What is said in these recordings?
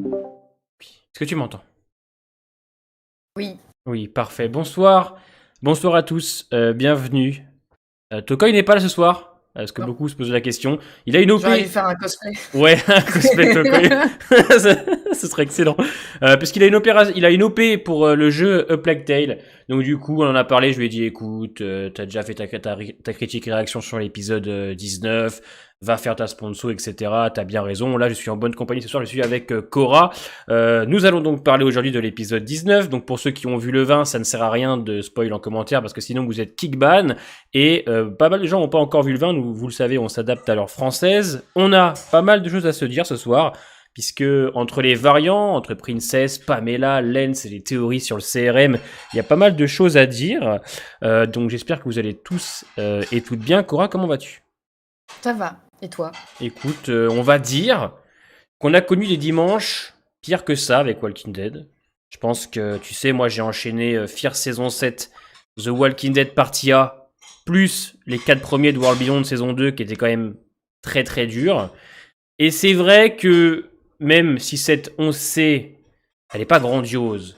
Est-ce que tu m'entends? Oui, Oui, parfait. Bonsoir. Bonsoir à tous. Bienvenue. Tokoy n'est pas là ce soir, parce que non, beaucoup se posent la question. Il a une j'aurais dû OP. faire un cosplay. Ouais, un cosplay Tokoy. Ce serait excellent. Puisqu'il a une opération, il a une OP pour le jeu A Plague Tale. Donc du coup, on en a parlé. Je lui ai dit, écoute, t'as déjà fait ta critique et réaction sur l'épisode 19. Va faire ta sponsor, etc. T'as bien raison. Là, je suis en bonne compagnie ce soir. Je suis avec Cora. Nous allons donc parler aujourd'hui de l'épisode 19. Donc pour ceux qui ont vu le 20, ça ne sert à rien de spoil en commentaire parce que sinon vous êtes kickban. Et pas mal de gens n'ont pas encore vu le 20. Nous, vous le savez, on s'adapte à l'heure française. On a pas mal de choses à se dire ce soir. Puisque entre les variants, entre Princess, Pamela, Lens et les théories sur le CRM, il y a pas mal de choses à dire. Donc j'espère que vous allez tous et toutes bien. Cora, comment vas-tu? Ça va. Et toi? Écoute, on va dire qu'on a connu des dimanches pires que ça avec Walking Dead. Je pense que, tu sais, moi j'ai enchaîné Fear saison 7, The Walking Dead partie A, plus les 4 premiers de World Beyond saison 2 qui étaient quand même très très durs. Et c'est vrai que même si cette 11C, elle est pas grandiose,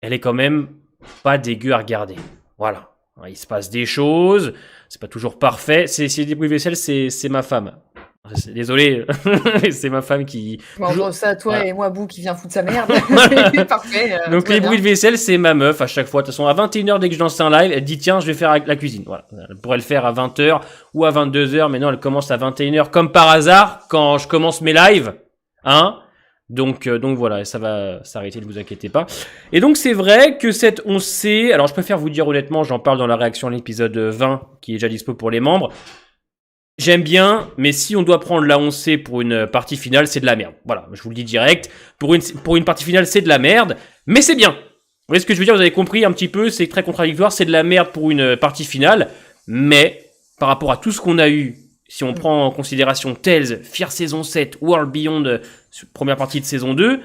elle est quand même pas dégueu à regarder. Voilà. Il se passe des choses, c'est pas toujours parfait. C'est des bruits de vaisselle, c'est ma femme. Désolé, c'est ma femme qui. Bon, Toujours. entre ça, toi Voilà. et moi, Bou, qui vient foutre sa merde. C'est parfait, tout Donc va les bruits bien. de vaisselle, c'est ma meuf à chaque fois. De toute façon, à 21h, dès que je lance un live, elle dit tiens, je vais faire la cuisine. Voilà. Elle pourrait le faire à 20h ou à 22h, mais non, elle commence à 21h comme par hasard quand je commence mes lives. Hein? Donc voilà, ça va s'arrêter, ne vous inquiétez pas. Et donc c'est vrai que cette 11C, alors je préfère vous dire honnêtement, j'en parle dans la réaction à l'épisode 20 qui est déjà dispo pour les membres. J'aime bien, mais si on doit prendre la 11C pour une partie finale, c'est de la merde. Voilà, je vous le dis direct. Pour une partie finale, c'est de la merde, mais c'est bien. Vous voyez ce que je veux dire? Vous avez compris un petit peu, c'est très contradictoire, c'est de la merde pour une partie finale, mais par rapport à tout ce qu'on a eu, si on prend en considération Tales, Fear saison 7, World Beyond, première partie de saison 2,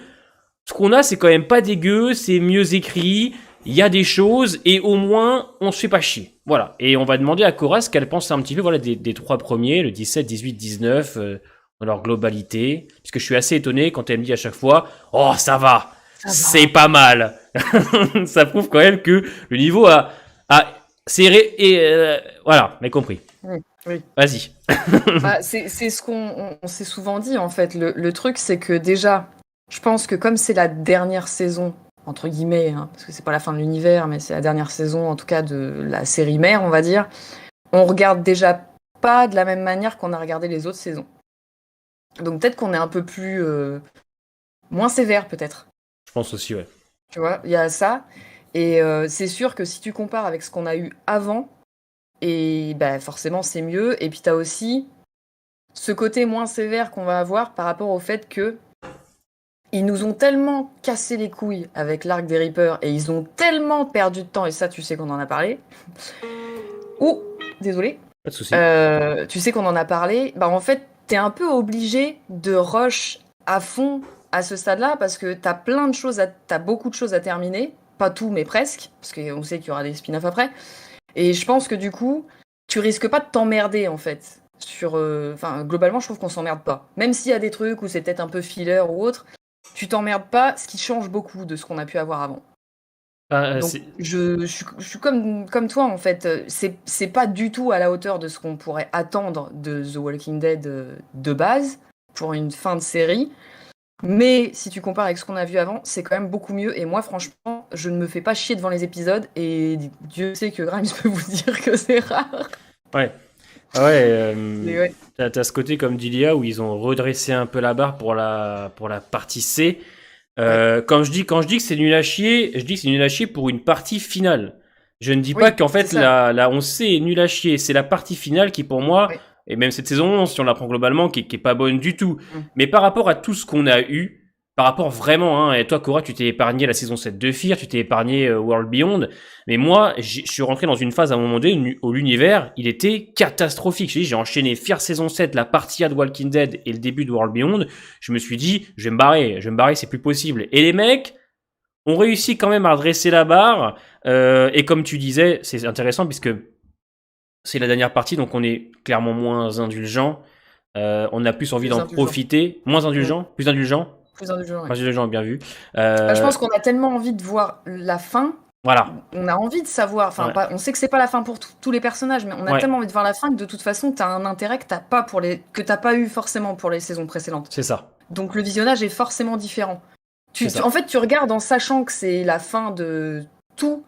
ce qu'on a, c'est quand même pas dégueu, c'est mieux écrit, il y a des choses, et au moins, on se fait pas chier. Voilà. Et on va demander à Cora ce qu'elle pense un petit peu voilà, des trois premiers, le 17, 18, 19, dans leur globalité. Puisque je suis assez étonné quand elle me dit à chaque fois « Oh, ça va, Ça c'est va. pas mal !» Ça prouve quand même que le niveau a serré, et voilà, mais compris. Oui, oui. Vas-y. Bah, c'est ce qu'on s'est souvent dit, en fait. Le truc, c'est que déjà, je pense que comme c'est la dernière saison, entre guillemets, hein, parce que c'est pas la fin de l'univers, mais c'est la dernière saison, en tout cas, de la série mère, on va dire, on regarde déjà pas de la même manière qu'on a regardé les autres saisons. Donc peut-être qu'on est un peu plus... moins sévère, peut-être. Je pense aussi, ouais. Tu vois, il y a ça. Et c'est sûr que si tu compares avec ce qu'on a eu avant, et bah, forcément c'est mieux. Et puis tu as aussi ce côté moins sévère qu'on va avoir par rapport au fait que ils nous ont tellement cassé les couilles avec l'arc des Reapers et ils ont tellement perdu de temps, et ça tu sais qu'on en a parlé. Ou, désolé, Pas de souci. tu sais qu'on en a parlé, bah en fait t'es un peu obligé de rush à fond à ce stade-là parce que t'as beaucoup de choses à terminer, pas tout mais presque, parce qu'on sait qu'il y aura des spin-offs après. Et je pense que du coup, tu risques pas de t'emmerder en fait. Enfin, globalement, je trouve qu'on s'emmerde pas. Même s'il y a des trucs où c'est peut-être un peu filler ou autre, tu t'emmerdes pas, ce qui change beaucoup de ce qu'on a pu avoir avant. Ah, Donc, je suis comme toi en fait. C'est pas du tout à la hauteur de ce qu'on pourrait attendre de The Walking Dead de base pour une fin de série. Mais si tu compares avec ce qu'on a vu avant, c'est quand même beaucoup mieux. Et moi, franchement, je ne me fais pas chier devant les épisodes. Et Dieu sait que Grimes peut vous dire que c'est rare. ouais. Ah ouais, Mais ouais. t'as ce côté comme d'Ilia où ils ont redressé un peu la barre pour la partie C. Ouais. Quand je dis que c'est nul à chier, je dis que c'est nul à chier pour une partie finale. Je ne dis pas Oui, qu'en c'est fait ça. la 11C est nul à chier. C'est la partie finale qui pour moi, Ouais. et même cette saison 11, si on la prend globalement, qui est pas bonne du tout. Mm. Mais par rapport à tout ce qu'on a eu, par rapport vraiment, hein, et toi Cora, tu t'es épargné la saison 7 de Fear, tu t'es épargné World Beyond, mais moi, je suis rentré dans une phase à un moment donné où l'univers, il était catastrophique. J'ai enchaîné Fear saison 7, la partie A de Walking Dead et le début de World Beyond. Je me suis dit, je vais me barrer, c'est plus possible. Et les mecs ont réussi quand même à redresser la barre. Et comme tu disais, c'est intéressant puisque c'est la dernière partie, donc on est clairement moins indulgent. On a plus envie Plus d'en indulgent. profiter. Moins Mm. indulgent, plus indulgent. Plus indulgent, ouais. Plus indulgent, bien vu. Je pense qu'on a tellement envie de voir la fin. Voilà. On a envie de savoir, enfin, on sait que c'est pas la fin pour tous les personnages, mais on a tellement envie de voir la fin que de toute façon, t'as un intérêt que t'as pas eu forcément pour les saisons précédentes. C'est ça. Donc le visionnage est forcément différent. En fait, tu regardes en sachant que c'est la fin de tout,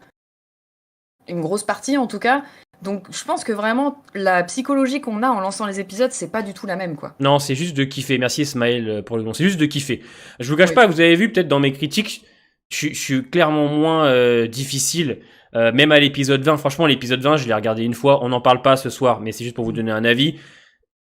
une grosse partie en tout cas. Donc je pense que vraiment, la psychologie qu'on a en lançant les épisodes, c'est pas du tout la même, quoi. Non, c'est juste de kiffer. Merci Ismaël pour le nom. C'est juste de kiffer. Je vous cache pas, vous avez vu peut-être dans mes critiques, je suis clairement moins difficile. Même à l'épisode 20, franchement, l'épisode 20, je l'ai regardé une fois. On n'en parle pas ce soir, mais c'est juste pour vous donner un avis.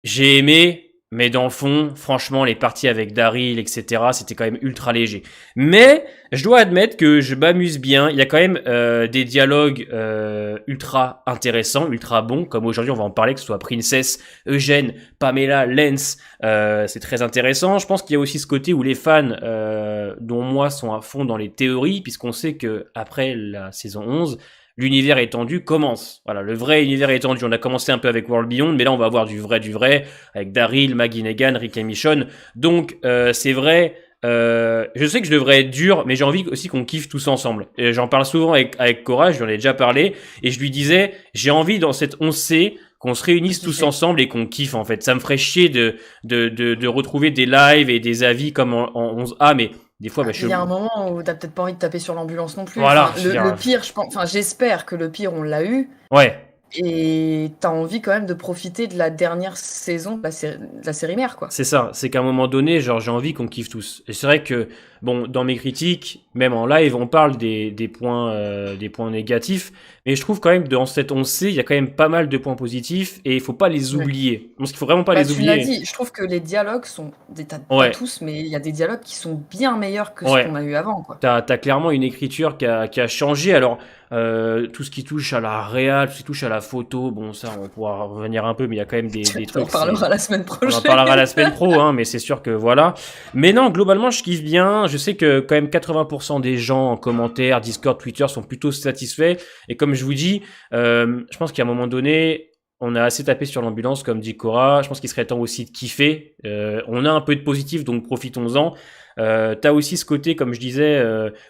J'ai aimé, mais dans le fond, franchement, les parties avec Daryl, etc., c'était quand même ultra léger. Mais je dois admettre que je m'amuse bien. Il y a quand même des dialogues ultra intéressants, ultra bons, comme aujourd'hui on va en parler, que ce soit Princess, Eugène, Pamela, Lance. C'est très intéressant. Je pense qu'il y a aussi ce côté où les fans, dont moi, sont à fond dans les théories, puisqu'on sait que après la saison 11, l'univers étendu commence. Voilà, le vrai univers étendu. On a commencé un peu avec World Beyond, mais là on va avoir du vrai, avec Daryl, Maggie Negan, Rick et Michonne. Donc c'est vrai, je sais que je devrais être dur, mais j'ai envie aussi qu'on kiffe tous ensemble. Et j'en parle souvent avec Cora, je lui en ai déjà parlé, et je lui disais, j'ai envie dans cette 11C qu'on se réunisse tous ensemble et qu'on kiffe en fait. Ça me ferait chier de retrouver des lives et des avis comme en 11A, mais des fois, il y a un moment où t'as peut-être pas envie de taper sur l'ambulance non plus. Voilà. Le pire, j'espère que le pire, on l'a eu. Ouais. Et t'as envie quand même de profiter de la dernière saison de la série mère, quoi. C'est ça, c'est qu'à un moment donné, genre j'ai envie qu'on kiffe tous. Et c'est vrai que, bon, dans mes critiques, même en live, on parle des points négatifs, mais je trouve quand même dans cette 11C, il y a quand même pas mal de points positifs et il faut pas les oublier. Je pense qu'il faut vraiment pas les oublier. Tu l'as dit, je trouve que les dialogues sont, pas tous, mais il y a des dialogues qui sont bien meilleurs que ce qu'on a eu avant, quoi. T'as clairement une écriture qui a changé. Alors, tout ce qui touche à la réal, tout ce qui touche à la photo, bon, ça, on pourra revenir un peu, mais il y a quand même des trucs. On en parlera la semaine prochaine. On en parlera la semaine pro, hein, mais c'est sûr que voilà. Mais non, globalement, je kiffe bien. Je sais que quand même 80% des gens en commentaire, Discord, Twitter sont plutôt satisfaits. Et comme je vous dis, je pense qu'à un moment donné, on a assez tapé sur l'ambulance, comme dit Cora. Je pense qu'il serait temps aussi de kiffer. On a un peu de positif, donc profitons-en. T'as aussi ce côté, comme je disais,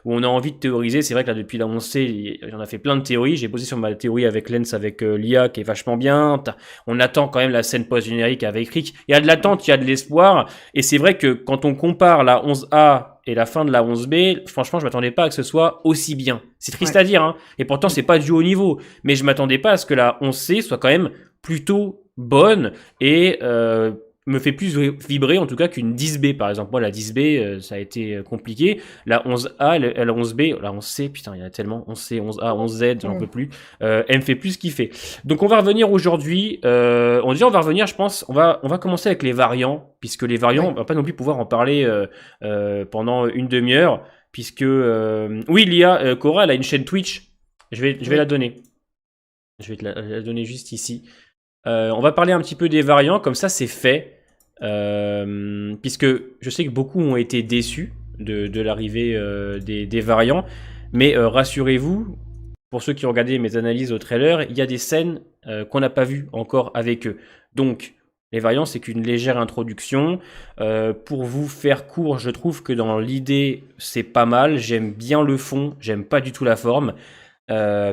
où on a envie de théoriser. C'est vrai que là, depuis la 11C, j'en a fait plein de théories. J'ai posé sur ma théorie avec Lens, avec Lia, qui est vachement bien. On attend quand même la scène post-générique avec Rick. Il y a de l'attente, il y a de l'espoir. Et c'est vrai que quand on compare la 11A et la fin de la 11B, franchement, je m'attendais pas à que ce soit aussi bien. C'est triste à dire, hein. Et pourtant, c'est pas du haut niveau. Mais je m'attendais pas à ce que la 11C soit quand même plutôt bonne et me fait plus vibrer en tout cas qu'une 10B par exemple. Moi la 10B ça a été compliqué. La 11A, la 11B, la 11C, putain il y en a tellement, 11C, 11A, 11Z, j'en peux plus. Elle me fait plus kiffer. Donc on va revenir aujourd'hui, on va revenir je pense, on va commencer avec les variants, puisque les variants, on va pas non plus pouvoir en parler pendant une demi-heure, puisque oui Lia, Cora elle a une chaîne Twitch, je vais la donner. Je vais te la donner juste ici. On va parler un petit peu des variants, comme ça c'est fait. Puisque je sais que beaucoup ont été déçus de l'arrivée des variants. Mais rassurez-vous, pour ceux qui ont regardé mes analyses au trailer, il y a des scènes qu'on n'a pas vues encore avec eux. Donc, les variants, c'est qu'une légère introduction. Pour vous faire court, je trouve que dans l'idée, c'est pas mal. J'aime bien le fond, j'aime pas du tout la forme.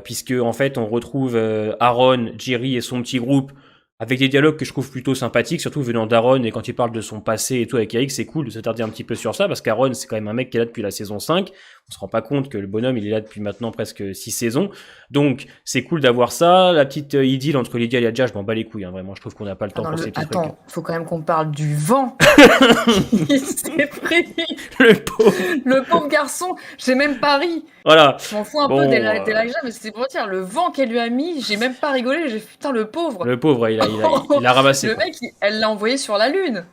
Puisque en fait on retrouve Aaron, Jerry et son petit groupe avec des dialogues que je trouve plutôt sympathiques, surtout venant d'Aaron, et quand il parle de son passé et tout avec Eric, c'est cool de s'attarder un petit peu sur ça, parce qu'Aaron c'est quand même un mec qui est là depuis la saison 5, on se rend pas compte que le bonhomme il est là depuis maintenant presque 6 saisons, donc c'est cool d'avoir ça. La petite idylle entre Lydia et Yadja, je m'en bats les couilles, hein, vraiment, je trouve qu'on n'a pas le temps pour ces petits trucs. Attends, faut quand même qu'on parle du vent. Il s'est pris. Le pauvre garçon, j'ai même pas ri. Voilà. Je m'en fous un peu des lives, mais c'était pour dire, le vent qu'elle lui a mis, j'ai même pas rigolé, j'ai fait, putain, le pauvre. Le pauvre, il a ramassé. Le mec, elle l'a envoyé sur la lune.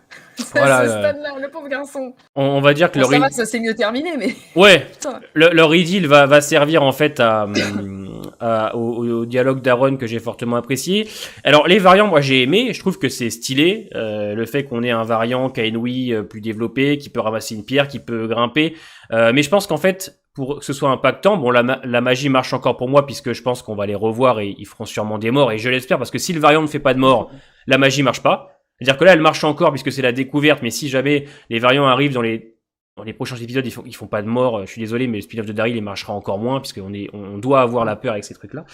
Voilà, ce stade-là, le pauvre garçon. On va dire que ça s'est mieux terminé, mais... Ouais, leur idylle va servir en fait au dialogue d'Aaron que j'ai fortement apprécié. Alors les variants, moi j'ai aimé, je trouve que c'est stylé, le fait qu'on ait un variant Kainui plus développé, qui peut ramasser une pierre, qui peut grimper, mais je pense qu'en fait, pour que ce soit impactant, bon la magie marche encore pour moi, puisque je pense qu'on va les revoir et ils feront sûrement des morts, et je l'espère, parce que si le variant ne fait pas de mort, la magie marche pas. C'est-à-dire que là, elle marche encore puisque c'est la découverte, mais si jamais les variants arrivent dans les dans les prochains épisodes, ils font pas de mort. Je suis désolé, mais le spin-off de Daryl, il marchera encore moins, on doit avoir la peur avec ces trucs-là.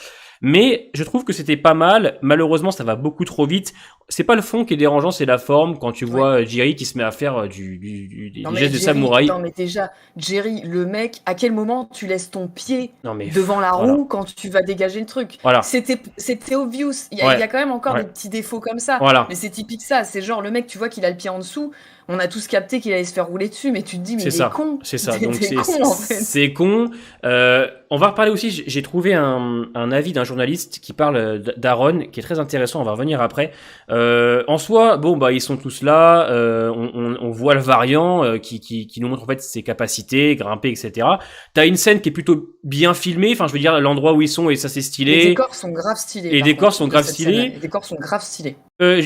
Mais je trouve que c'était pas mal. Malheureusement, ça va beaucoup trop vite. C'est pas le fond qui est dérangeant, c'est la forme. Quand tu vois Jerry qui se met à faire des gestes de samouraï. Non, mais déjà, Jerry, le mec, à quel moment tu laisses ton pied mais devant la roue quand tu vas dégager le truc? Voilà. C'était obvious. Il y a quand même encore des petits défauts comme ça. Voilà. Mais c'est typique ça. C'est genre, le mec, tu vois qu'il a le pied en dessous. On a tous capté qu'il allait se faire rouler dessus, mais tu te dis, mais il est con. C'est ça. Donc c'est con, en fait. C'est con. On va reparler aussi. J'ai trouvé un avis d'un journaliste qui parle d'Aaron, qui est très intéressant. On va revenir après. En soi, bon, bah, ils sont tous là. On voit le variant qui nous montre en fait ses capacités, grimper, etc. T'as une scène qui est plutôt bien filmée. Enfin, je veux dire, l'endroit où ils sont et ça c'est stylé. Les décors sont grave stylés. Les décors sont grave stylés. Les décors sont grave stylés.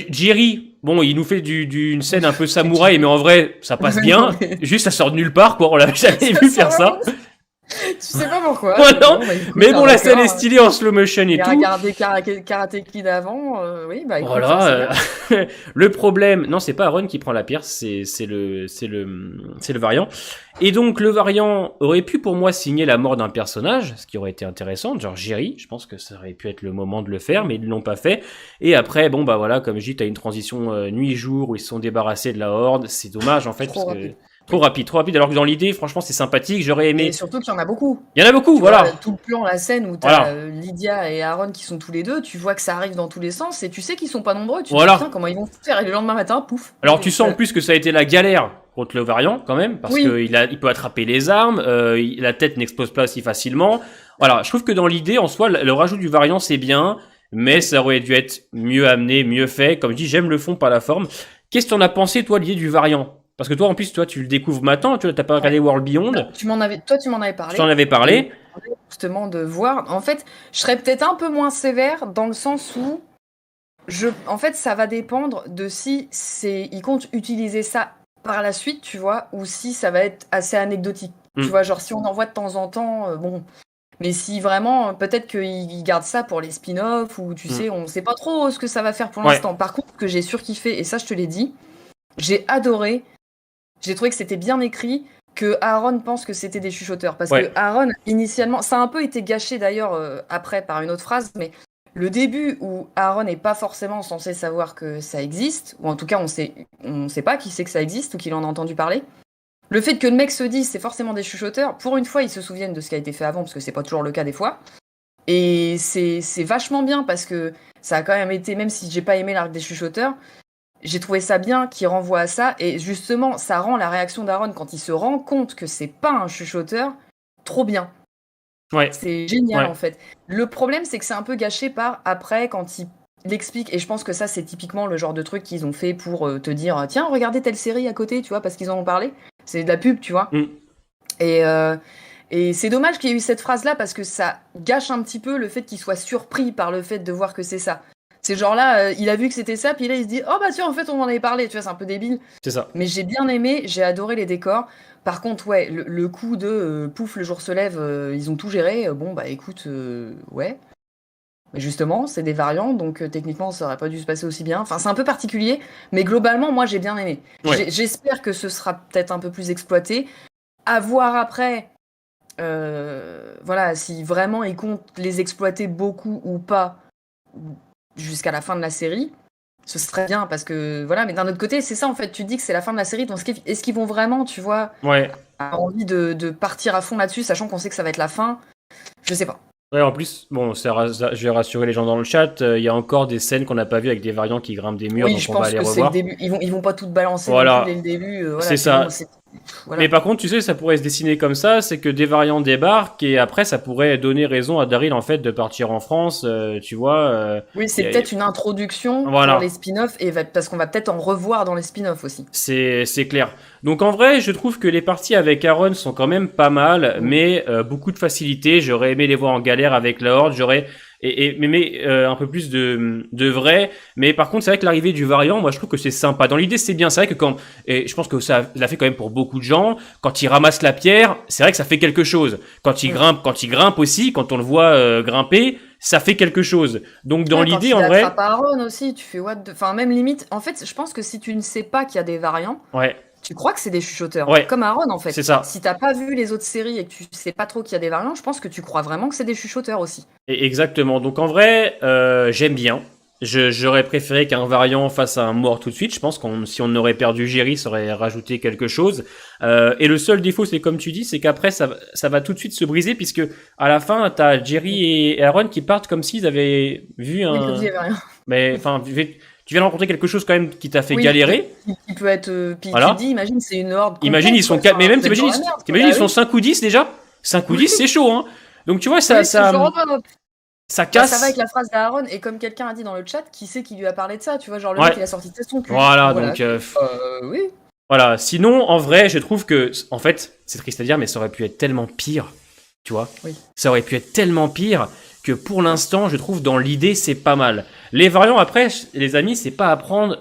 Jerry, bon, il nous fait une scène un peu samouraï, mais en vrai, ça passe bien. Juste, ça sort de nulle part, quoi. On l'avait jamais vu faire ça. Tu sais pas pourquoi. Ouais, non. Mais bon, la scène est stylée en slow motion et tout. Regardez Karate Kid avant, oui, bah écoute, voilà. Le problème, non, c'est pas Aaron qui prend la pierre, c'est le variant. Et donc, le variant aurait pu, pour moi, signer la mort d'un personnage, ce qui aurait été intéressant, genre Jerry. Je pense que ça aurait pu être le moment de le faire, mais ils l'ont pas fait. Et après, bon, bah voilà, comme je dis, t'as une transition nuit-jour où ils se sont débarrassés de la horde. C'est dommage, en fait, parce que trop rapide, alors que dans l'idée, franchement, c'est sympathique, j'aurais aimé. Et surtout qu'il y en a beaucoup. Il y en a beaucoup, voilà. Tout le plan, la scène où t'as Lydia et Aaron qui sont tous les deux, tu vois que ça arrive dans tous les sens, et tu sais qu'ils sont pas nombreux, tu te dis, putain, comment ils vont faire, et le lendemain matin, pouf. Alors tu sens en plus que ça a été la galère contre le variant, quand même, parce qu'il peut attraper les armes, la tête n'explose pas aussi facilement. Voilà, je trouve que dans l'idée, en soi, le rajout du variant, c'est bien, mais ça aurait dû être mieux amené, mieux fait. Comme je dis, j'aime le fond, pas la forme. Qu'est-ce que t'en as pensé, toi, l'idée du variant? Parce que toi, en plus, tu le découvres maintenant, tu t'as pas regardé World Beyond. Tu m'en avais parlé. Je t'en avais parlé. Justement, de voir. En fait, je serais peut-être un peu moins sévère dans le sens où en fait, ça va dépendre de si ils comptent utiliser ça par la suite, tu vois, ou si ça va être assez anecdotique. Tu vois, genre si on en voit de temps en temps, bon. Mais si vraiment, peut-être qu'ils gardent ça pour les spin-offs, ou tu sais, on sait pas trop ce que ça va faire pour l'instant. Par contre, ce que j'ai surkiffé, et ça je te l'ai dit, j'ai adoré. J'ai trouvé que c'était bien écrit, que Aaron pense que c'était des chuchoteurs. Parce que Aaron, initialement, ça a un peu été gâché d'ailleurs après par une autre phrase, mais le début où Aaron n'est pas forcément censé savoir que ça existe, ou en tout cas on sait pas qui sait que ça existe ou qu'il en a entendu parler. Le fait que le mec se dise c'est forcément des chuchoteurs, pour une fois ils se souviennent de ce qui a été fait avant, parce que c'est pas toujours le cas des fois. Et c'est vachement bien parce que ça a quand même été, même si j'ai pas aimé l'arc des chuchoteurs, j'ai trouvé ça bien qu'il renvoie à ça, et justement, ça rend la réaction d'Aaron quand il se rend compte que c'est pas un chuchoteur trop bien. Ouais. C'est génial en fait. Le problème, c'est que c'est un peu gâché par après quand il l'explique, et je pense que ça, c'est typiquement le genre de truc qu'ils ont fait pour te dire tiens, regardez telle série à côté, tu vois, parce qu'ils en ont parlé. C'est de la pub, tu vois. Et c'est dommage qu'il y ait eu cette phrase-là parce que ça gâche un petit peu le fait qu'il soit surpris par le fait de voir que c'est ça. C'est genre là, il a vu que c'était ça, puis là il se dit oh bah tiens, en fait on en avait parlé, tu vois, c'est un peu débile. C'est ça. Mais j'ai bien aimé, j'ai adoré les décors. Par contre, ouais, le coup de pouf, le jour se lève, ils ont tout géré. Bon bah écoute, ouais. Mais justement, c'est des variants, donc techniquement ça aurait pas dû se passer aussi bien. Enfin, c'est un peu particulier, mais globalement, moi j'ai bien aimé. J'espère que ce sera peut-être un peu plus exploité. À voir après. Voilà, si vraiment ils comptent les exploiter beaucoup ou pas jusqu'à la fin de la série, ce serait bien parce que voilà, mais d'un autre côté, c'est ça en fait, tu dis que c'est la fin de la série, donc est-ce qu'ils vont vraiment, tu vois, avoir envie de partir à fond là-dessus, sachant qu'on sait que ça va être la fin? Je sais pas. Ouais, en plus, bon, je vais rassurer les gens dans le chat, il y a encore des scènes qu'on n'a pas vues avec des variants qui grimpent des murs, oui, donc je on va pense aller que revoir. c'est le début. Ils vont pas tout balancer dès le début. Voilà, c'est ça. Voilà. Mais par contre, tu sais, ça pourrait se dessiner comme ça, c'est que des variants débarquent et après, ça pourrait donner raison à Daryl en fait de partir en France, tu vois. Oui, c'est peut-être une introduction pour les spin-offs et parce qu'on va peut-être en revoir dans les spin-offs aussi. C'est clair. Donc en vrai, je trouve que les parties avec Aaron sont quand même pas mal, mais beaucoup de facilité. J'aurais aimé les voir en galère avec la Horde, j'aurais mais un peu plus de vrai. Mais par contre, c'est vrai que l'arrivée du variant, moi je trouve que c'est sympa. Dans l'idée, c'est bien. C'est vrai que et je pense que ça l'a fait quand même pour beaucoup de gens, quand il ramasse la pierre, c'est vrai que ça fait quelque chose. Quand il grimpe aussi, quand on le voit grimper, ça fait quelque chose. Donc dans l'idée, en vrai, attrape Aaron aussi, tu fais what enfin même limite. En fait, je pense que si tu ne sais pas qu'il y a des variants, tu crois que c'est des chuchoteurs. Ouais. Comme Aaron, en fait. C'est ça. Si t'as pas vu les autres séries et que tu sais pas trop qu'il y a des variants, je pense que tu crois vraiment que c'est des chuchoteurs aussi. Et exactement. Donc en vrai, j'aime bien. J'aurais préféré qu'un variant fasse un mort tout de suite. Je pense que si on aurait perdu Jerry, ça aurait rajouté quelque chose. Et le seul défaut, c'est comme tu dis, c'est qu'après, ça va tout de suite se briser, puisque à la fin, t'as Jerry et Aaron qui partent comme s'ils avaient vu Oui, un... comme il y avait rien. Mais enfin, tu viens de rencontrer quelque chose quand même qui t'a fait Oui, galérer. qui peut être. Puis Voilà. tu te dis, imagine, c'est une horde. Imagine, complète, ils sont quoi. 4, mais même, Vous êtes t'imagines, dans la merde, t'imagines, bah ils sont oui. 5 ou 10 déjà. 5 ou 10, c'est chaud, hein. Donc tu vois, Oui, ça ce genre de- ça Bah, ça va casse. avec la phrase d'Aaron, et comme quelqu'un a dit dans le chat, qui c'est qui lui a parlé de ça, tu vois, genre le Ouais. mec il a sorti de son cul. Voilà, donc, Oui. voilà. Sinon, en vrai, je trouve que, en fait, c'est triste à dire, mais ça aurait pu être tellement pire, tu vois. Oui. Ça aurait pu être tellement pire que pour l'instant, je trouve dans l'idée, c'est pas mal. Les variants, après, les amis, c'est pas à prendre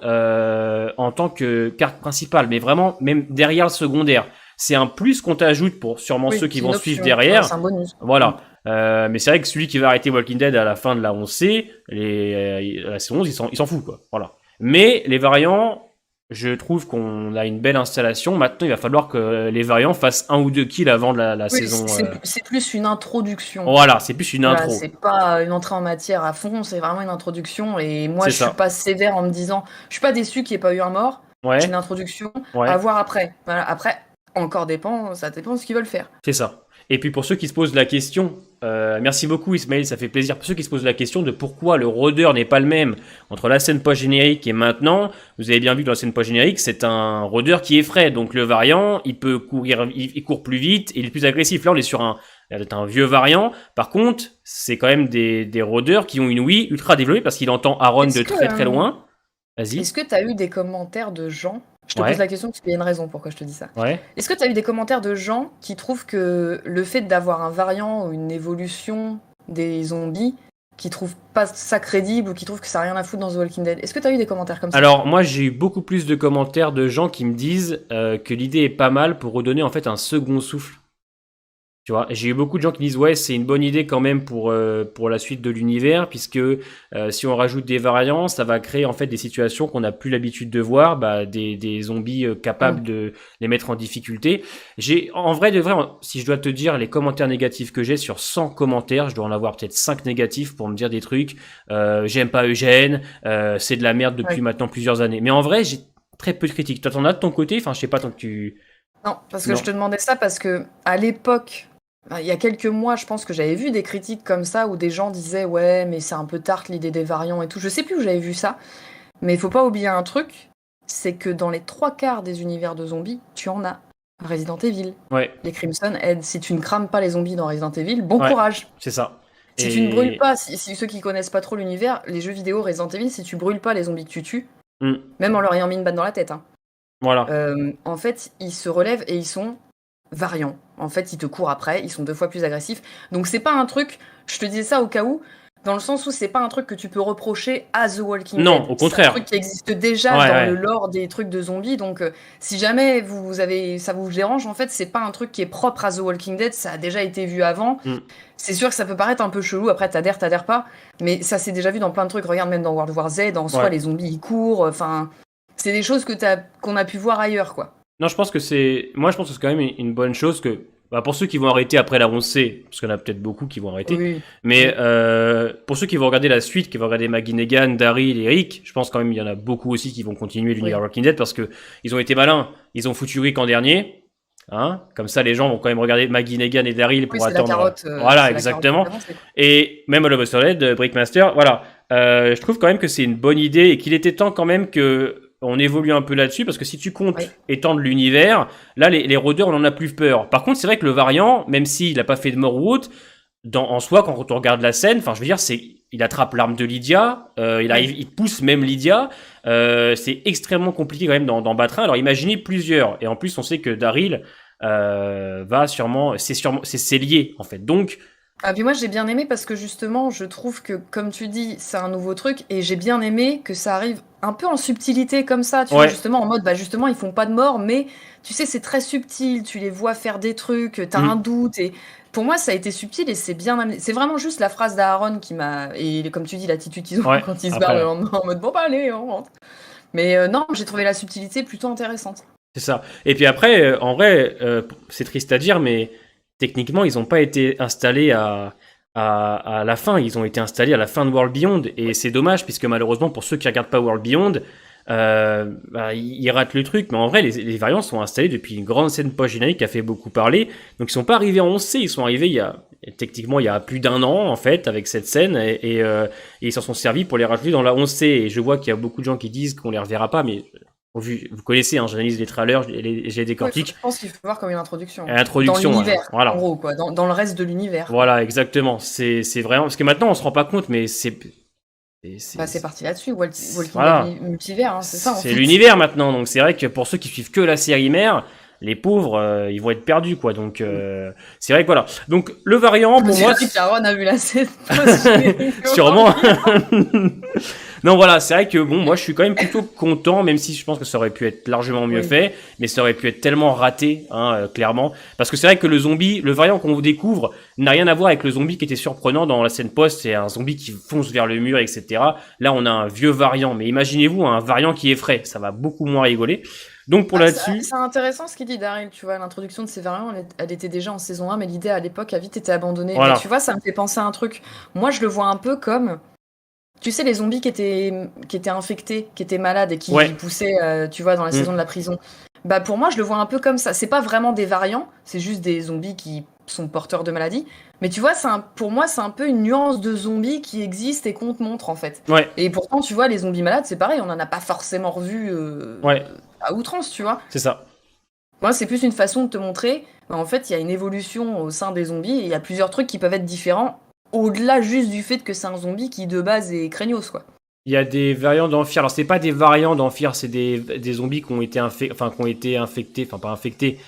en tant que carte principale, mais vraiment, même derrière le secondaire. C'est un plus qu'on t'ajoute pour sûrement Oui, ceux qui c'est vont une suivre option, derrière. c'est un bonus. Voilà. Mais c'est vrai que celui qui va arrêter Walking Dead à la fin de la 11C, la saison 11, il s'en fout, quoi. Voilà. Mais les variants, je trouve qu'on a une belle installation. Maintenant, il va falloir que les variants fassent 1 ou 2 kills avant de la Oui, saison. c'est plus une introduction. Voilà, c'est plus une Voilà, intro. c'est pas une entrée en matière à fond, c'est vraiment une introduction. Et moi, C'est je ça. suis pas sévère en me disant, je suis pas déçu qu'il n'y ait pas eu un mort. Ouais, C'est une introduction ouais, à voir après. Voilà, après, ça dépend de ce qu'ils veulent faire. c'est ça. Et puis pour ceux qui se posent la question, merci beaucoup Ismaël, ça fait plaisir. Pour ceux qui se posent la question de pourquoi le rôdeur n'est pas le même entre la scène post-générique et maintenant, vous avez bien vu que dans la scène post-générique, c'est un rôdeur qui est frais. Donc le variant, il peut courir, il court plus vite, et il est plus agressif. Là, on est sur un vieux variant. Par contre, c'est quand même des rôdeurs qui ont une ouïe ultra développée parce qu'il entend Aaron Est-ce de que, très très loin. Vas-y. Est-ce que tu as eu des commentaires de gens? Je te Ouais. pose la question parce qu'il y a une raison pourquoi je te dis ça. Ouais. Est-ce que tu as eu des commentaires de gens qui trouvent que le fait d'avoir un variant ou une évolution des zombies, qui trouvent pas ça crédible ou qui trouvent que ça n'a rien à foutre dans The Walking Dead? Est-ce que tu as eu des commentaires comme ça? Alors moi j'ai eu beaucoup plus de commentaires de gens qui me disent que l'idée est pas mal pour redonner en fait un second souffle. Tu vois, j'ai eu beaucoup de gens qui disent ouais c'est une bonne idée quand même pour la suite de l'univers puisque si on rajoute des variants ça va créer en fait des situations qu'on n'a plus l'habitude de voir, des zombies capables de les mettre en difficulté. En vrai de vrai, si je dois te dire les commentaires négatifs que j'ai sur 100 commentaires, je dois en avoir peut-être 5 négatifs pour me dire des trucs. J'aime pas Eugène, c'est de la merde depuis maintenant plusieurs années. Mais en vrai j'ai très peu de critiques. Toi t'en as de ton côté, enfin je sais pas tant que tu... Non, parce que je te demandais ça parce que à l'époque, il y a quelques mois, je pense que j'avais vu des critiques comme ça où des gens disaient ouais, mais c'est un peu tarte l'idée des variants et tout. Je sais plus où j'avais vu ça, mais il faut pas oublier un truc, c'est que dans les 3/4 des univers de zombies, tu en as. Resident Evil, les Crimson Head. Si tu ne crames pas les zombies dans Resident Evil, bon courage. C'est ça. Si tu ne brûles pas, si ceux qui connaissent pas trop l'univers, les jeux vidéo Resident Evil, si tu brûles pas les zombies que tu tues, même en leur ayant mis une balle dans la tête, hein, voilà. En fait, ils se relèvent et ils sont variants. En fait, ils te courent après, ils sont 2 fois plus agressifs. Donc c'est pas un truc, je te disais ça au cas où, dans le sens où c'est pas un truc que tu peux reprocher à The Walking Dead. Non, au contraire. C'est un truc qui existe déjà dans le lore des trucs de zombies. Donc si jamais ça vous dérange, en fait, c'est pas un truc qui est propre à The Walking Dead, ça a déjà été vu avant. C'est sûr que ça peut paraître un peu chelou, après t'adhères pas, mais ça s'est déjà vu dans plein de trucs. Regarde, même dans World War Z, en soi, les zombies ils courent, enfin... C'est des choses qu'on a pu voir ailleurs, quoi. Non, je pense que c'est quand même une bonne chose que, pour ceux qui vont arrêter après la 11C, parce qu'il y en a peut-être beaucoup qui vont arrêter, mais pour ceux qui vont regarder la suite, qui vont regarder Maggie Negan, Daryl et Rick, je pense quand même il y en a beaucoup aussi qui vont continuer l'univers Walking Dead parce que ils ont été malins, ils ont foutu Rick en dernier. Hein, comme ça, les gens vont quand même regarder Maggie Negan et Daryl pour attendre. La carotte, voilà, exactement. Et même All of Us Are Dead, Brickmaster, voilà. Je trouve quand même que c'est une bonne idée et qu'il était temps quand même que on évolue un peu là-dessus parce que si tu comptes étendre l'univers, là les rôdeurs on en a plus peur. Par contre c'est vrai que le variant, même s'il n'a pas fait de mort ou autre, en soi quand on regarde la scène, enfin je veux dire il attrape l'arme de Lydia, il pousse même Lydia, c'est extrêmement compliqué quand même d'en battre un. Alors imaginez plusieurs et en plus on sait que Daryl va sûrement c'est lié en fait. Donc ah, puis moi j'ai bien aimé parce que justement je trouve que comme tu dis c'est un nouveau truc et j'ai bien aimé que ça arrive un peu en subtilité comme ça, tu vois, justement en mode justement ils font pas de mort mais tu sais c'est très subtil, tu les vois faire des trucs, t'as un doute et pour moi ça a été subtil et c'est bien amené. C'est vraiment juste la phrase d'Aaron qui m'a, et comme tu dis l'attitude qu'ils ont quand ils se barrent en mode bon bah allez on rentre. Mais non, j'ai trouvé la subtilité plutôt intéressante. C'est ça. Et puis après, en vrai, c'est triste à dire, mais techniquement, ils n'ont pas été installés à la fin. Ils ont été installés à la fin de World Beyond. Et c'est dommage, puisque malheureusement, pour ceux qui regardent pas World Beyond, ils ratent le truc. Mais en vrai, les variants sont installés depuis une grande scène post-générique qui a fait beaucoup parler. Donc ils sont pas arrivés en 11C, ils sont arrivés techniquement il y a plus d'un an en fait avec cette scène et ils s'en sont servis pour les rajouter dans la 11C. Et je vois qu'il y a beaucoup de gens qui disent qu'on les reverra pas, mais vous connaissez, hein, j'analyse les trailers, je les décortique. Je pense qu'il faut voir comme une introduction. Introduction, dans l'univers, voilà. En gros, quoi. Dans le reste de l'univers. Voilà, exactement. C'est vraiment parce que maintenant on se rend pas compte, mais c'est parti là-dessus, Walking voilà. Dead multivers, hein, c'est ça. C'est l'univers maintenant, donc c'est vrai que pour ceux qui suivent que la série mère, les pauvres, ils vont être perdus, quoi. Donc c'est vrai que voilà. Donc le variant pour moi, Caron a vu la scène. sûrement. Non, voilà, c'est vrai que bon, moi je suis quand même plutôt content, même si je pense que ça aurait pu être largement mieux fait, mais ça aurait pu être tellement raté, hein, clairement. Parce que c'est vrai que le variant qu'on découvre, n'a rien à voir avec le zombie qui était surprenant dans la scène post. C'est un zombie qui fonce vers le mur, etc. Là, on a un vieux variant, mais imaginez-vous un variant qui est frais, ça va beaucoup moins rigoler. Donc pour là-dessus, c'est intéressant ce qu'il dit Daryl, tu vois, l'introduction de ces variants, elle était déjà en saison 1, mais l'idée à l'époque a vite été abandonnée. Voilà. Mais tu vois, ça me fait penser à un truc. Moi, je le vois un peu comme, tu sais, les zombies qui étaient infectés, qui étaient malades et qui poussaient, tu vois, dans la saison de la prison. Bah pour moi, je le vois un peu comme ça. C'est pas vraiment des variants, c'est juste des zombies qui sont porteurs de maladies. Mais tu vois, pour moi, c'est un peu une nuance de zombies qui existe et qu'on te montre en fait. Ouais. Et pourtant, tu vois, les zombies malades, c'est pareil, on en a pas forcément revu à outrance, tu vois. C'est ça. Moi, c'est plus une façon de te montrer, en fait, il y a une évolution au sein des zombies et il y a plusieurs trucs qui peuvent être différents au-delà juste du fait que c'est un zombie qui de base est craignos, quoi. Il y a des variants d'Amphir. Alors, c'est pas des variants d'Amphir, c'est des zombies qui ont été infectés, enfin pas infectés,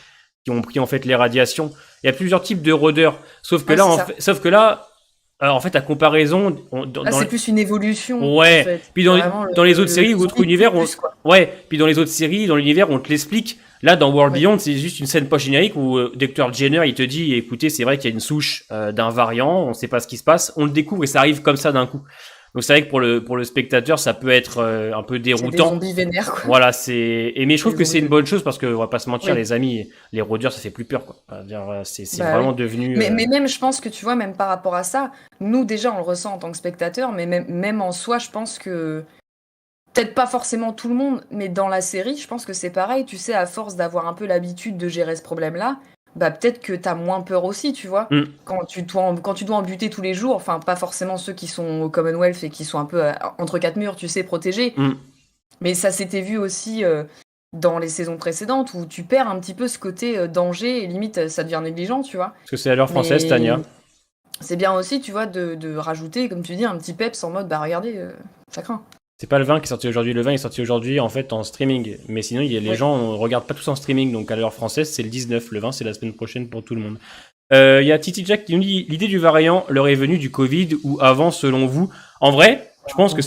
qui ont pris en fait les radiations. Il y a plusieurs types de rôdeurs. Sauf que là, en fait, à comparaison, c'est plus une évolution. Ouais. En fait. Puis dans les autres séries ou autres univers, Puis dans les autres séries, dans l'univers, on te l'explique. Là, dans World Beyond, c'est juste une scène post-générique où Dr. Jenner, il te dit, écoutez, c'est vrai qu'il y a une souche d'un variant, on sait pas ce qui se passe, on le découvre et ça arrive comme ça d'un coup. Donc c'est vrai que pour le spectateur, ça peut être un peu déroutant. C'est des zombies vénères, quoi. Voilà, mais je trouve que c'est une bonne chose parce que on va pas se mentir, les amis, les rôdeurs, ça fait plus peur, quoi. C'est vraiment devenu. Mais même, je pense que tu vois, même par rapport à ça, nous déjà on le ressent en tant que spectateur, mais même en soi, je pense que peut-être pas forcément tout le monde, mais dans la série, je pense que c'est pareil. Tu sais, à force d'avoir un peu l'habitude de gérer ce problème-là, bah peut-être que t'as moins peur aussi, tu vois. Quand tu dois en buter tous les jours, enfin pas forcément ceux qui sont au Commonwealth et qui sont un peu entre quatre murs, tu sais, protégés. Mais ça s'était vu aussi dans les saisons précédentes où tu perds un petit peu ce côté danger et limite ça devient négligent, tu vois. Parce que c'est à l'heure française, Tania. C'est bien aussi, tu vois, de rajouter, comme tu dis, un petit peps en mode, bah regardez, ça craint. C'est pas le 20 qui est sorti aujourd'hui. Le 20 est sorti aujourd'hui en fait en streaming. Mais sinon, les gens ne regardent pas tous en streaming. Donc à l'heure française, c'est le 19. Le 20, c'est la semaine prochaine pour tout le monde. Il y a Titi Jack qui nous dit l'idée du variant leur est venue du Covid ou avant selon vous. En vrai, je pense que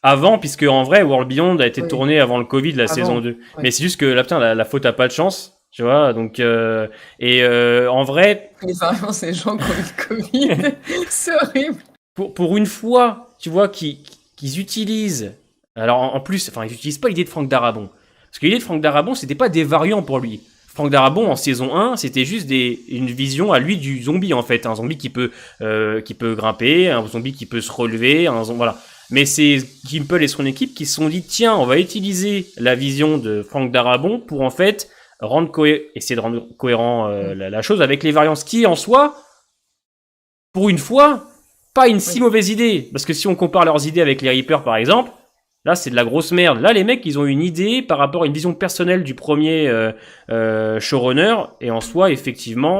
avant, puisque en vrai, World Beyond a été tourné avant le Covid, saison 2. Mais c'est juste que là, putain, la faute a pas de chance. Tu vois, donc en vrai, les variants, c'est les gens qui ont eu le Covid. C'est horrible. Pour une fois, tu vois, qu'ils utilisent. Alors en plus, enfin, ils utilisent pas l'idée de Franck Darabont. Parce que l'idée de Franck Darabont, c'était pas des variants pour lui. Franck Darabont en saison 1, c'était juste une vision à lui du zombie en fait, un zombie qui peut grimper, un zombie qui peut se relever, voilà. Mais c'est Gimple et son équipe qui se sont dit tiens, on va utiliser la vision de Franck Darabont pour en fait essayer de rendre cohérent la chose avec les variants, ce qui en soi, pour une fois, pas une si mauvaise idée. Parce que si on compare leurs idées avec les Reapers par exemple, là c'est de la grosse merde. Là les mecs ils ont une idée par rapport à une vision personnelle du premier showrunner, et en soi effectivement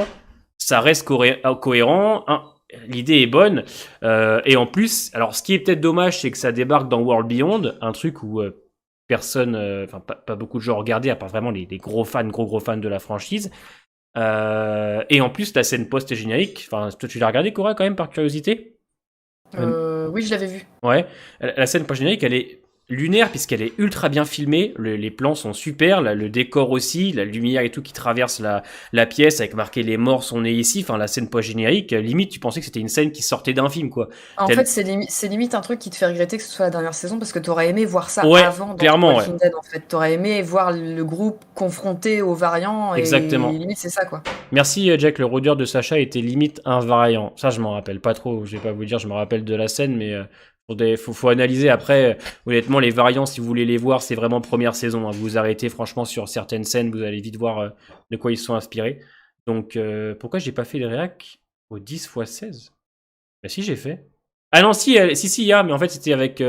ça reste cohérent. L'idée est bonne, et en plus, alors ce qui est peut-être dommage, c'est que ça débarque dans World Beyond, un truc où personne, pas beaucoup de gens regardaient, à part vraiment les gros fans de la franchise. Et en plus, la scène post-générique, toi tu l'as regardé, Cora, quand même, par curiosité? Oui, je l'avais vu. Ouais, la scène post-générique, elle est lunaire puisqu'elle est ultra bien filmée, les plans sont super, le décor aussi, la lumière et tout qui traverse la pièce avec marqué les morts sont nés ici, enfin la scène post-générique, limite tu pensais que c'était une scène qui sortait d'un film quoi. En fait, c'est limite un truc qui te fait regretter que ce soit la dernière saison parce que t'aurais aimé voir ça Ouais, avant dans clairement, Walking Dead en fait. T'aurais aimé voir le groupe confronté aux variants Exactement. et limite c'est ça quoi. Merci Jack, le rôdeur de Sacha était limite un variant. Ça je m'en rappelle pas trop, je vais pas vous dire, je me rappelle de la scène mais faut analyser après. Honnêtement, les variants, si vous voulez les voir, c'est vraiment première saison. Hein. Vous vous arrêtez franchement sur certaines scènes, vous allez vite voir de quoi ils sont inspirés. Donc, pourquoi j'ai pas fait les réacs au 10x16 ? Bah si, j'ai fait. Ah non, si, il y a, mais en fait, c'était avec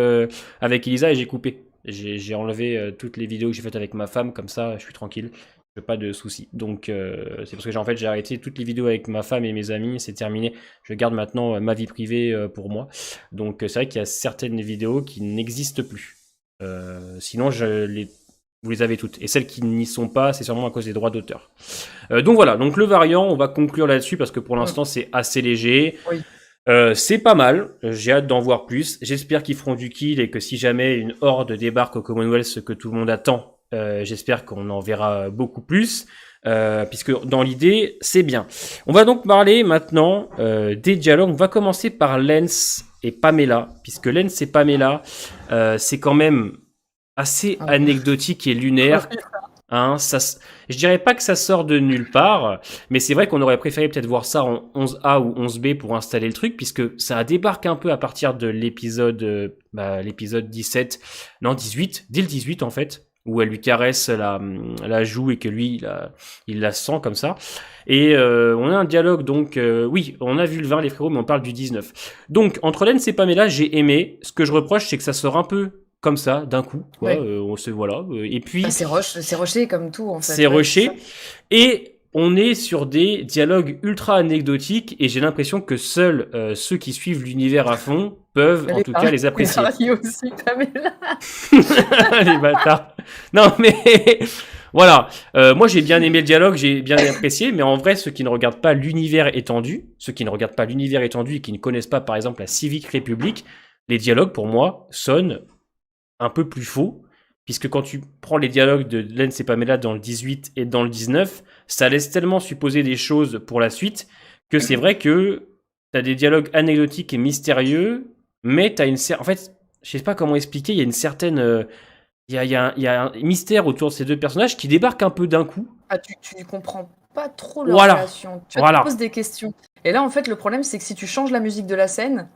Elisa et j'ai coupé. J'ai enlevé toutes les vidéos que j'ai faites avec ma femme, comme ça, je suis tranquille. Je n'ai pas de soucis. Donc, c'est parce que en fait, j'ai arrêté toutes les vidéos avec ma femme et mes amis, c'est terminé. Je garde maintenant ma vie privée pour moi. Donc, c'est vrai qu'il y a certaines vidéos qui n'existent plus. Sinon, vous les avez toutes. Et celles qui n'y sont pas, c'est sûrement à cause des droits d'auteur. Donc voilà, donc le variant, on va conclure là-dessus parce que pour l'instant, c'est assez léger. Oui. C'est pas mal, j'ai hâte d'en voir plus. J'espère qu'ils feront du kill et que si jamais une horde débarque au Commonwealth, ce que tout le monde attend, j'espère qu'on en verra beaucoup plus, puisque dans l'idée, c'est bien. On va donc parler maintenant des dialogues. On va commencer par Lance et Pamela, puisque Lance et Pamela, c'est quand même assez anecdotique et lunaire. Hein, je dirais pas que ça sort de nulle part, mais c'est vrai qu'on aurait préféré peut-être voir ça en 11A ou 11B pour installer le truc, puisque ça débarque un peu à partir de l'épisode 17, non 18, dès le 18 en fait, où elle lui caresse la joue et que lui il la sent comme ça. Et on a un dialogue donc, oui, on a vu le 20 les frérots, mais on parle du 19. Donc entre Lance et Pamela, j'ai aimé. Ce que je reproche, c'est que ça sort un peu comme ça, d'un coup, quoi. Ouais. On se voilà. Et puis c'est rushé comme tout en fait. c'est rushé. Et on est sur des dialogues ultra anecdotiques et j'ai l'impression que seuls ceux qui suivent l'univers à fond peuvent en tout cas les apprécier. Aussi, Pamela. Les bâtards. Non mais voilà. Moi j'ai bien aimé le dialogue, j'ai bien apprécié, mais en vrai ceux qui ne regardent pas l'univers étendu et qui ne connaissent pas par exemple la Civic République, les dialogues pour moi sonnent un peu plus faux, puisque quand tu prends les dialogues de Lance et Pamela dans le 18 et dans le 19, ça laisse tellement supposer des choses pour la suite que c'est vrai que t'as des dialogues anecdotiques et mystérieux, mais t'as en fait, je sais pas comment expliquer, il y a une certaine... Il y a un mystère autour de ces deux personnages qui débarquent un peu d'un coup. Ah, tu comprends pas trop leur relation. Tu te poses des questions. Et là, en fait, le problème, c'est que si tu changes la musique de la scène...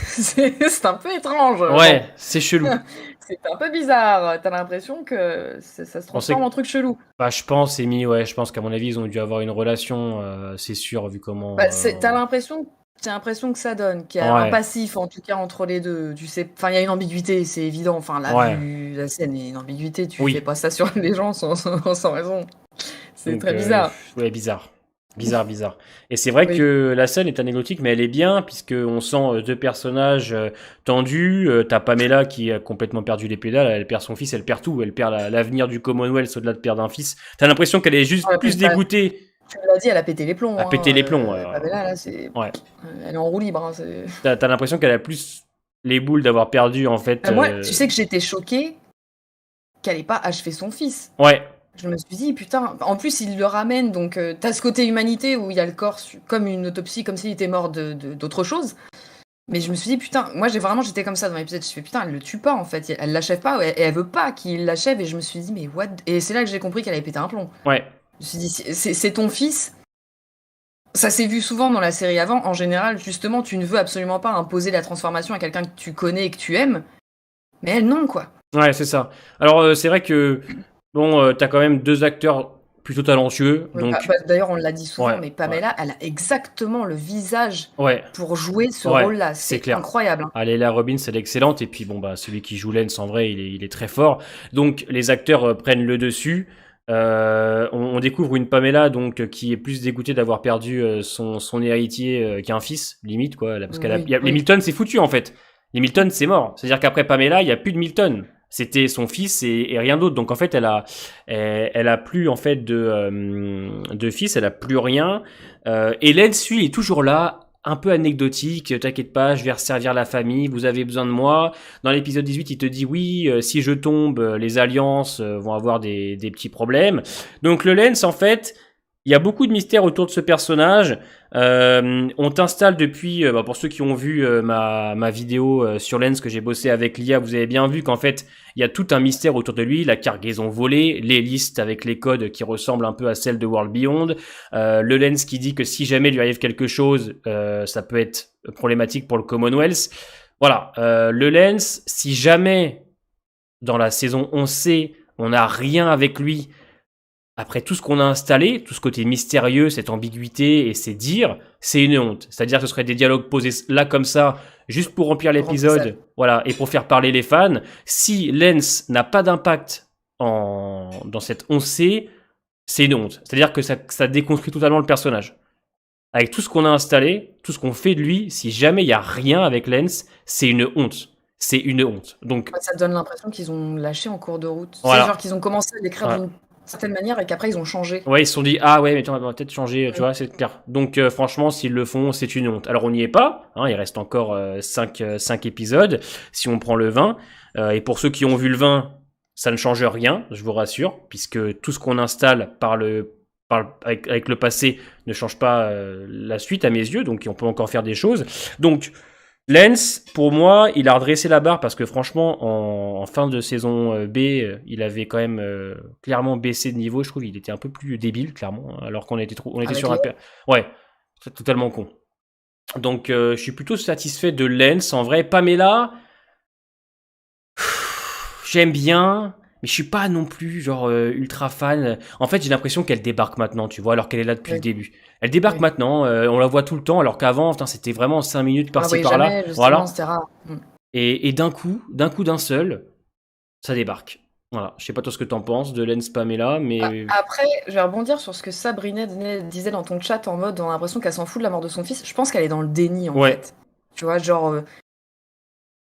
c'est un peu étrange. Ouais, c'est chelou. C'est un peu bizarre. T'as l'impression que ça se transforme en truc chelou. Bah, je pense qu'à mon avis, ils ont dû avoir une relation, c'est sûr, vu comment... T'as l'impression que ça donne, qu'il y a un passif, en tout cas, entre les deux. Tu sais, enfin, il y a une ambiguïté, c'est évident. Enfin, là, vu la scène, il y a une ambiguïté. Tu fais pas ça sur les gens sans raison. C'est très bizarre. Ouais, bizarre. Bizarre. Et c'est vrai que la scène est anecdotique, mais elle est bien, puisqu'on sent deux personnages tendus. T'as Pamela qui a complètement perdu les pédales, elle perd son fils, elle perd tout, elle perd l'avenir du Commonwealth au-delà de perdre un fils. T'as l'impression qu'elle est juste plus dégoûtée. Tu l'as dit, elle a pété les plombs. Pamela, là, c'est... Ouais. Elle est en roue libre. T'as l'impression qu'elle a plus les boules d'avoir perdu, en fait... Moi, tu sais que j'étais choquée qu'elle ait pas achevé son fils. Ouais. Je me suis dit, putain, en plus il le ramène, donc t'as ce côté humanité où il y a le corps comme une autopsie, comme s'il était mort d'autre chose. Mais je me suis dit, putain, moi j'étais comme ça dans l'épisode, je me suis dit, putain, elle le tue pas en fait, elle l'achève pas, et elle veut pas qu'il l'achève, et je me suis dit, mais what? Et c'est là que j'ai compris qu'elle avait pété un plomb. Ouais. Je me suis dit, c'est ton fils. Ça s'est vu souvent dans la série avant, en général, justement, tu ne veux absolument pas imposer la transformation à quelqu'un que tu connais et que tu aimes, mais elle non, quoi. Ouais, c'est ça. Alors c'est vrai que... Bon, t'as quand même deux acteurs plutôt talentueux. Donc... D'ailleurs, on l'a dit souvent, mais Pamela, elle a exactement le visage pour jouer ce rôle-là. C'est clair. Incroyable. Hein. Leila Robbins, elle est excellente. Et puis, bon, celui qui joue Lance, en vrai, il est très fort. Donc, les acteurs prennent le dessus. On découvre une Pamela donc qui est plus dégoûtée d'avoir perdu son héritier qu'un fils, limite, quoi. Parce les Milton, c'est foutu, en fait. Les Milton, c'est mort. C'est-à-dire qu'après Pamela, il n'y a plus de Milton. C'était son fils et rien d'autre. Donc en fait, elle a plus en fait de fils, elle a plus rien. Et Lance, lui, est toujours là un peu anecdotique, t'inquiète pas, je vais resservir la famille, vous avez besoin de moi. Dans l'épisode 18, il te dit oui, si je tombe, les alliances vont avoir des petits problèmes. Donc le Lens, en fait, il y a beaucoup de mystères autour de ce personnage. On t'installe depuis, pour ceux qui ont vu ma vidéo sur Lens que j'ai bossé avec l'IA, vous avez bien vu qu'en fait, il y a tout un mystère autour de lui, la cargaison volée, les listes avec les codes qui ressemblent un peu à celles de World Beyond, le Lens qui dit que si jamais lui arrive quelque chose, ça peut être problématique pour le Commonwealth. Voilà, le Lens, si jamais dans la saison 11C, on n'a rien avec lui, après tout ce qu'on a installé, tout ce côté mystérieux, cette ambiguïté et ces dires, c'est une honte. C'est-à-dire que ce serait des dialogues posés là comme ça, juste pour remplir l'épisode, voilà, et pour faire parler les fans. Si Lens n'a pas d'impact dans cette 11C, c'est une honte. C'est-à-dire que ça déconstruit totalement le personnage. Avec tout ce qu'on a installé, tout ce qu'on fait de lui, si jamais il n'y a rien avec Lens, c'est une honte. C'est une honte. Donc, Ça donne l'impression qu'ils ont lâché en cours de route. Voilà. C'est genre qu'ils ont commencé à l'écrire d'une certaine manière et qu'après ils ont changé. Ouais, ils se sont dit, ah ouais, mais attends, on va peut-être changer, tu vois, c'est clair. Donc franchement, s'ils le font, c'est une honte. Alors on n'y est pas, hein, il reste encore 5 épisodes, si on prend le 20. Et pour ceux qui ont vu le 20, ça ne change rien, je vous rassure, puisque tout ce qu'on installe avec le passé ne change pas la suite à mes yeux, donc on peut encore faire des choses. Donc Lens, pour moi, il a redressé la barre parce que franchement, en fin de saison B, il avait quand même clairement baissé de niveau. Je trouve qu'il était un peu plus débile, clairement, alors qu'on était sur un... Ouais, totalement con. Donc, je suis plutôt satisfait de Lens. En vrai, Pamela, j'aime bien, mais je suis pas non plus genre ultra fan. En fait, j'ai l'impression qu'elle débarque maintenant, tu vois, alors qu'elle est là depuis le début. Elle débarque maintenant, on la voit tout le temps, alors qu'avant, c'était vraiment 5 minutes par-ci par-là. Voilà. C'était rare. Et d'un coup, d'un seul, ça débarque. Voilà. Je sais pas toi ce que t'en penses de Lens Pamela, mais... Après, je vais rebondir sur ce que Sabrina disait dans ton chat, en mode, on a l'impression qu'elle s'en fout de la mort de son fils. Je pense qu'elle est dans le déni, en fait. Tu vois, genre...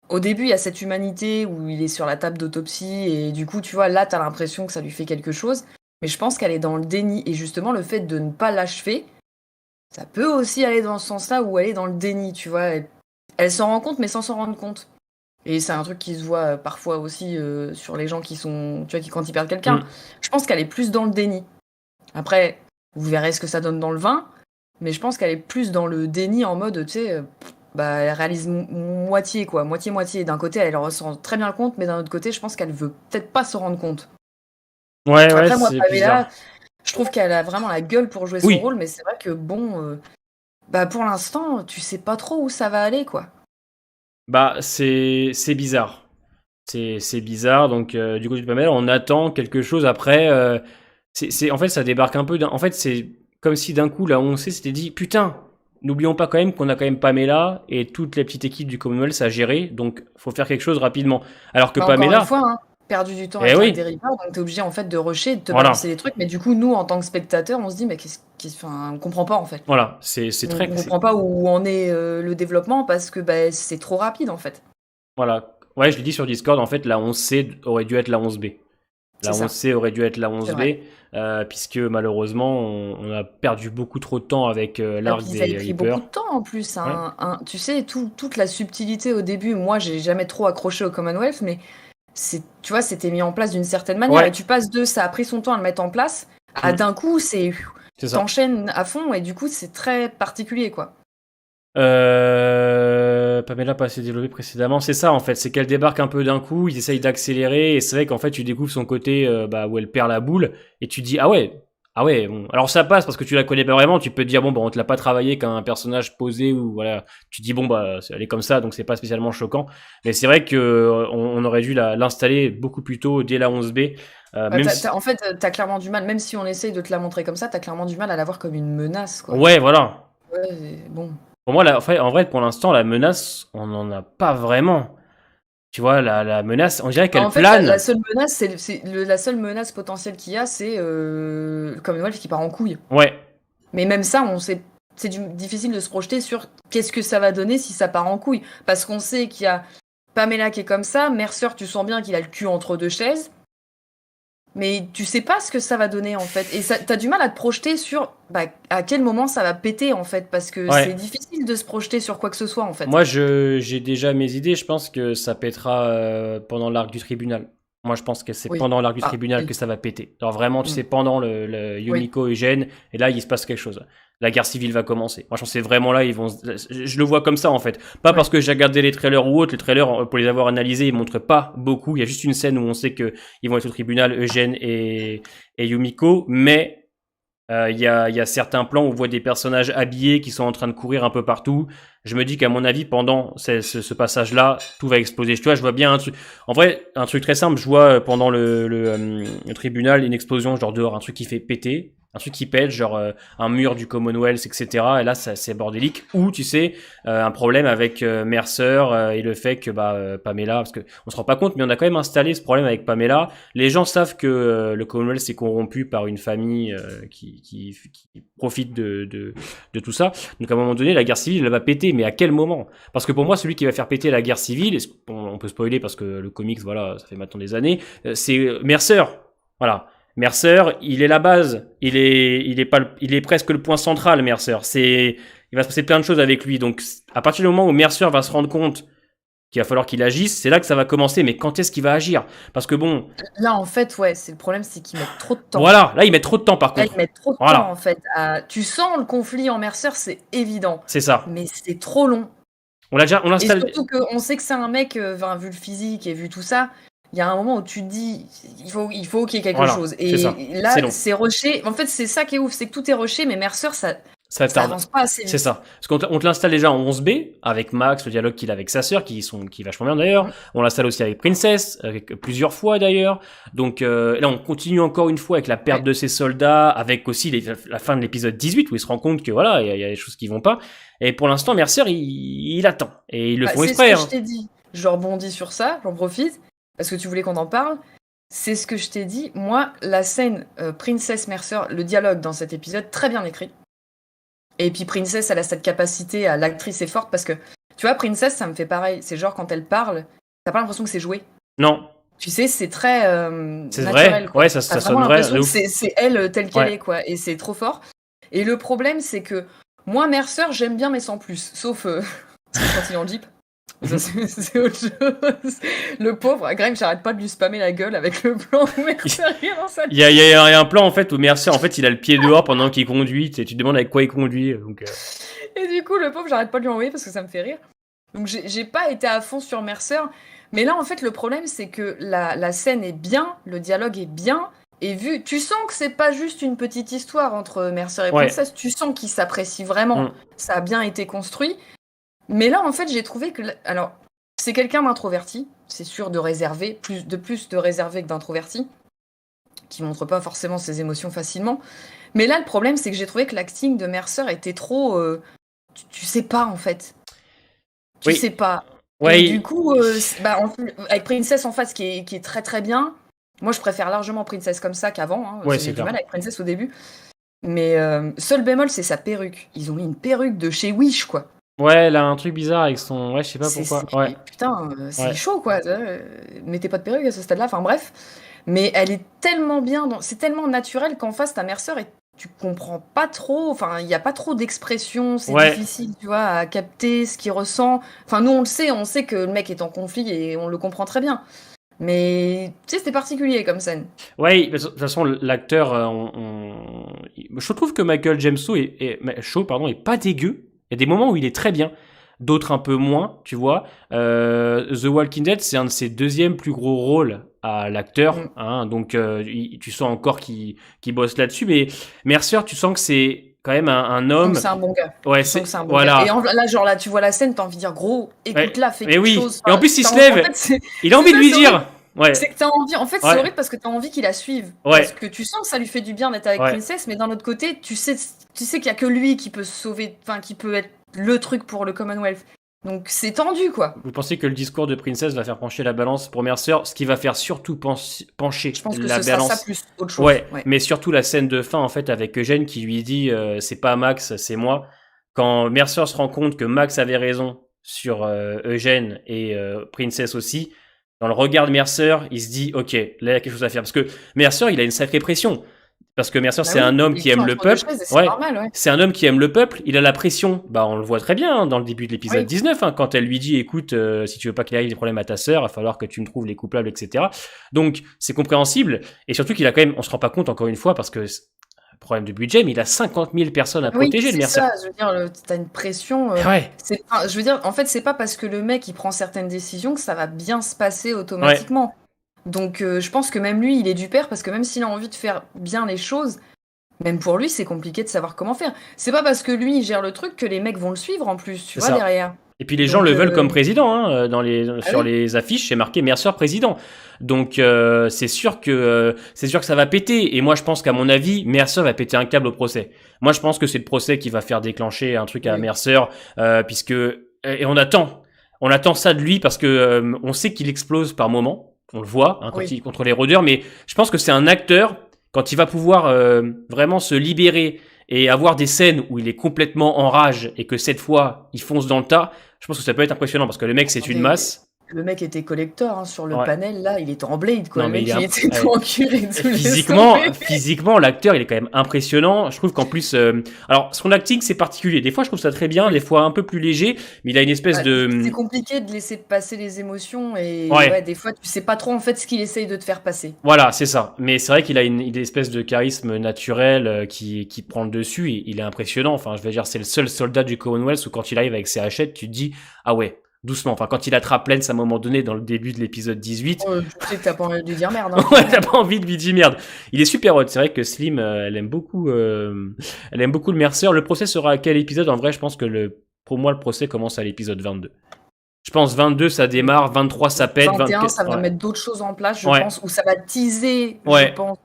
Au début, il y a cette humanité où il est sur la table d'autopsie et du coup, tu vois, là, t'as l'impression que ça lui fait quelque chose. Mais je pense qu'elle est dans le déni. Et justement, le fait de ne pas l'achever, ça peut aussi aller dans ce sens-là où elle est dans le déni, tu vois. Elle s'en rend compte, mais sans s'en rendre compte. Et c'est un truc qui se voit parfois aussi sur les gens qui sont, tu vois, qui quand ils perdent quelqu'un. Je pense qu'elle est plus dans le déni. Après, vous verrez ce que ça donne dans le vin, mais je pense qu'elle est plus dans le déni en mode, tu sais... elle réalise moitié, quoi. Moitié-moitié. D'un côté, elle en ressent très bien le compte, mais d'un autre côté, je pense qu'elle veut peut-être pas se rendre compte. Après, moi, Pamela, je trouve qu'elle a vraiment la gueule pour jouer son rôle, mais c'est vrai que, bon, pour l'instant, tu sais pas trop où ça va aller, quoi. C'est bizarre. C'est bizarre, donc du côté de Pamela, on attend quelque chose après. En fait, ça débarque un peu... En fait, c'est comme si d'un coup, là, on s'était dit, putain, n'oublions pas quand même qu'on a quand même Pamela et toute la petite équipe du Commonwealth à gérer, donc faut faire quelque chose rapidement. Alors que Pamela... Encore une fois, hein, perdu du temps avec des Reapers, donc t'es obligé en fait de rusher, de te balancer des trucs, mais du coup, nous, en tant que spectateurs, on se dit, mais on comprend pas en fait. Voilà, c'est très... On comprend pas où en est le développement parce que c'est trop rapide en fait. Voilà. Ouais, je l'ai dit sur Discord, en fait, la 11C aurait dû être la 11B. La 11C aurait dû être la 11B, puisque malheureusement, on a perdu beaucoup trop de temps avec l'arc des Reapers. Ils avaient pris beaucoup de temps en plus. Tu sais, toute la subtilité au début, moi, j'ai jamais trop accroché au Commonwealth, mais tu vois, c'était mis en place d'une certaine manière. Et tu passes de ça a pris son temps à le mettre en place, à d'un coup, t'enchaînes à fond, et du coup, c'est très particulier, quoi. Pamela pas assez développée précédemment, c'est ça en fait, c'est qu'elle débarque un peu d'un coup, ils essayent d'accélérer et c'est vrai qu'en fait tu découvres son côté où elle perd la boule et tu te dis ah ouais bon. Alors ça passe parce que tu la connais pas vraiment, tu peux te dire bon on te l'a pas travaillé comme un personnage posé ou voilà, tu te dis bon elle est comme ça donc c'est pas spécialement choquant, mais c'est vrai que on aurait dû l'installer beaucoup plus tôt dès la 11B. En fait t'as clairement du mal, même si on essaye de te la montrer comme ça, t'as clairement du mal à la voir comme une menace quoi. Ouais voilà. Ouais bon. Pour moi, en vrai, pour l'instant, la menace, on n'en a pas vraiment. Tu vois, la menace, on dirait qu'elle plane. La seule menace, la seule menace potentielle qu'il y a, c'est le Commonwealth qui part en couille. Ouais. Mais même ça, c'est difficile de se projeter sur qu'est-ce que ça va donner si ça part en couille. Parce qu'on sait qu'il y a Pamela qui est comme ça, Mercer, tu sens bien qu'il a le cul entre deux chaises. mais tu sais pas ce que ça va donner en fait. Et t'as du mal à te projeter sur à quel moment ça va péter en fait, parce que c'est Ouais. difficile de se projeter sur quoi que ce soit en fait. Moi, j'ai déjà mes idées. Je pense que ça pètera pendant l'arc du tribunal. Moi, je pense que c'est Oui. pendant l'arc du Ah, tribunal oui. que ça va péter. Alors vraiment, tu Mm. sais, pendant le Oui. Yumiko et Gen, et là, il se passe quelque chose. La guerre civile va commencer. Moi, je pense que c'est vraiment là, je le vois comme ça, en fait. Pas parce Ouais. que j'ai regardé les trailers ou autres. Les trailers, pour les avoir analysés, ils montrent pas beaucoup. Il y a juste une scène où on sait que ils vont être au tribunal, Eugène et Yumiko, mais il y a certains plans où on voit des personnages habillés qui sont en train de courir un peu partout. Je me dis qu'à mon avis, pendant ce passage-là, tout va exploser. Tu vois, je vois bien un truc. En vrai, un truc très simple. Je vois pendant le tribunal une explosion, genre dehors, un truc qui fait péter. Un truc qui pète, genre un mur du Commonwealth, etc. Et là, c'est bordélique. Ou, tu sais, un problème avec Mercer et le fait que Pamela, parce que on se rend pas compte, mais on a quand même installé ce problème avec Pamela. Les gens savent que le Commonwealth s'est corrompu par une famille qui profite de tout ça. Donc à un moment donné, la guerre civile, elle va péter. Mais à quel moment? Parce que pour moi, celui qui va faire péter la guerre civile, on peut spoiler parce que le comics, voilà, ça fait maintenant des années, c'est Mercer. Voilà. Mercer, il est la base. Il est presque le point central, Mercer. Il va se passer plein de choses avec lui. Donc à partir du moment où Mercer va se rendre compte qu'il va falloir qu'il agisse, c'est là que ça va commencer. Mais quand est-ce qu'il va agir? Parce que bon, Là en fait, ouais, c'est le problème, c'est qu'ils mettent trop de temps. voilà, là, il met trop de temps par Là, contre. ils mettent trop de temps Voilà, en fait. Tu sens le conflit en Mercer, c'est évident, c'est ça. mais c'est trop long. On Et l'installe. surtout qu'on sait que c'est un mec, vu le physique et vu tout ça, il y a un moment où tu te dis, il faut qu'il y ait quelque Voilà, chose. c'est ça. Et C'est là, long. c'est rushé. En fait, c'est ça qui est ouf, c'est que tout est rushé, mais Mercer, ça Ça tarde. avance pas assez C'est vite. ça. Parce on te l'installe déjà en 11B, avec Max, le dialogue qu'il a avec sa sœur, qui est vachement bien d'ailleurs. Mm. On l'installe aussi avec Princess, avec plusieurs fois d'ailleurs. Donc là, on continue encore une fois avec la perte Ouais. de ses soldats, avec aussi la fin de l'épisode 18, où il se rend compte que voilà, il y a des choses qui vont pas. Et pour l'instant, Mercer, il attend. Et ils le font C'est ce exprès. que Hein. je t'ai dit. Je rebondis sur ça, j'en profite, parce que tu voulais qu'on en parle. C'est ce que je t'ai dit. Moi, la scène Princess Mercer, le dialogue dans cet épisode, très bien écrit. Et puis Princess, elle a cette capacité, l'actrice est forte, parce que, tu vois, Princess, ça me fait pareil. C'est genre, quand elle parle, t'as pas l'impression que c'est joué. Non, Tu sais, c'est très c'est naturel, vrai. quoi. Ouais, ça T'as vraiment sonne vrai. l'impression De que ouf. c'est elle telle qu'elle Ouais. est, quoi. Et c'est trop fort. Et le problème, c'est que moi, Mercer, j'aime bien, mais sans plus. Sauf quand il est en Jeep. Ça, c'est autre chose. Le pauvre, Graham, j'arrête pas de lui spammer la gueule avec le plan où Mercer est dans sa... Il y a un plan en fait où Mercer, en fait, il a le pied dehors pendant qu'il conduit. Tu te demandes avec quoi il conduit. Donc, Et du coup, le pauvre, j'arrête pas de lui envoyer parce que ça me fait rire. Donc j'ai pas été à fond sur Mercer. Mais là, en fait, le problème, c'est que la scène est bien, le dialogue est bien. Et tu sens que c'est pas juste une petite histoire entre Mercer et ouais. Princess. Tu sens qu'ils s'apprécient vraiment. Mm. Ça a bien été construit. Mais là, en fait, j'ai trouvé que... Alors, c'est quelqu'un d'introverti. C'est sûr de réservé. Plus de réservé que d'introverti. Qui montre pas forcément ses émotions facilement. Mais là, le problème, c'est que j'ai trouvé que l'acting de Mercer était trop... tu sais pas, en fait. Tu Oui. sais pas. Ouais. Et du coup, avec Princess en face qui est très très bien, moi je préfère largement Princess comme ça qu'avant. Hein. Ouais, J'ai c'est du clair. mal avec Princess au début. Mais seul bémol, c'est sa perruque. Ils ont mis une perruque de chez Wish, quoi. Ouais, elle a un truc bizarre avec son. Ouais, je sais pas pourquoi. Ouais. Putain, c'est Ouais. chaud, quoi. Mettez pas de perruque à ce stade-là. Enfin bref. Mais elle est tellement bien, c'est tellement naturel qu'en face, ta Mercer, et tu comprends pas trop. Enfin, il n'y a pas trop d'expression. C'est Ouais. difficile, tu vois, à capter ce qu'il ressent. Enfin, nous, on sait que le mec est en conflit et on le comprend très bien. Mais tu sais, c'était particulier comme scène. Ouais, de toute façon, l'acteur, je trouve que Michael James Shaw, pardon, est pas dégueu. Il y a des moments où il est très bien, d'autres un peu moins, tu vois. The Walking Dead, c'est un de ses deuxièmes plus gros rôles à l'acteur, Mm. hein, donc tu sens encore qu'il bosse là-dessus. Mais Mercer, tu sens que c'est quand même un homme. Donc c'est un bon gars. Ouais, Tu sens que c'est un bon voilà. gars. Et là, genre là, tu vois la scène, t'as envie de dire, gros, écoute-là, fais mais quelque oui. chose. Et en plus, il se En lève. fait, Il a envie de lui dire. Ouais. c'est que t'as envie. En fait, c'est Ouais. horrible parce que t'as envie qu'il la suive. Ouais. Parce que tu sens que ça lui fait du bien d'être avec Ouais. Princess, mais d'un autre côté, tu sais qu'il y a que lui qui peut se sauver, enfin, qui peut être le truc pour le Commonwealth. Donc c'est tendu, quoi. Vous pensez que le discours de Princess va faire pencher la balance pour Mercer, ce qui va faire surtout pencher Je pense que la ce sera balance. ça plus autre chose. Ouais, mais surtout la scène de fin en fait avec Eugène qui lui dit c'est pas Max, c'est moi. Quand Mercer se rend compte que Max avait raison sur Eugène et Princess aussi, dans le regard de Mercer, il se dit, ok, là, il y a quelque chose à faire. Parce que Mercer, il a une sacrée pression. Parce que Mercer, c'est un homme qui aime le peuple. C'est normal, ouais. C'est un homme qui aime le peuple. Il a la pression. Bah, on le voit très bien dans le début de l'épisode 19, quand elle lui dit, écoute, si tu veux pas qu'il arrive des problèmes à ta sœur, il va falloir que tu me trouves les coupables, etc. Donc, c'est compréhensible. Et surtout qu'il a quand même, on se rend pas compte encore une fois, parce que problème de budget, mais il a 50 000 personnes à protéger, le Mercer. C'est ça, je veux dire, t'as une pression. Je veux dire, en fait, c'est pas parce que le mec il prend certaines décisions que ça va bien se passer automatiquement. Ouais. Donc, je pense que même lui, il est du père parce que même s'il a envie de faire bien les choses, même pour lui, c'est compliqué de savoir comment faire. C'est pas parce que lui, il gère le truc que les mecs vont le suivre en plus, tu vois, derrière. Et puis les gens le veulent comme président, sur les affiches, c'est marqué Mercer président. Donc c'est sûr que ça va péter. Et moi je pense qu'à mon avis, Mercer va péter un câble au procès. Moi je pense que c'est le procès qui va faire déclencher un truc à Mercer, puisque et on attend ça de lui parce que on sait qu'il explose par moment. On le voit quand il contre les rôdeurs, mais je pense que c'est un acteur quand il va pouvoir vraiment se libérer et avoir des scènes où il est complètement en rage et que cette fois il fonce dans le tas, je pense que ça peut être impressionnant parce que le mec c'est une masse. Le mec était collector sur le panel là, il était en blade quoi. Non, le mec il était tout en curé. Physiquement, l'acteur il est quand même impressionnant. Je trouve qu'en plus, alors son acting c'est particulier. Des fois je trouve ça très bien, des fois un peu plus léger, mais il a une espèce de. C'est compliqué de laisser passer les émotions et des fois tu sais pas trop en fait ce qu'il essaye de te faire passer. Voilà, c'est ça. Mais c'est vrai qu'il a une espèce de charisme naturel qui prend le dessus. Et il est impressionnant. Enfin, je veux dire, c'est le seul soldat du Commonwealth où quand il arrive avec ses hachettes, tu te dis ah ouais. Doucement, enfin quand il attrape Lance à un moment donné dans le début de l'épisode 18. Je sais que t'as pas envie de lui dire merde. Ouais, t'as pas envie de lui dire merde. Il est super hot. C'est vrai que Slim, elle aime beaucoup le Mercer. Le procès sera à quel épisode? En vrai, je pense que pour moi, le procès commence à l'épisode 22. Je pense 22, ça démarre, 23, ça pète. 21, ça va mettre d'autres choses en place, je pense, ou ça va teaser, je pense,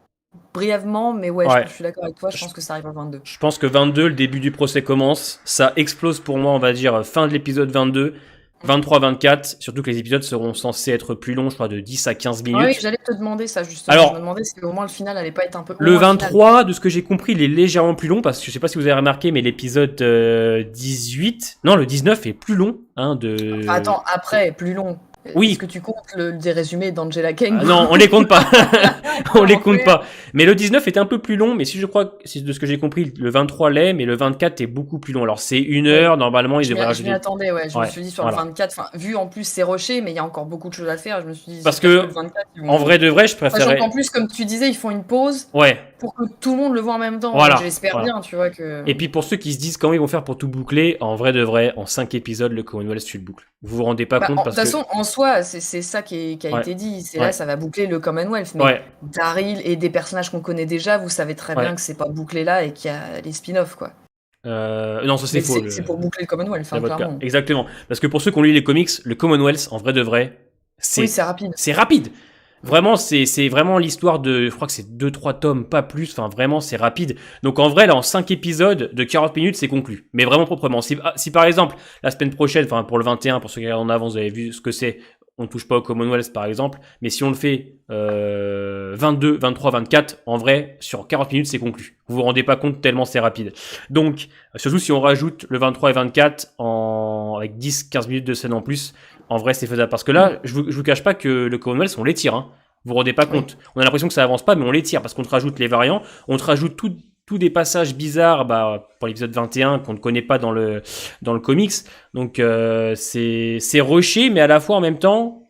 brièvement, mais je suis d'accord avec toi, je pense que ça arrive en 22. Je pense que 22, le début du procès commence. Ça explose pour moi, on va dire, fin de l'épisode 22. 23-24, surtout que les épisodes seront censés être plus longs, je crois, de 10 à 15 minutes. Oui, j'allais te demander ça, justement. Alors, je me demandais si au moins le final allait pas être un peu... Le 23, de ce que j'ai compris, il est légèrement plus long, parce que je sais pas si vous avez remarqué, mais l'épisode 18... Non, le 19 est plus long. Attends, après, plus long. Oui. Est-ce que tu comptes des résumés d'Angela Kang? Non, on les compte pas. On les compte pas. Mais le 19 est un peu plus long, mais si je crois, c'est de ce que j'ai compris, le 23 l'est, mais le 24 est beaucoup plus long. Alors c'est 1 heure, normalement, ils devraient rajouter. Je m'y attendais, je me suis dit sur le 24, vu en plus c'est rushé, mais il y a encore beaucoup de choses à faire, je me suis dit... Parce que, le 24, en vrai de vrai, je préférais... En plus, comme tu disais, ils font une pause. Pour que tout le monde le voit en même temps. Voilà. J'espère bien, tu vois que... Et puis pour ceux qui se disent comment ils vont faire pour tout boucler, en vrai de vrai, en 5 épisodes, le Commonwealth tu le boucles. Vous vous rendez pas compte parce que... De toute façon, en soi, c'est ça qui a été dit. C'est là, ça va boucler le Commonwealth. Mais Daryl et des personnages qu'on connaît déjà, vous savez très bien que c'est pas bouclé là et qu'il y a les spin-offs, quoi. Non, ça c'est faux. C'est pour boucler le Commonwealth, clairement. Exactement. Parce que pour ceux qui ont lu les comics, le Commonwealth, en vrai de vrai, c'est rapide. C'est rapide. Vraiment, c'est vraiment l'histoire de, je crois que c'est 2-3 tomes, pas plus. Enfin, vraiment, c'est rapide. Donc, en vrai, là, en 5 épisodes de 40 minutes, c'est conclu. Mais vraiment proprement. Si par exemple, la semaine prochaine, enfin, pour le 21, pour ceux qui regardent en avance, vous avez vu ce que c'est. On ne touche pas au Commonwealth, par exemple. Mais si on le fait 22, 23, 24, en vrai, sur 40 minutes, c'est conclu. Vous vous rendez pas compte tellement c'est rapide. Donc, surtout si on rajoute le 23 et 24 avec 10, 15 minutes de scène en plus, en vrai, c'est faisable. Parce que là, je vous cache pas que le Commonwealth, on l'étire. Vous vous rendez pas compte. On a l'impression que ça avance pas, mais on l'étire parce qu'on te rajoute les variants. On te rajoute tous des passages bizarres pour l'épisode 21 qu'on ne connaît pas dans le comics. Donc, c'est rushé, mais à la fois, en même temps,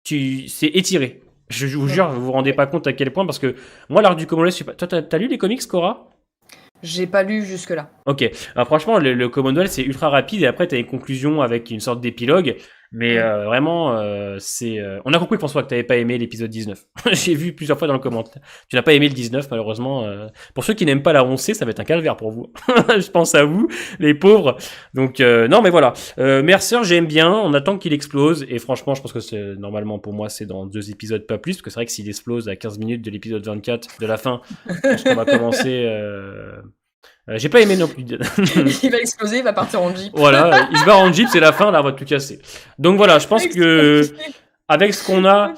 c'est étiré. Je vous jure, vous vous rendez pas compte à quel point, parce que moi, l'art du Commonwealth, toi, t'as lu les comics, Cora? J'ai pas lu jusque-là. Ok. Alors, franchement, le Commonwealth, c'est ultra rapide, et après, t'as une conclusion avec une sorte d'épilogue. Mais vraiment, c'est... On a compris, François, que t'avais pas aimé l'épisode 19. J'ai vu plusieurs fois dans le commentaire. Tu n'as pas aimé le 19, malheureusement. Pour ceux qui n'aiment pas la roncée, ça va être un calvaire pour vous. Je pense à vous, les pauvres. Donc, non, mais voilà. Mercer, j'aime bien. On attend qu'il explose. Et franchement, je pense que normalement, pour moi, c'est dans 2 épisodes, pas plus. Parce que c'est vrai que s'il explose à 15 minutes de l'épisode 24 de la fin, je pense qu'on va commencer... j'ai pas aimé non plus. Il va exploser, il va partir en Jeep. Voilà, il se barre en Jeep, c'est la fin, là, on va tout casser. Donc voilà, je pense que avec ce qu'on a...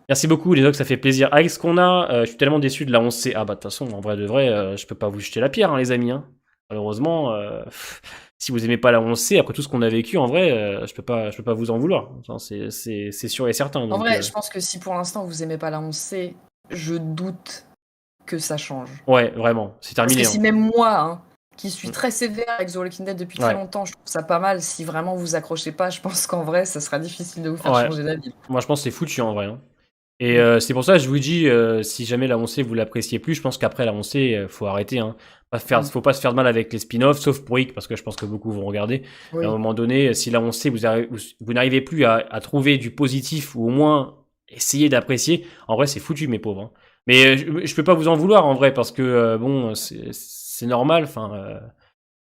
Merci beaucoup, les autres, ça fait plaisir. Avec ce qu'on a, je suis tellement déçu de la 11C. Ah bah de toute façon, en vrai de vrai, je peux pas vous jeter la pierre, les amis. Malheureusement, si vous aimez pas la 11C, après tout ce qu'on a vécu, en vrai, je peux pas vous en vouloir. Enfin, c'est sûr et certain. En Donc, vrai, je pense que si pour l'instant vous aimez pas la 11C, je doute que ça change. ouais, vraiment, c'est Parce que terminé. si Hein. même moi, hein, qui suis Mm. très sévère avec The Walking Dead depuis très Ouais, longtemps, je trouve ça pas mal. Si vraiment vous accrochez pas, je pense qu'en vrai, ça sera difficile de vous faire ouais. changer d'avis. Moi, je pense que c'est foutu en vrai. Hein. Et Mm. c'est pour ça que je vous dis, si jamais la 11C vous l'appréciez plus, je pense qu'après la 11C, faut arrêter. Hein. Faut pas se faire de mal avec les spin-offs, sauf pour Rick, parce que je pense que beaucoup vont regarder. Mais à un Oui. moment donné, si la 11C, vous n'arrivez plus à trouver du positif, ou au moins essayer d'apprécier, en vrai, c'est foutu, mes pauvres. Hein. Mais je peux pas vous en vouloir, en vrai, parce que, bon, c'est normal. Enfin,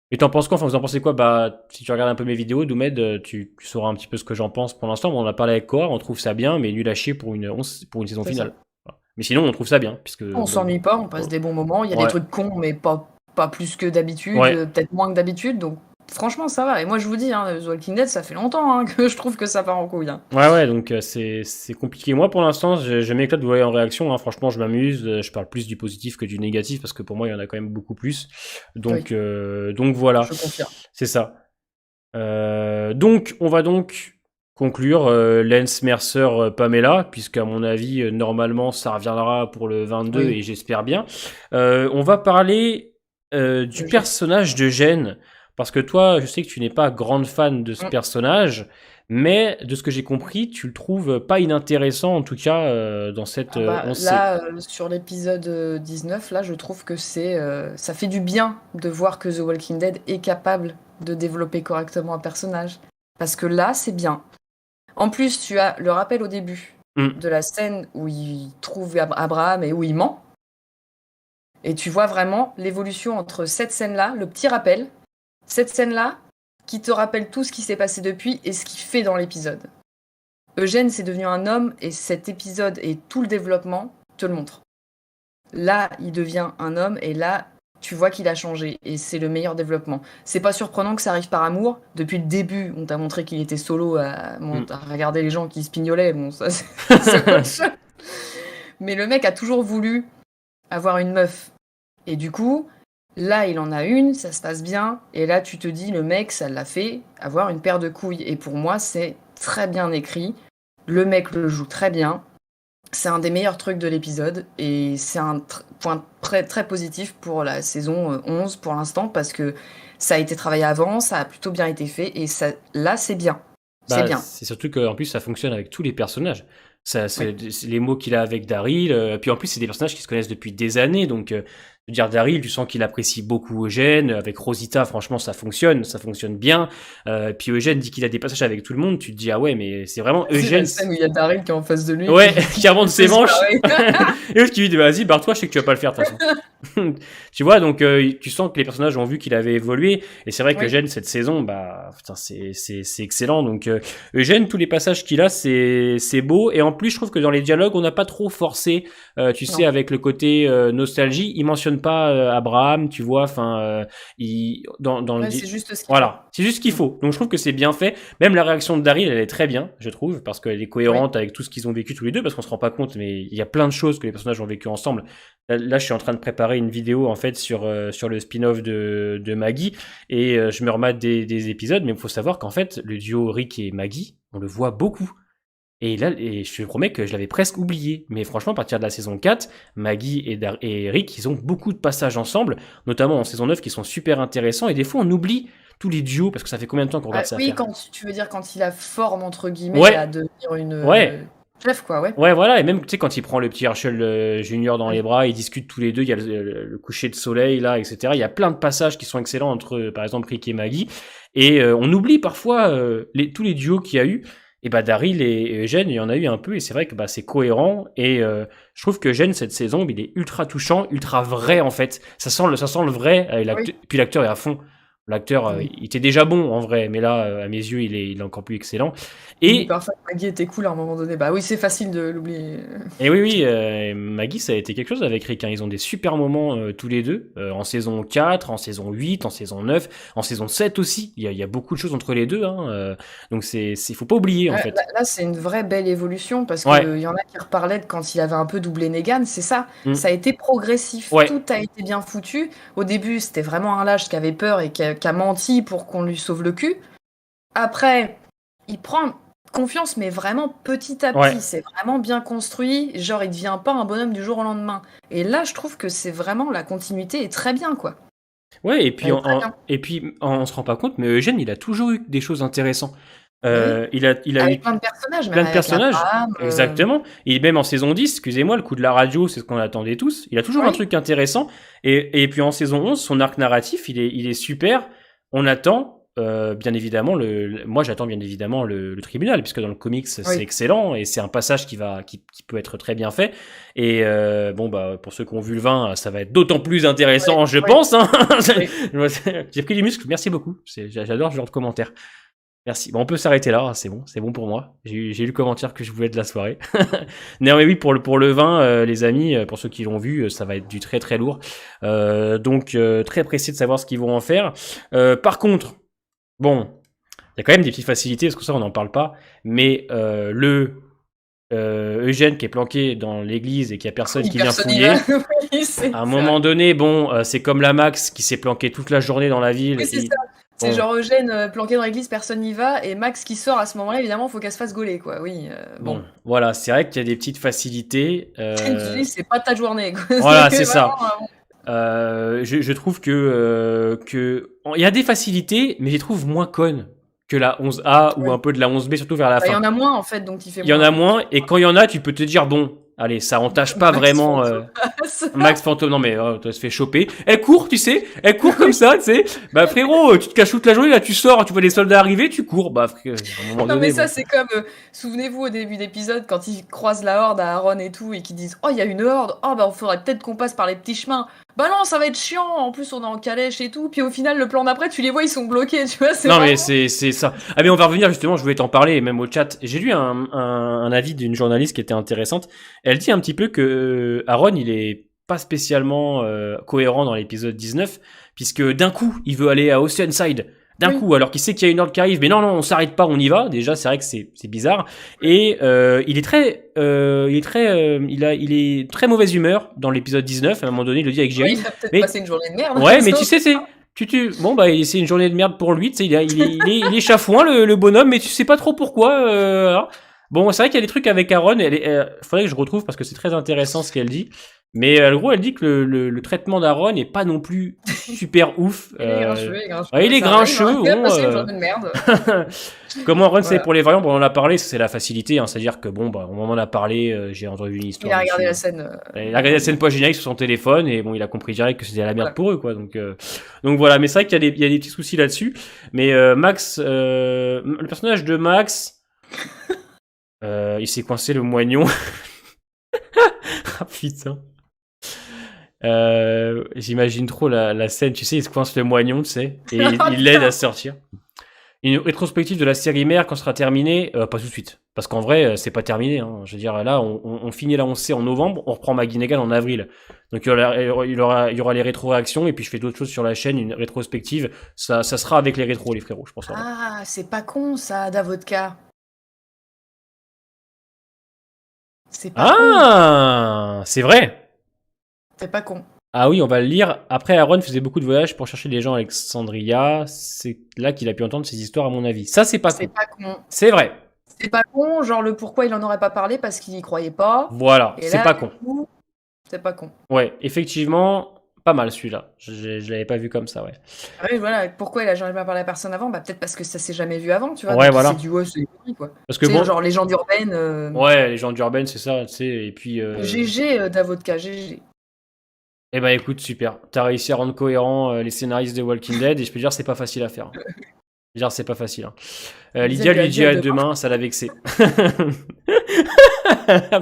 et t'en penses quoi? Enfin, vous en pensez quoi? Bah, si tu regardes un peu mes vidéos, Doumed, tu sauras un petit peu ce que j'en pense pour l'instant. Bon, on a parlé avec Cora, on trouve ça bien, mais nul à chier pour pour une saison C'est ça. finale. Voilà. Mais sinon, on trouve ça bien, puisque On bon, s'ennuie pas, on passe des bons moments. Il y a des ouais, trucs cons, mais pas plus que d'habitude, ouais, peut-être moins que d'habitude. Donc franchement, ça va. Et moi, je vous dis, hein, The Walking Dead, ça fait longtemps hein, que je trouve que ça part en couille. Hein. ouais, donc c'est compliqué. Moi, pour l'instant, je m'éclate de vous voyez en réaction. Hein. Franchement, je m'amuse. Je parle plus du positif que du négatif parce que pour moi, il y en a quand même beaucoup plus. Donc, Oui, donc voilà, je confirme. c'est ça. Donc, on va donc conclure Lance Mercer Pamela, puisqu'à mon avis, normalement, ça reviendra pour le 22 Oui, et j'espère bien. On va parler du Eugène. personnage de Jen, parce que toi, je sais que tu n'es pas grande fan de ce Mm. personnage, mais de ce que j'ai compris, tu le trouves pas inintéressant, en tout cas, dans cette Ah bah, 11C. là, sur l'épisode 19, là, je trouve que ça fait du bien de voir que The Walking Dead est capable de développer correctement un personnage. Parce que là, c'est bien. En plus, tu as le rappel au début Mm. de la scène où il trouve Abraham et où il ment. Et tu vois vraiment l'évolution entre cette scène-là, le petit rappel, cette scène-là, qui te rappelle tout ce qui s'est passé depuis et ce qu'il fait dans l'épisode. Eugène, c'est devenu un homme et cet épisode et tout le développement te le montre. Là, il devient un homme et là, tu vois qu'il a changé et c'est le meilleur développement. C'est pas surprenant que ça arrive par amour. Depuis le début, on t'a montré qu'il était solo à regarder les gens qui se pignolaient. Bon, ça, c'est autre chose. Mais le mec a toujours voulu avoir une meuf. Et du coup, là, il en a une, ça se passe bien. Et là, tu te dis, le mec, ça l'a fait avoir une paire de couilles. Et pour moi, c'est très bien écrit. Le mec le joue très bien. C'est un des meilleurs trucs de l'épisode. Et c'est un point très, très positif pour la saison 11 pour l'instant. Parce que ça a été travaillé avant, ça a plutôt bien été fait. Et ça, là, c'est bien. C'est Bah, bien. c'est surtout qu'en plus, ça fonctionne avec tous les personnages. Ça, Oui. c'est les mots qu'il a avec Daryl. Puis en plus, c'est des personnages qui se connaissent depuis des années. Donc, je veux dire, Daryl, tu sens qu'il apprécie beaucoup Eugène. Avec Rosita, franchement, ça fonctionne bien. Puis Eugène dit qu'il a des passages avec tout le monde. Tu te dis, ah ouais, mais c'est vraiment C'est la Eugène. scène où il y a Daryl qui est en face de lui. Ouais, qui remonte ses C'est manches. pareil. Et l'autre qui lui dit, vas-y, barre-toi, je sais que tu vas pas le faire, de toute façon. Tu vois, donc tu sens que les personnages ont vu qu'il avait évolué. Et c'est vrai que Oui. Eugène, cette saison, bah, putain, c'est excellent. Donc Eugène, tous les passages qu'il a, c'est beau. Et en plus, je trouve que dans les dialogues, on n'a pas trop forcé. Tu sais, Non. avec le côté nostalgie, il mentionne pas Abraham, tu vois. Enfin, dans le Ouais, c'est juste ce qu'il faut. voilà, c'est juste ce qu'il faut. Donc je trouve que c'est bien fait. Même la réaction de Daryl, elle est très bien, je trouve, parce qu'elle est cohérente avec tout ce qu'ils ont vécu tous les deux, parce qu'on se rend pas compte, mais il y a plein de choses que les personnages ont vécu ensemble. Là, je suis en train de préparer une vidéo en fait sur le spin-off de Maggie, et je me remate des épisodes, mais il faut savoir qu'en fait le duo Rick et Maggie, on le voit beaucoup. Et là, et je te promets que je l'avais presque oublié. Mais franchement, à partir de la saison 4, Maggie et Rick, ils ont beaucoup de passages ensemble, notamment en saison 9, qui sont super intéressants. Et des fois, on oublie tous les duos, parce que ça fait combien de temps qu'on regarde ça Oui, faire. quand tu veux dire quand il a forme entre guillemets Ouais, à devenir une ouais, chef quoi, ouais. ouais, voilà. Et même, tu sais, quand il prend le petit Herschel Junior dans Oui. les bras, ils discutent tous les deux, il y a le coucher de soleil, là, etc. Il y a plein de passages qui sont excellents entre, par exemple, Rick et Maggie. Et on oublie parfois tous les duos qu'il y a eu. Et bah Daryl et Eugène, il y en a eu un peu, et c'est vrai que bah c'est cohérent. Et je trouve que Eugène cette saison, il est ultra touchant, ultra vrai en fait. Ça sent le vrai. Oui. Puis l'acteur est à fond. L'acteur, Oui. il était déjà bon en vrai, mais là, à mes yeux, il est encore plus excellent. Il dit Et parfois que Maggie était cool à un moment donné. Bah oui, c'est facile de l'oublier. Et oui, Maggie, ça a été quelque chose avec Rick. Hein. Ils ont des super moments tous les deux, en saison 4, en saison 8, en saison 9, en saison 7 aussi. Il y a beaucoup de choses entre les deux. Hein, donc, faut pas oublier, en Ouais, fait. là, c'est une vraie belle évolution parce Ouais. que y en a qui reparlaient de quand il avait un peu doublé Negan, c'est ça. Mm. Ça a été progressif, Ouais. tout a été bien foutu. Au début, c'était vraiment un lâche qui avait peur et qui a menti pour qu'on lui sauve le cul. Après, il prend confiance, mais vraiment petit à petit. Ouais. C'est vraiment bien construit. Genre, il devient pas un bonhomme du jour au lendemain. Et là, je trouve que c'est vraiment la continuité est très bien, quoi. Ouais, et puis, Elle est très bien. on se rend pas compte, mais Eugène, il a toujours eu des choses intéressantes. Mais oui. Il a eu Avec plein de personnages, même plein de avec personnages. Abraham. Exactement. Et même en saison 10, excusez-moi, le coup de la radio, c'est ce qu'on attendait tous. Il a toujours un Oui. truc intéressant. Et puis en saison 11, son arc narratif, il est super. On attend, bien évidemment, moi j'attends bien évidemment le tribunal, puisque dans le comics, c'est Oui. excellent. Et c'est un passage qui peut être très bien fait. Et bon, bah, pour ceux qui ont vu le 20, ça va être d'autant plus intéressant, Oui, je oui, pense. Hein. oui. J'ai pris du muscle, merci beaucoup. J'adore ce genre de commentaires. Merci. Bon, on peut s'arrêter là, c'est bon pour moi. J'ai eu le commentaire que je voulais de la soirée. Non mais oui, pour le vin, les amis, pour ceux qui l'ont vu, ça va être du très très lourd. Donc très pressé de savoir ce qu'ils vont en faire. Par contre, bon, il y a quand même des petites facilités, parce que ça on n'en parle pas. Mais Eugène qui est planqué dans l'église et qu'il y a personne qui vient Personne y fouiller. va. Oui, c'est À un c'est moment vrai. donné, bon, c'est comme la Max qui s'est planquée toute la journée dans la ville. Oui, c'est Et, ça. C'est bon, genre Eugène planqué dans l'église, personne n'y va, et Max qui sort à ce moment-là, évidemment, faut qu'elle se fasse gauler, quoi. Oui, bon, bon. voilà, c'est vrai qu'il y a des petites facilités. Tu dis, c'est pas ta journée, quoi. Voilà, C'est c'est ça. vraiment, Je trouve il y a des facilités, mais je les trouve moins connes que la 11A ou un oui. peu de la 11B, surtout vers la Bah, il y fin. en a moins, en fait, donc il fait Il y en moins a rire, tu moins, et vois. quand il y en a, tu peux te dire, bon, allez, ça entache pas Max vraiment Fantomas. Max Fantôme. Non mais tu se fait choper. Elle court, tu sais, elle court comme ça, tu sais. Bah frérot, tu te caches toute la journée, là tu sors, tu vois les soldats arriver, tu cours. Bah frère, à un moment Non, mais donné, ça, bon. c'est comme, souvenez-vous au début d'épisode, quand ils croisent la horde à Aaron et tout, et qu'ils disent, oh, il y a une horde, oh, bah, on faudrait peut-être qu'on passe par les petits chemins. Bah non, ça va être chiant, en plus, on est en calèche et tout, puis au final, le plan d'après, tu les vois, ils sont bloqués, tu vois, c'est Non mais vraiment. c'est ça. Ah mais on va revenir justement, je voulais t'en parler, et même au chat. J'ai lu un avis d'une journaliste qui était intéressante. Elle dit un petit peu que Aaron, il est pas spécialement cohérent dans l'épisode 19, puisque d'un coup, il veut aller à Oceanside. D'un Oui. coup, alors qu'il sait qu'il y a une horde qui arrive, mais non, on s'arrête pas, on y va. Déjà, c'est vrai que c'est bizarre. Et il est très mauvaise humeur dans l'épisode 19. À un moment donné, il le dit avec Oui, Jerry. il a peut-être Mais passé une journée de merde. ouais, mais tu sais, bon, bah, c'est une journée de merde pour lui, tu sais, il est chafouin, le bonhomme, mais tu sais pas trop pourquoi, voilà. Bon, c'est vrai qu'il y a des trucs avec Aaron, faudrait que je retrouve parce que c'est très intéressant ce qu'elle dit. Mais, gros, elle dit que le traitement d'Aaron est pas non plus super ouf. Il est grincheux, il est grincheux. Ouais, il est Ça arrive, hein. grincheux, Il a bon, passé une journée de merde. comment Aaron c'est Voilà. pour les variants, bon, on en a parlé, c'est la facilité, hein, c'est-à-dire que bon, bah, on m'en a parlé, j'ai entendu une Il histoire a regardé dessus. la scène. Il a regardé la scène post générique sur son téléphone et bon, il a compris direct que c'était la merde Voilà. pour eux, quoi. Donc voilà. Mais c'est vrai qu'il y a des petits soucis là-dessus. Mais Max, le personnage de Max, il s'est coincé le moignon. Ah putain. J'imagine trop la scène. Tu sais, il se coince le moignon, tu sais, et il l'aide à sortir. Une rétrospective de la série mère quand sera terminée, pas tout de suite. Parce qu'en vrai, c'est pas terminé. Hein. Je veux dire, là, on finit la 11C en novembre, on reprend McGinnigal en avril. Donc il y aura les rétro-réactions, et puis je fais d'autres choses sur la chaîne, une rétrospective. Ça sera avec les rétros, les frérots, je pense. Ah, c'est pas con ça, Davodka. C'est pas con. Ah, c'est vrai. C'est pas con. Ah oui, on va le lire. Après, Aaron faisait beaucoup de voyages pour chercher les gens à Alexandria. C'est là qu'il a pu entendre ces histoires, à mon avis. Ça, c'est pas C'est con. pas con. C'est vrai. C'est pas con, genre le pourquoi il en aurait pas parlé parce qu'il y croyait pas. Voilà, Et c'est là, pas du con. coup, c'est pas con. Ouais, effectivement, pas mal celui-là. Je l'avais pas vu comme ça, ouais. Ah oui, voilà, pourquoi il a jamais parlé à personne avant? Bah peut-être parce que ça s'est jamais vu avant, tu vois. Ouais, Donc il voilà. s'est dit ouais, c'est une connerie, quoi. Parce que Tu sais, bon, genre légende urbaine. ouais, les gens d'Urban, c'est ça, tu sais, et puis... GG Davodka, GG. Eh ben écoute, super. T'as réussi à rendre cohérent les scénaristes de Walking Dead, et je peux dire, c'est pas facile à faire. Hein. Je veux dire, c'est pas facile. Hein. Lydia lui dit à demain, ça l'a vexé.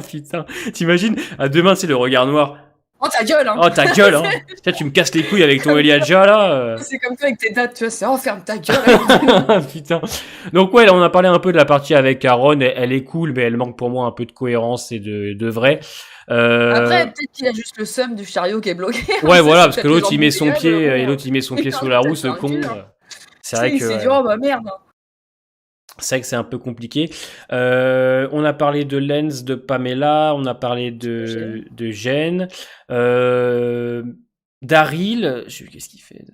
Putain, t'imagines, à demain, c'est le regard noir. Oh ta gueule, hein. Oh, ta gueule, hein. Tiens, tu me casses les couilles avec ton Eliadja, là. C'est comme toi avec tes dates, tu vois, c'est oh ferme ta gueule. Putain. Donc ouais, là, on a parlé un peu de la partie avec Aaron. Elle est cool, mais elle manque pour moi un peu de cohérence et de vrai. Après, peut-être qu'il a juste le seum du chariot qui est bloqué. Ouais, voilà, parce Peut-être que les l'autre il met son embouteillages, pied bon, et l'autre il met son pied sous la roue, ce con. C'est vrai il que s'est dit oh bah merde. c'est un peu compliqué. On a parlé de Lens, de Pamela, on a parlé de Jen. Daryl, qu'est-ce qu'il fait?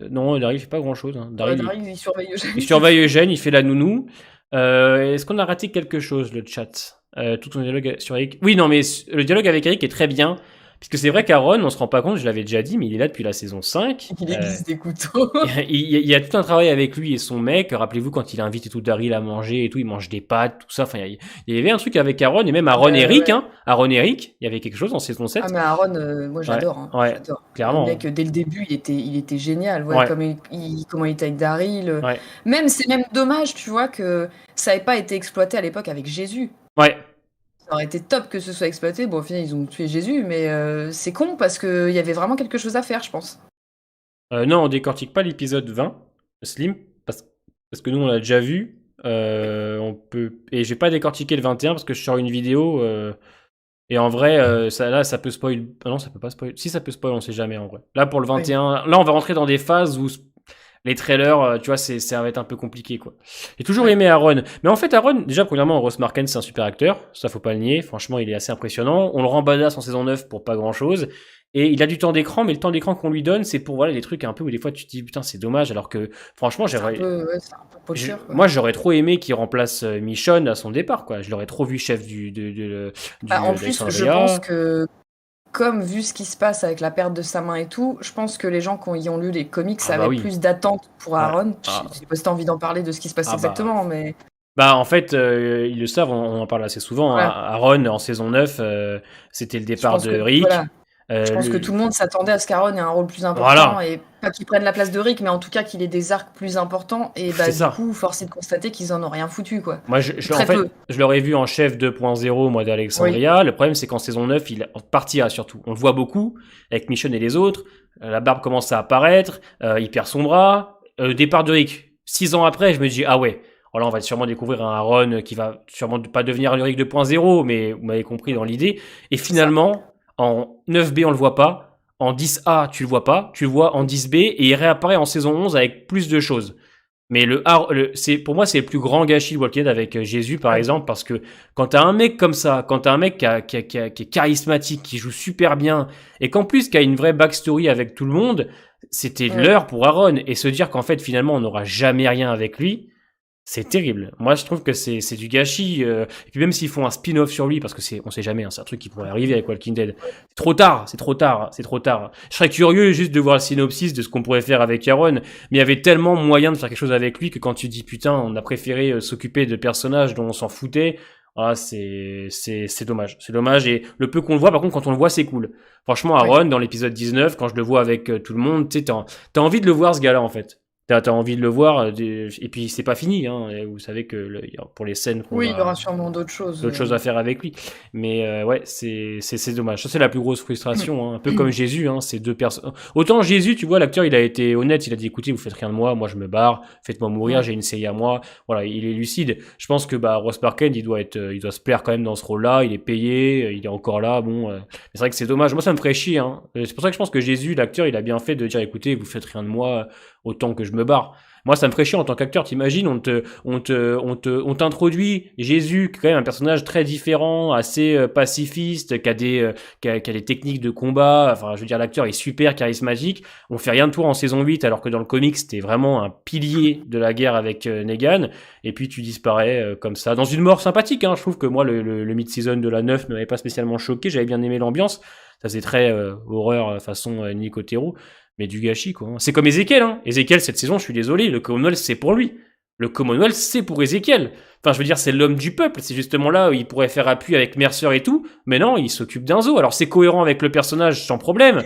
Non, Daryl fait pas grand-chose. Hein. Daryl, il surveille il Eugène. surveille Eugène, il fait la nounou. Est-ce qu'on a raté quelque chose, le chat? Tout son dialogue sur Eric. Oui, non, mais le dialogue avec Eric est très bien. Puisque c'est vrai qu'Aaron, on se rend pas compte, je l'avais déjà dit, mais il est là depuis la saison 5. Il aiguise des couteaux. Il y a tout un travail avec lui et son mec. Rappelez-vous quand il a invité tout Daryl à manger et tout, il mange des pâtes, tout ça. Enfin, il y avait un truc avec Aaron et même Aaron et Eric. Ouais. Hein. Aaron et Eric, il y avait quelque chose en saison 7. Ah, mais Aaron, moi j'adore. Hein. Ouais, J'adore. clairement. Le mec, dès le début, il était génial. Ouais. Comment il était avec Daryl. Ouais. C'est même dommage, tu vois, que ça n'ait pas été exploité à l'époque avec Jésus. Ouais. Ça aurait été top que ce soit exploité. Bon, au final, ils ont tué Jésus, mais c'est con parce qu'il y avait vraiment quelque chose à faire, je pense. Non, on décortique pas l'épisode 20, Slim, parce que nous, on l'a déjà vu. Et je vais pas décortiquer le 21 parce que je sors une vidéo. Et en vrai, ça peut spoil. Ah non, ça peut pas spoil. Si ça peut spoil, on sait jamais en vrai. Là, pour le 21, là, on va rentrer dans des phases où les trailers, tu vois, ça va être un peu compliqué, quoi. J'ai toujours aimé Aaron. Mais en fait, Aaron, déjà, premièrement, Ross Marken, c'est un super acteur. Ça, faut pas le nier. Franchement, il est assez impressionnant. On le rend badass en saison 9 pour pas grand chose. Et il a du temps d'écran, mais le temps d'écran qu'on lui donne, c'est pour, voilà, les trucs un peu où des fois tu te dis, putain, c'est dommage, alors que, franchement, c'est un peu pocher, quoi. moi, j'aurais trop aimé qu'il remplace Michonne à son départ, quoi. Je l'aurais trop vu chef en plus, je pense que, comme vu ce qui se passe avec la perte de sa main et tout, je pense que les gens qui ont lu les comics avaient plus d'attentes pour Aaron. Je sais pas si t'as envie d'en parler de ce qui se passe exactement, mais... Bah, en fait, ils le savent, on en parle assez souvent. Voilà. Aaron, en saison 9, c'était le départ de Rick. Voilà. Je pense que tout le monde s'attendait à ce qu'Aaron ait un rôle plus important et pas qu'il prenne la place de Rick, mais en tout cas qu'il ait des arcs plus importants. Et bah, du coup, force est de constater qu'ils en ont rien foutu, quoi. Moi, je l'aurais vu en chef 2.0, moi, d'Alexandria. Oui. Le problème, c'est qu'en saison 9, il partira surtout. On le voit beaucoup avec Michonne et les autres. La barbe commence à apparaître. Il perd son bras. Départ de Rick. 6 ans après, je me dis, ah ouais. Alors là, on va sûrement découvrir un Aaron qui va sûrement pas devenir le Rick 2.0, mais vous m'avez compris dans l'idée. Et finalement, en 9B, on le voit pas. En 10A, tu le vois pas. Tu le vois en 10B et il réapparaît en saison 11 avec plus de choses. Mais pour moi, c'est le plus grand gâchis de Walking Dead avec Jésus, par exemple, parce que quand t'as un mec comme ça, quand t'as un mec qui est charismatique, qui joue super bien, et qu'en plus, qui a une vraie backstory avec tout le monde, c'était l'heure pour Aaron. Et se dire qu'en fait, finalement, on n'aura jamais rien avec lui, c'est terrible. Moi, je trouve que c'est du gâchis. Et puis même s'ils font un spin-off sur lui, parce que on sait jamais, hein, c'est un truc qui pourrait arriver avec Walking Dead. C'est trop tard. Je serais curieux juste de voir le synopsis de ce qu'on pourrait faire avec Aaron, mais il y avait tellement moyen de faire quelque chose avec lui que quand tu dis putain, on a préféré s'occuper de personnages dont on s'en foutait. Voilà, c'est dommage. C'est dommage. Et le peu qu'on le voit, par contre, quand on le voit, c'est cool. Franchement, Aaron, dans l'épisode 19, quand je le vois avec tout le monde, tu sais, t'as envie de le voir, ce gars-là, en fait. T'as envie de le voir, et puis c'est pas fini, hein. Vous savez que pour les scènes il y aura sûrement d'autres choses à faire avec lui. Mais ouais, c'est dommage. Ça, c'est la plus grosse frustration, hein. Un peu comme Jésus, hein, ces deux personnes. Autant Jésus, tu vois, l'acteur, il a été honnête, il a dit écoutez, vous faites rien de moi je me barre, faites-moi mourir, j'ai une série à moi. Voilà, il est lucide. Je pense que Ross Marken, il doit se plaire quand même dans ce rôle-là, il est payé, il est encore là, bon. C'est vrai que c'est dommage. Moi, ça me ferait chier, hein. C'est pour ça que je pense que Jésus, l'acteur, il a bien fait de dire écoutez, vous faites rien de moi, autant que je me barre. Moi, ça me ferait chier en tant qu'acteur. T'imagines, on t'introduit Jésus, qui est quand même un personnage très différent, assez pacifiste, qui a des techniques de combat. Enfin, je veux dire, l'acteur est super charismatique. On fait rien de tout en saison 8, alors que dans le comics, c'était vraiment un pilier de la guerre avec Negan. Et puis, tu disparais comme ça. Dans une mort sympathique, hein. Je trouve que moi, le mid-season de la 9 ne m'avait pas spécialement choqué. J'avais bien aimé l'ambiance. Ça faisait très horreur façon Nick Otero. Mais du gâchis, quoi. C'est comme Ezekiel, hein. Ezekiel, cette saison, je suis désolé, le Commonwealth, c'est pour lui. Le Commonwealth, c'est pour Ezekiel. Enfin, je veux dire, c'est l'homme du peuple. C'est justement là où il pourrait faire appui avec Mercer et tout. Mais non, il s'occupe d'un zoo. Alors, c'est cohérent avec le personnage, sans problème.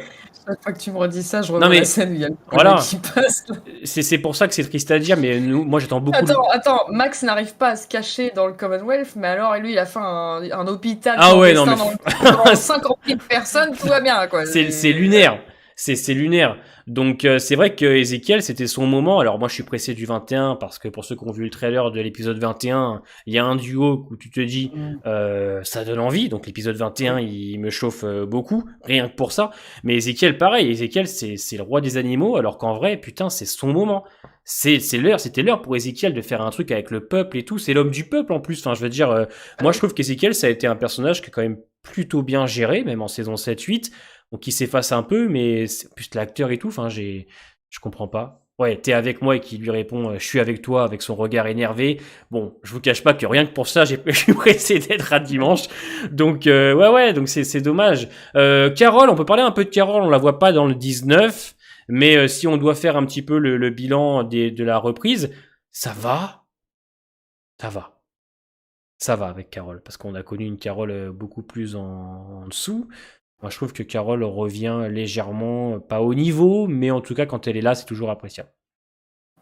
Chaque fois que tu me redis ça, je revois la scène où il y a le Commonwealth qui passe. C'est pour ça que c'est triste à dire, mais moi, j'attends beaucoup. Attends, Max n'arrive pas à se cacher dans le Commonwealth, mais alors, lui, il a fait un hôpital dans 50 000 personnes, tout va bien, quoi. C'est lunaire. C'est lunaire. Donc c'est vrai que Ezekiel, c'était son moment. Alors moi je suis pressé du 21 parce que pour ceux qui ont vu le trailer de l'épisode 21, il y a un duo où tu te dis ça donne envie. Donc l'épisode 21, il me chauffe beaucoup, rien que pour ça. Mais Ezekiel pareil, Ezekiel c'est le roi des animaux alors qu'en vrai putain, c'est son moment. C'était l'heure pour Ezekiel de faire un truc avec le peuple et tout, c'est l'homme du peuple en plus. Enfin, je veux dire moi je trouve qu'Ezekiel ça a été un personnage qui est quand même plutôt bien géré même en saison 7-8. donc il s'efface un peu, mais c'est plus l'acteur et tout, enfin, je comprends pas. Ouais, t'es avec moi et qui lui répond je suis avec toi avec son regard énervé. Bon, je vous cache pas que rien que pour ça, je suis pressé d'être à dimanche. Donc, ouais, donc c'est dommage. Carole, on peut parler un peu de Carole, on la voit pas dans le 19, mais si on doit faire un petit peu le bilan de la reprise, ça va, ça va. Ça va avec Carole, parce qu'on a connu une Carole beaucoup plus en dessous. Moi, je trouve que Carole revient légèrement, pas au niveau, mais en tout cas, quand elle est là, c'est toujours appréciable.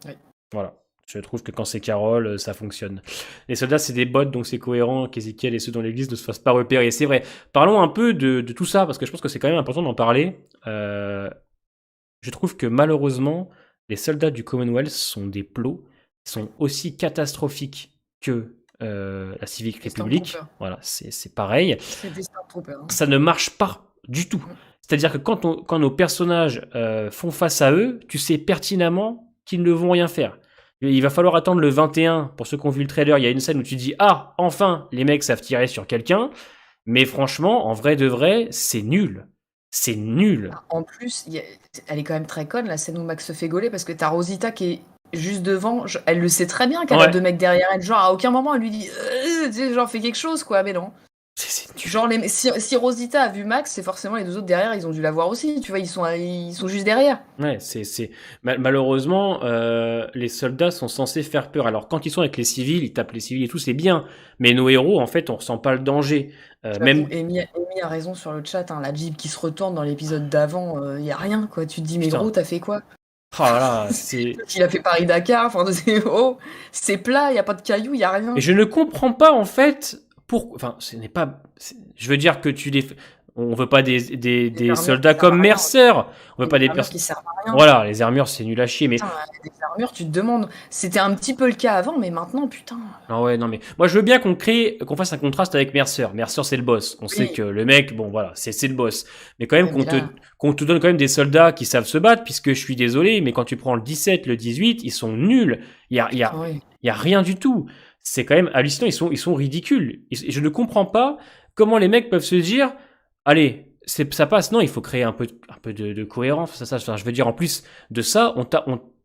Oui. Voilà. Je trouve que quand c'est Carole, ça fonctionne. Les soldats, c'est des bots, donc c'est cohérent qu'Ézéchiel et ceux dans l'église ne se fassent pas repérer. C'est vrai. Parlons un peu de tout ça, parce que je pense que c'est quand même important d'en parler. Je trouve que malheureusement, les soldats du Commonwealth sont des plots. Ils sont aussi catastrophiques que la Civic République. Voilà, c'est pareil. C'est des Stormtroopers. Hein. Ça ne marche pas du tout. C'est-à-dire que quand nos personnages font face à eux, tu sais pertinemment qu'ils ne vont rien faire. Il va falloir attendre le 21. Pour ceux qui ont vu le trailer, il y a une scène où tu dis « Ah, enfin, les mecs savent tirer sur quelqu'un ». Mais franchement, en vrai de vrai, c'est nul. C'est nul. En plus, elle est quand même très conne, la scène où Max se fait gauler, parce que t'as Rosita qui est juste devant. Elle le sait très bien qu'elle a deux mecs derrière elle. Genre, à aucun moment, elle lui dit genre, fais quelque chose, quoi. Mais non. Genre, si Rosita a vu Max, c'est forcément les deux autres derrière, ils ont dû la voir aussi. Tu vois, ils sont juste derrière. Ouais, malheureusement, les soldats sont censés faire peur. Alors, quand ils sont avec les civils, ils tapent les civils et tout, c'est bien. Mais nos héros, en fait, on ressent pas le danger. Même... Amy a raison sur le chat, hein, la Jeep qui se retourne dans l'épisode d'avant, y a rien, quoi. Tu te dis, mais gros, t'as fait quoi? Oh là, c'est... Il a fait Paris-Dakar, enfin, c'est plat, y a pas de cailloux, y a rien. Et je ne comprends pas, en fait, pourquoi... Enfin, ce n'est pas... Je veux dire que tu les... On veut pas des soldats comme Mercer. On veut pas des armures qui servent à rien. Voilà, les armures, c'est nul à chier. Mais... Putain, des armures, tu te demandes... C'était un petit peu le cas avant, mais maintenant, putain... Non, ouais, non, mais... Moi, je veux bien qu'on fasse un contraste avec Mercer. Mercer, c'est le boss. On sait que le mec, bon, voilà, c'est le boss. Mais quand même, qu'on te donne quand même des soldats qui savent se battre, puisque je suis désolé, mais quand tu prends le 17, le 18, ils sont nuls. Il y a rien du tout. C'est quand même hallucinant. Ils sont ridicules. Et je ne comprends pas comment les mecs peuvent se dire... Allez, ça passe. Non, il faut créer un peu de cohérence. Ça, je veux dire, en plus de ça,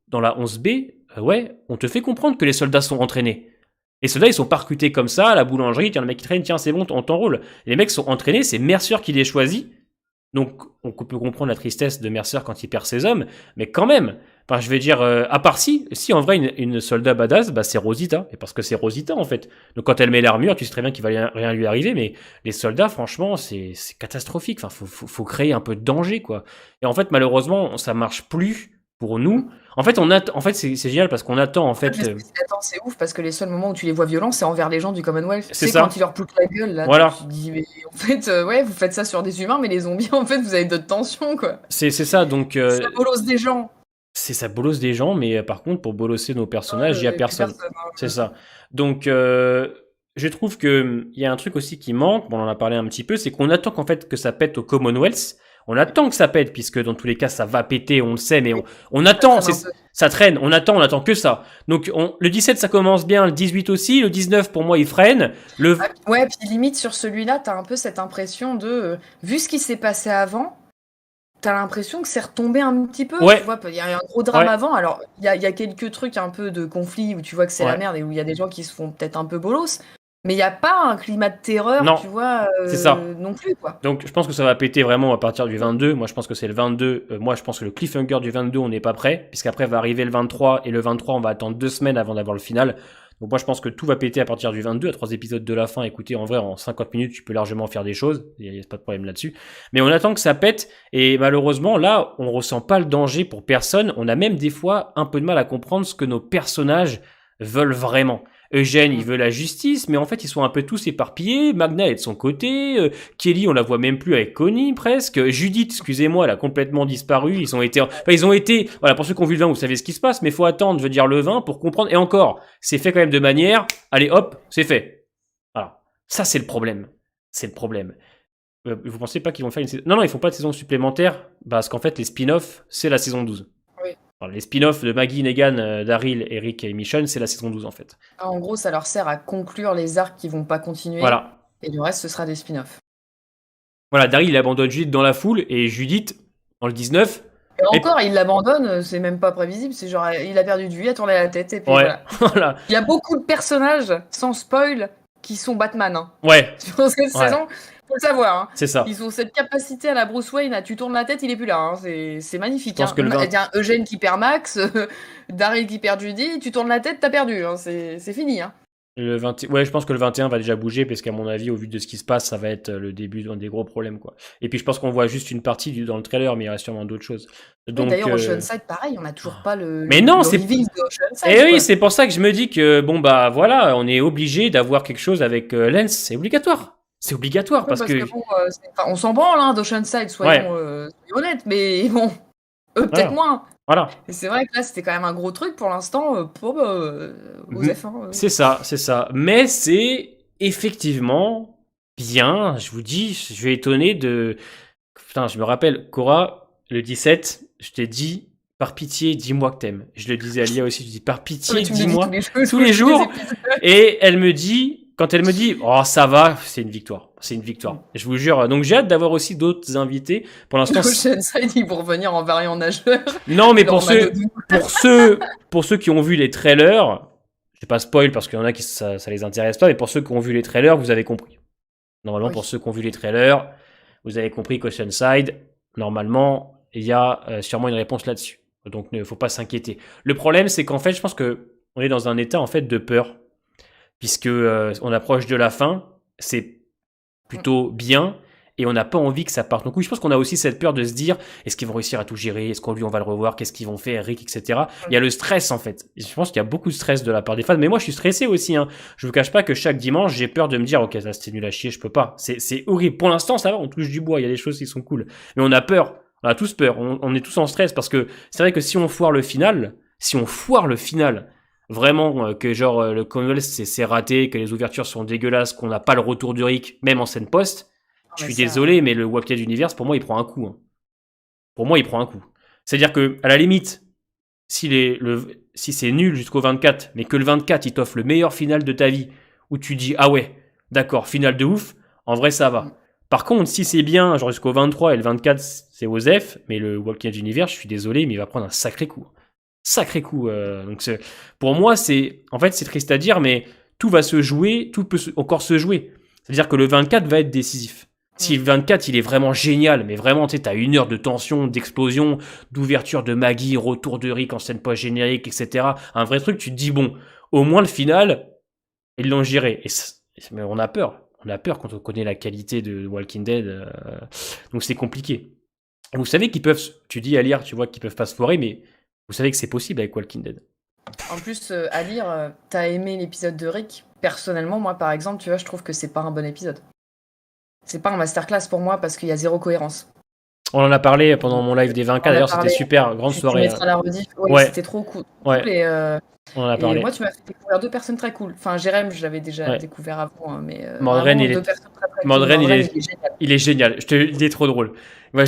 dans la 11B, ouais, on te fait comprendre que les soldats sont entraînés. Les soldats, ils sont pas recrutés comme ça à la boulangerie. Tiens, le mec qui traîne, tiens, c'est bon, on t'enrôle. Les mecs sont entraînés, c'est Mercer qui les choisit. Donc, on peut comprendre la tristesse de Mercer quand il perd ses hommes, mais quand même, enfin, je vais dire, à part si en vrai, une soldat badass, bah, c'est Rosita, et parce que c'est Rosita, en fait. Donc, quand elle met l'armure, tu sais très bien qu'il va rien lui arriver, mais les soldats, franchement, c'est catastrophique. Enfin, faut créer un peu de danger, quoi. Et en fait, malheureusement, ça marche plus pour nous. En fait, c'est génial parce qu'on attend, en fait. C'est ouf parce que les seuls moments où tu les vois violents, c'est envers les gens du Commonwealth. C'est ça. Quand ils leur poussent la gueule, là. Voilà. Tu te dis, mais en fait, ouais, vous faites ça sur des humains, mais les zombies, en fait, vous avez d'autres tensions, quoi. C'est ça, donc. Ça bolosse des gens. Ça bolosse des gens, mais par contre, pour bolosser nos personnages, il n'y a personne. C'est ça. Donc, je trouve qu'il y a un truc aussi qui manque, bon, on en a parlé un petit peu, c'est qu'on attend qu'en fait que ça pète au Commonwealth. On attend que ça pète, puisque dans tous les cas, ça va péter, on le sait, mais on attend, ça traîne, on attend que ça. Donc, le 17, ça commence bien, le 18 aussi, le 19, pour moi, il freine. Ouais, puis limite, sur celui-là, t'as un peu cette impression de... vu ce qui s'est passé avant, t'as l'impression que c'est retombé un petit peu, tu vois, il y a un gros drame avant, alors il y a quelques trucs un peu de conflit où tu vois que c'est la merde et où il y a des gens qui se font peut-être un peu bolos, mais il n'y a pas un climat de terreur, tu vois, non plus, quoi. Donc je pense que ça va péter vraiment à partir du 22, moi je pense que c'est le 22, moi je pense que le cliffhanger du 22 on n'est pas prêt, puisqu'après va arriver le 23, et le 23 on va attendre 2 semaines avant d'avoir le final. Donc moi je pense que tout va péter à partir du 22, à 3 épisodes de la fin. Écoutez, en vrai, en 50 minutes, tu peux largement faire des choses, il n'y a pas de problème là-dessus. Mais on attend que ça pète, et malheureusement, là, on ressent pas le danger pour personne. On a même des fois un peu de mal à comprendre ce que nos personnages veulent vraiment. Eugène, il veut la justice, mais en fait, ils sont un peu tous éparpillés. Magna est de son côté. Kelly, on la voit même plus avec Connie, presque. Judith, excusez-moi, elle a complètement disparu. Ils ont été, voilà, pour ceux qui ont vu le 20, vous savez ce qui se passe, mais faut attendre, je veux dire, le 20 pour comprendre. Et encore, c'est fait quand même de manière, allez, hop, c'est fait. Voilà. Ça, c'est le problème. C'est le problème. Vous pensez pas qu'ils vont faire une saison... Non, ils font pas de saison supplémentaire, parce qu'en fait, les spin-offs, c'est la saison 12. Alors, les spin-offs de Maggie, Negan, Daryl, Eric et Michonne, c'est la saison 12 en fait. En gros, ça leur sert à conclure les arcs qui vont pas continuer. Voilà. Et le reste, ce sera des spin-offs. Voilà, Daryl, il abandonne Judith dans la foule, et Judith, dans le 19... Et encore, il l'abandonne, c'est même pas prévisible, c'est genre, il a perdu de vue, il a tourné la tête, et puis voilà. voilà. Il y a beaucoup de personnages, sans spoil, qui sont Batman. Hein. Ouais. Sur cette saison, faut le savoir. Hein. C'est ça. Ils ont cette capacité à la Bruce Wayne, tu tournes la tête, il est plus là. Hein. C'est magnifique. Hein. Que le 20... Il y a Eugène qui perd Max, Daryl qui perd Judy, tu tournes la tête, t'as perdu. Hein. C'est fini. Hein. Le 20... Ouais, je pense que le 21 va déjà bouger, parce qu'à mon avis, au vu de ce qui se passe, ça va être le début d'un des gros problèmes, quoi. Et puis je pense qu'on voit juste une partie dans le trailer, mais il reste sûrement d'autres choses. Donc, d'ailleurs, Oceanside, pareil, on n'a toujours pas le. Mais non, c'est. Et oui, c'est pour ça que je me dis que bon bah voilà, on est obligé d'avoir quelque chose avec Lens, c'est obligatoire. C'est obligatoire parce que bon, on s'en branle hein, d'Oceanside, soyons honnêtes, mais bon, peut-être moins. Voilà. Et c'est vrai que là, c'était quand même un gros truc pour l'instant pour Osef. Hein, C'est ça. Mais c'est effectivement bien, je vous dis, je vais étonner de... Putain, je me rappelle, Cora, le 17, je t'ai dit, par pitié, dis-moi que t'aimes. Je le disais à Lia aussi, je dis, par pitié, dis-moi, tous les jours. Et elle me dit, quand elle me dit, oh, ça va, c'est une victoire. C'est une victoire. Je vous jure. Donc, j'ai hâte d'avoir aussi d'autres invités. Pour l'instant, Oceanside, ils vont revenir en variant nageur. Non, mais pour ceux qui ont vu les trailers, je vais pas spoil parce qu'il y en a qui ça les intéresse pas, mais pour ceux qui ont vu les trailers, vous avez compris. Normalement, pour ceux qui ont vu les trailers, vous avez compris qu'Oceanside, normalement, il y a sûrement une réponse là-dessus. Donc, il ne faut pas s'inquiéter. Le problème, c'est qu'en fait, je pense que on est dans un état en fait de peur, puisque on approche de la fin. C'est plutôt bien. Et on n'a pas envie que ça parte en couille. Je pense qu'on a aussi cette peur de se dire, est-ce qu'ils vont réussir à tout gérer? Est-ce qu'on lui, on va le revoir? Qu'est-ce qu'ils vont faire, Rick, etc. Il y a le stress, en fait. Je pense qu'il y a beaucoup de stress de la part des fans. Mais moi, je suis stressé aussi, hein. Je vous cache pas que chaque dimanche, j'ai peur de me dire, ok, ça, c'était nul à chier, je peux pas. C'est horrible. Pour l'instant, ça va, on touche du bois. Il y a des choses qui sont cool. Mais on a peur. On a tous peur. On est tous en stress parce que c'est vrai que si on foire le final, vraiment, que genre, le Commonwealth, c'est raté, que les ouvertures sont dégueulasses, qu'on n'a pas le retour de Rick, même en scène post, je suis désolé, mais le Walking Universe, pour moi, il prend un coup. Hein. Pour moi, il prend un coup. C'est-à-dire que, à la limite, si c'est nul jusqu'au 24, mais que le 24, il t'offre le meilleur final de ta vie, où tu dis, ah ouais, d'accord, final de ouf, en vrai, ça va. Par contre, si c'est bien, genre jusqu'au 23 et le 24, c'est Osef, mais le Walking Universe, je suis désolé, mais il va prendre un sacré coup. Donc, pour moi, en fait, c'est triste à dire, mais tout va se jouer, tout peut encore se jouer. C'est-à-dire que le 24 va être décisif. Si le 24, il est vraiment génial, mais vraiment, tu sais, t'as 1 heure de tension, d'explosion, d'ouverture de Maggie, retour de Rick en scène post-générique, etc. Un vrai truc, tu te dis, bon, au moins le final, ils l'ont géré. Mais on a peur. On a peur quand on connaît la qualité de Walking Dead. Donc c'est compliqué. Vous savez qu'ils peuvent, tu dis à lire, tu vois qu'ils peuvent pas se foirer, mais vous savez que c'est possible avec Walking Dead. En plus, à lire, t'as aimé l'épisode de Rick. Personnellement, moi, par exemple, tu vois, je trouve que c'est pas un bon épisode. C'est pas un masterclass pour moi parce qu'il y a zéro cohérence. On en a parlé pendant mon live des 20K, d'ailleurs, c'était super, grande soirée. Tu mettras la rediff. Ouais. C'était trop cool. Ouais. On en a parlé. Et moi, tu m'as fait découvrir 2 personnes très cool. Enfin, Jérém, je l'avais déjà découvert avant, hein, mais Mordren, il est génial. Il est trop drôle. Moi,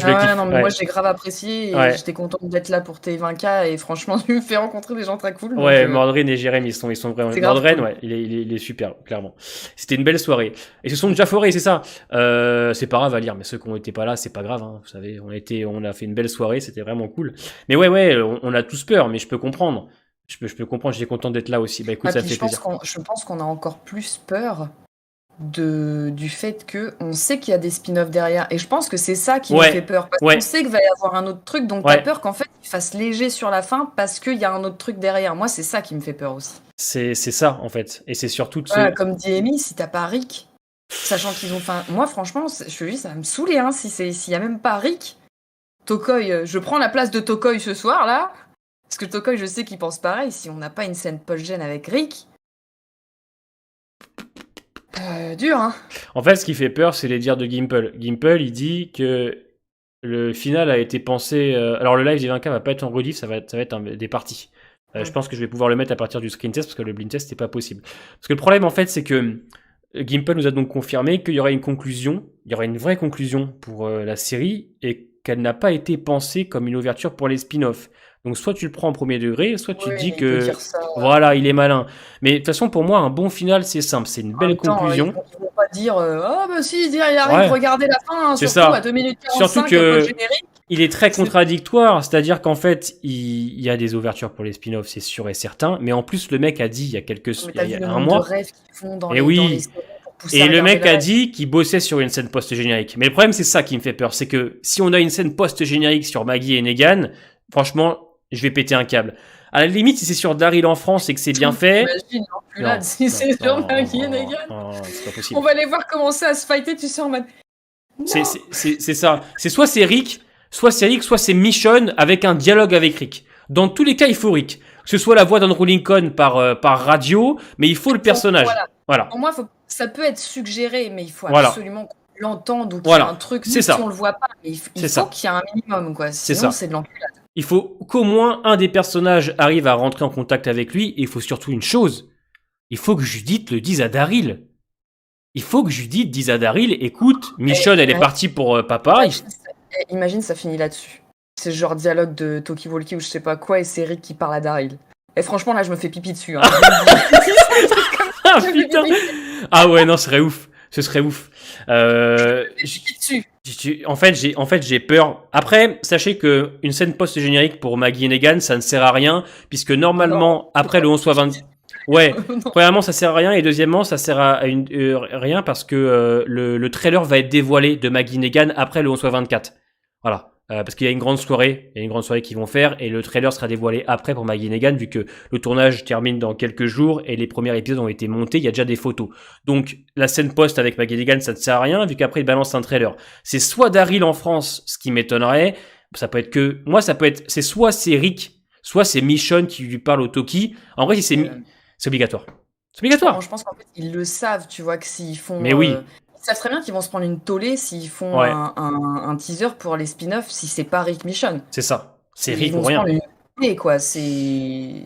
moi, j'ai grave apprécié et j'étais contente d'être là pour tes 20K et franchement, tu me fais rencontrer des gens très cool. Mordren et Jérém, ils sont vraiment. Mordren, cool. Il est super, clairement. C'était une belle soirée. Et ce sont déjà forés, c'est ça. C'est pas grave à lire, mais ceux qui n'étaient pas là, c'est pas grave. Hein, vous savez, on a fait une belle soirée, c'était vraiment cool. Mais on a tous peur, mais je peux comprendre. Je peux comprendre, j'étais content d'être là aussi. Bah écoute, ça fait plaisir. Je pense qu'on a encore plus peur du fait qu'on sait qu'il y a des spin-offs derrière. Et je pense que c'est ça qui me fait peur. Parce qu'on sait qu'il va y avoir un autre truc, donc t'as peur qu'en fait, il fasse léger sur la fin parce qu'il y a un autre truc derrière. Moi, c'est ça qui me fait peur aussi. C'est ça, en fait. Et c'est surtout... Comme dit Amy, si t'as pas Rick, sachant qu'ils ont... moi, franchement, je te dis, ça va me saouler, hein, s'il y a même pas Rick. Tokoy, je prends la place de Tokoy ce soir, là. Parce que Tokoy, je sais qu'il pense pareil. Si on n'a pas une scène post-gène avec Rick... dur, hein. En fait, ce qui fait peur, c'est les dires de Gimple. Gimple, il dit que le final a été pensé... alors, le live des 20K va pas être en rediff, ça va être des parties. Je pense que je vais pouvoir le mettre à partir du screen test, parce que le blind test, c'était pas possible. Parce que le problème, en fait, c'est que Gimple nous a donc confirmé qu'il y aurait une conclusion, il y aurait une vraie conclusion pour la série, et qu'elle n'a pas été pensée comme une ouverture pour les spin-offs. Donc soit tu le prends en premier degré, soit tu te dis que voilà, il est malin. Mais de toute façon, pour moi, un bon final, c'est simple, c'est une belle conclusion. Ils vont pas dire ah bah si, il arrive, Ouais. regardez la fin, hein, C'est surtout ça. à 2 minutes Surtout 45 que après le générique. il est très C'est- contradictoire, c'est-à-dire qu'en fait, il y a des ouvertures pour les spin-offs, c'est sûr et certain, mais en plus, le mec a dit il y a Mais il t'as y vu a le un nombre de mois, rêves qu'ils font dans et les oui, séries pour pousser à et le regarder mec le a reste. dit qu'il bossait sur une scène post-générique. Mais le problème, c'est ça qui me fait peur, c'est que si on a une scène post-générique sur Maggie et Negan, franchement, je vais péter un câble. À la limite, si c'est sur Daryl en France et que c'est bien fait, Imagine, non, plus non, là, si non, c'est non, sur Maggie et non, Negan. non, c'est pas possible. On va les voir commencer à se fighter, tu sais, en mode. C'est Non. ça. C'est soit c'est Rick, soit c'est Michonne avec un dialogue avec Rick. Dans tous les cas, il faut Rick. Que ce soit la voix d'Andrew Lincoln par radio, mais il faut le personnage. Voilà. Pour moi, ça peut être suggéré, mais il faut Voilà. absolument qu'on l'entende ou qu'il y Voilà. ait un truc, C'est même ça. si on le voit pas, mais il C'est faut ça. qu'il y ait un minimum, quoi. C'est Sinon, ça. c'est de l'enculade. Il faut qu'au moins un des personnages arrive à rentrer en contact avec lui. Et il faut surtout une chose. Il faut que Judith le dise à Daryl. Il faut que Judith dise à Daryl, écoute, Michonne, elle est partie pour papa. Imagine, ça finit là-dessus. C'est genre dialogue de Talkie Walkie ou je sais pas quoi, et c'est Rick qui parle à Daryl. Et franchement, là, je me fais pipi dessus. Hein. Ah putain. Ah ouais, non, ce serait ouf. Ce serait ouf. Pipi dessus. En fait, j'ai peur. Après, sachez que une scène post-générique pour Maggie et Negan, ça ne sert à rien, puisque normalement, après le 11 soit 20... Ouais, premièrement, ça sert à rien, et deuxièmement, ça sert à rien parce que le trailer va être dévoilé de Maggie Negan après le 11 soit 24. Voilà. Parce qu'il y a une grande soirée, qu'ils vont faire, et le trailer sera dévoilé après pour Maggie Negan, vu que le tournage termine dans quelques jours, et les premiers épisodes ont été montés, il y a déjà des photos. Donc, la scène post avec Maggie Negan, ça ne sert à rien, vu qu'après, il balance un trailer. C'est soit Daryl en France, ce qui m'étonnerait, ça peut être que... Moi, ça peut être... C'est soit c'est Rick, soit c'est Michonne qui lui parle au Toki. En vrai, si c'est obligatoire. C'est obligatoire. Je pense qu'en fait, ils le savent, tu vois, que s'ils font... Mais oui. Ils savent très bien qu'ils vont se prendre une tollée s'ils font un teaser pour les spin-offs, si c'est pas Rick Michonne. C'est ça. C'est Ils Rick vont ou se rien. prendre une tollée, quoi. C'est...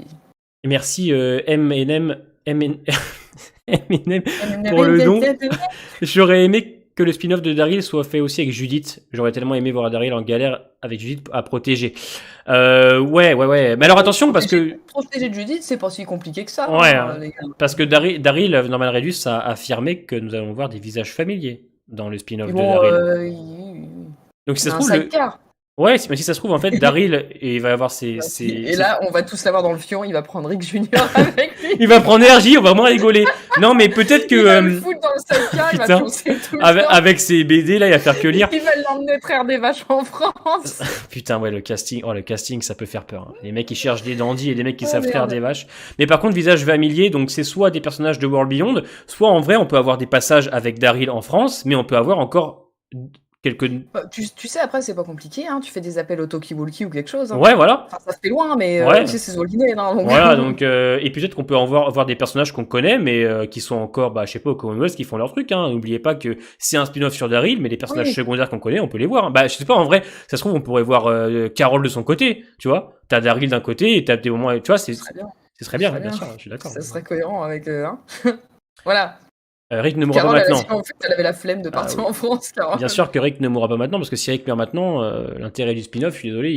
Merci M&M pour le don. J'aurais aimé que le spin-off de Daryl soit fait aussi avec Judith. J'aurais tellement aimé voir Daryl en galère avec Judith à protéger. Ouais. Mais alors attention parce que... Protéger de Judith, c'est pas si compliqué que ça. Ouais, les gars. parce que Daryl, Norman Reedus, a affirmé que nous allons voir des visages familiers dans le spin-off de Bon, Daryl. Donc si ça se trouve... Ouais, mais si ça se trouve, en fait, Daryl, il va avoir Et là, on va tous l'avoir dans le fion, il va prendre Rick Junior avec lui. Il va prendre énergie, on va vraiment rigoler. Non, mais peut-être que... Il va le foutre dans le sidecar, il va putain. pioncer tout le avec ses BD, là, il va faire que lire. Il va l'emmener traire des vaches en France. Putain, ouais, le casting, ça peut faire peur. Hein. Les mecs qui cherchent des dandys et des mecs qui savent merde. traire des vaches. Mais par contre, visage familier, donc c'est soit des personnages de World Beyond, soit en vrai, on peut avoir des passages avec Daryl en France, mais on peut avoir encore quelques... Tu sais, après, c'est pas compliqué, hein. Tu fais des appels au talkie-walkie ou quelque chose. Hein. Ouais, voilà. Enfin, ça fait loin, mais Ouais. tu sais, c'est Zolguinet. Hein, donc... Voilà, donc, et peut-être qu'on peut en voir des personnages qu'on connaît, mais qui sont encore, bah, je sais pas, au Commonwealth, qui font leur truc, hein. N'oubliez pas que c'est un spin-off sur Daryl, mais les personnages Oui. secondaires qu'on connaît, on peut les voir. Bah, je sais pas, en vrai, ça se trouve, on pourrait voir Carol de son côté, tu vois. T'as Daryl d'un côté, et t'as des moments, tu vois, ce serait bien, bien sûr, je suis d'accord. Ça serait cohérent avec... Hein. Voilà. Rick ne mourra Carole, pas maintenant. En fait, elle avait la flemme de partir oui. en France, Carole. Bien sûr que Rick ne mourra pas maintenant, parce que si Rick meurt maintenant, l'intérêt du spin-off, je suis désolé,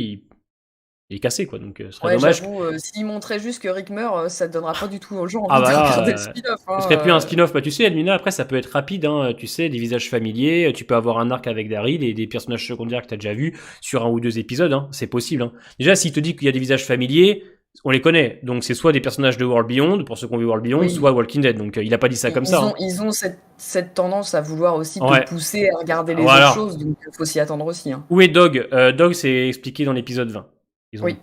il est cassé, quoi. Donc, ce serait dommage. S'il montrait juste que Rick meurt, ça ne donnera pas du tout aux gens Ah envie bah de là, regarder le spin-off. Ce serait plus un spin-off. Bah, tu sais, Edmina, après, ça peut être rapide, hein. Tu sais, des visages familiers, tu peux avoir un arc avec Daryl et des personnages secondaires que t'as déjà vus sur 1 ou 2 épisodes, hein. C'est possible, hein. Déjà, s'il te dit qu'il y a des visages familiers, on les connaît. Donc, c'est soit des personnages de World Beyond, pour ceux qui ont vu World Beyond, soit Walking Dead. Donc, il a pas dit ça comme ça. Hein. Ils ont cette tendance à vouloir aussi te pousser à regarder les autres choses, donc il faut s'y attendre aussi. Hein. Où est Dog Dog, c'est expliqué dans l'épisode 20.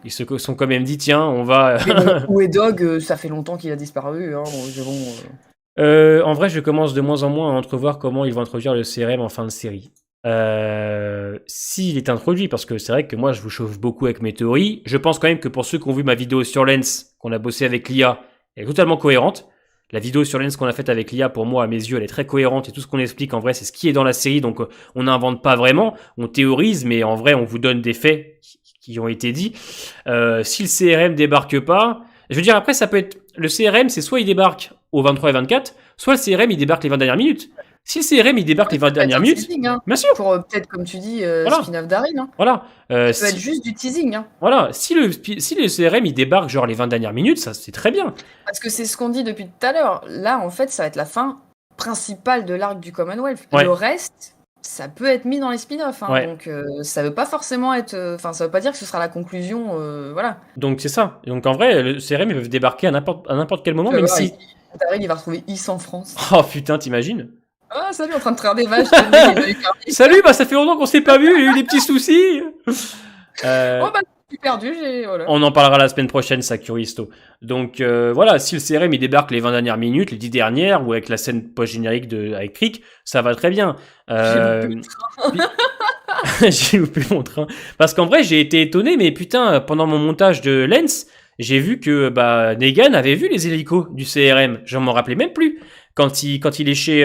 Ils se sont quand même dit, tiens, on va... Où est Dog Ça fait longtemps qu'il a disparu. Hein, en vrai, je commence de moins en moins à entrevoir comment ils vont introduire le CRM en fin de série. S'il est introduit, parce que c'est vrai que moi je vous chauffe beaucoup avec mes théories, je pense quand même que pour ceux qui ont vu ma vidéo sur Lens, qu'on a bossé avec l'IA, elle est totalement cohérente. La vidéo sur Lens qu'on a faite avec l'IA, pour moi, à mes yeux, elle est très cohérente, et tout ce qu'on explique, en vrai, c'est ce qui est dans la série, donc on n'invente pas vraiment, on théorise, mais en vrai, on vous donne des faits qui ont été dits. Si le CRM débarque pas, je veux dire, après, ça peut être... Le CRM, c'est soit il débarque au 23 et 24, soit le CRM, il débarque les 20 dernières minutes. Si le CRM, il débarque les 20 dernières minutes, teasing, hein. bien sûr. Pour peut-être, comme tu dis, spin-off Daryl. Hein. Voilà. Ça peut être juste du teasing. Hein. Voilà. Si le CRM, il débarque genre les 20 dernières minutes, ça, c'est très bien. Parce que c'est ce qu'on dit depuis tout à l'heure. Là, en fait, ça va être la fin principal de l'arc du Commonwealth. Ouais. Le reste, ça peut être mis dans les spin-offs. Hein, Ouais. donc, ça veut pas forcément être. Enfin, ça veut pas dire que ce sera la conclusion. Voilà. Donc c'est ça. Et donc en vrai, le CRM, ils peuvent débarquer à n'importe quel moment, Tu vas même voir, si... Daryl, il va retrouver Is en France. Oh putain, t'imagines? Ah, salut, en train de traire des vaches. le mec, il va lui faire des- Salut, bah ça fait longtemps qu'on s'est pas vu, il y a eu des petits soucis. Oh, bah, je suis perdu, voilà. On en parlera la semaine prochaine, ça, Curisto. Donc voilà, si le CRM il débarque les 20 dernières minutes, les 10 dernières, ou avec la scène post-générique avec Crick, ça va très bien. J'ai loupé mon train. Parce qu'en vrai, j'ai été étonné, mais putain, pendant mon montage de Lens, j'ai vu que Negan avait vu les hélicos du CRM. Je m'en rappelais même plus. Quand il est chez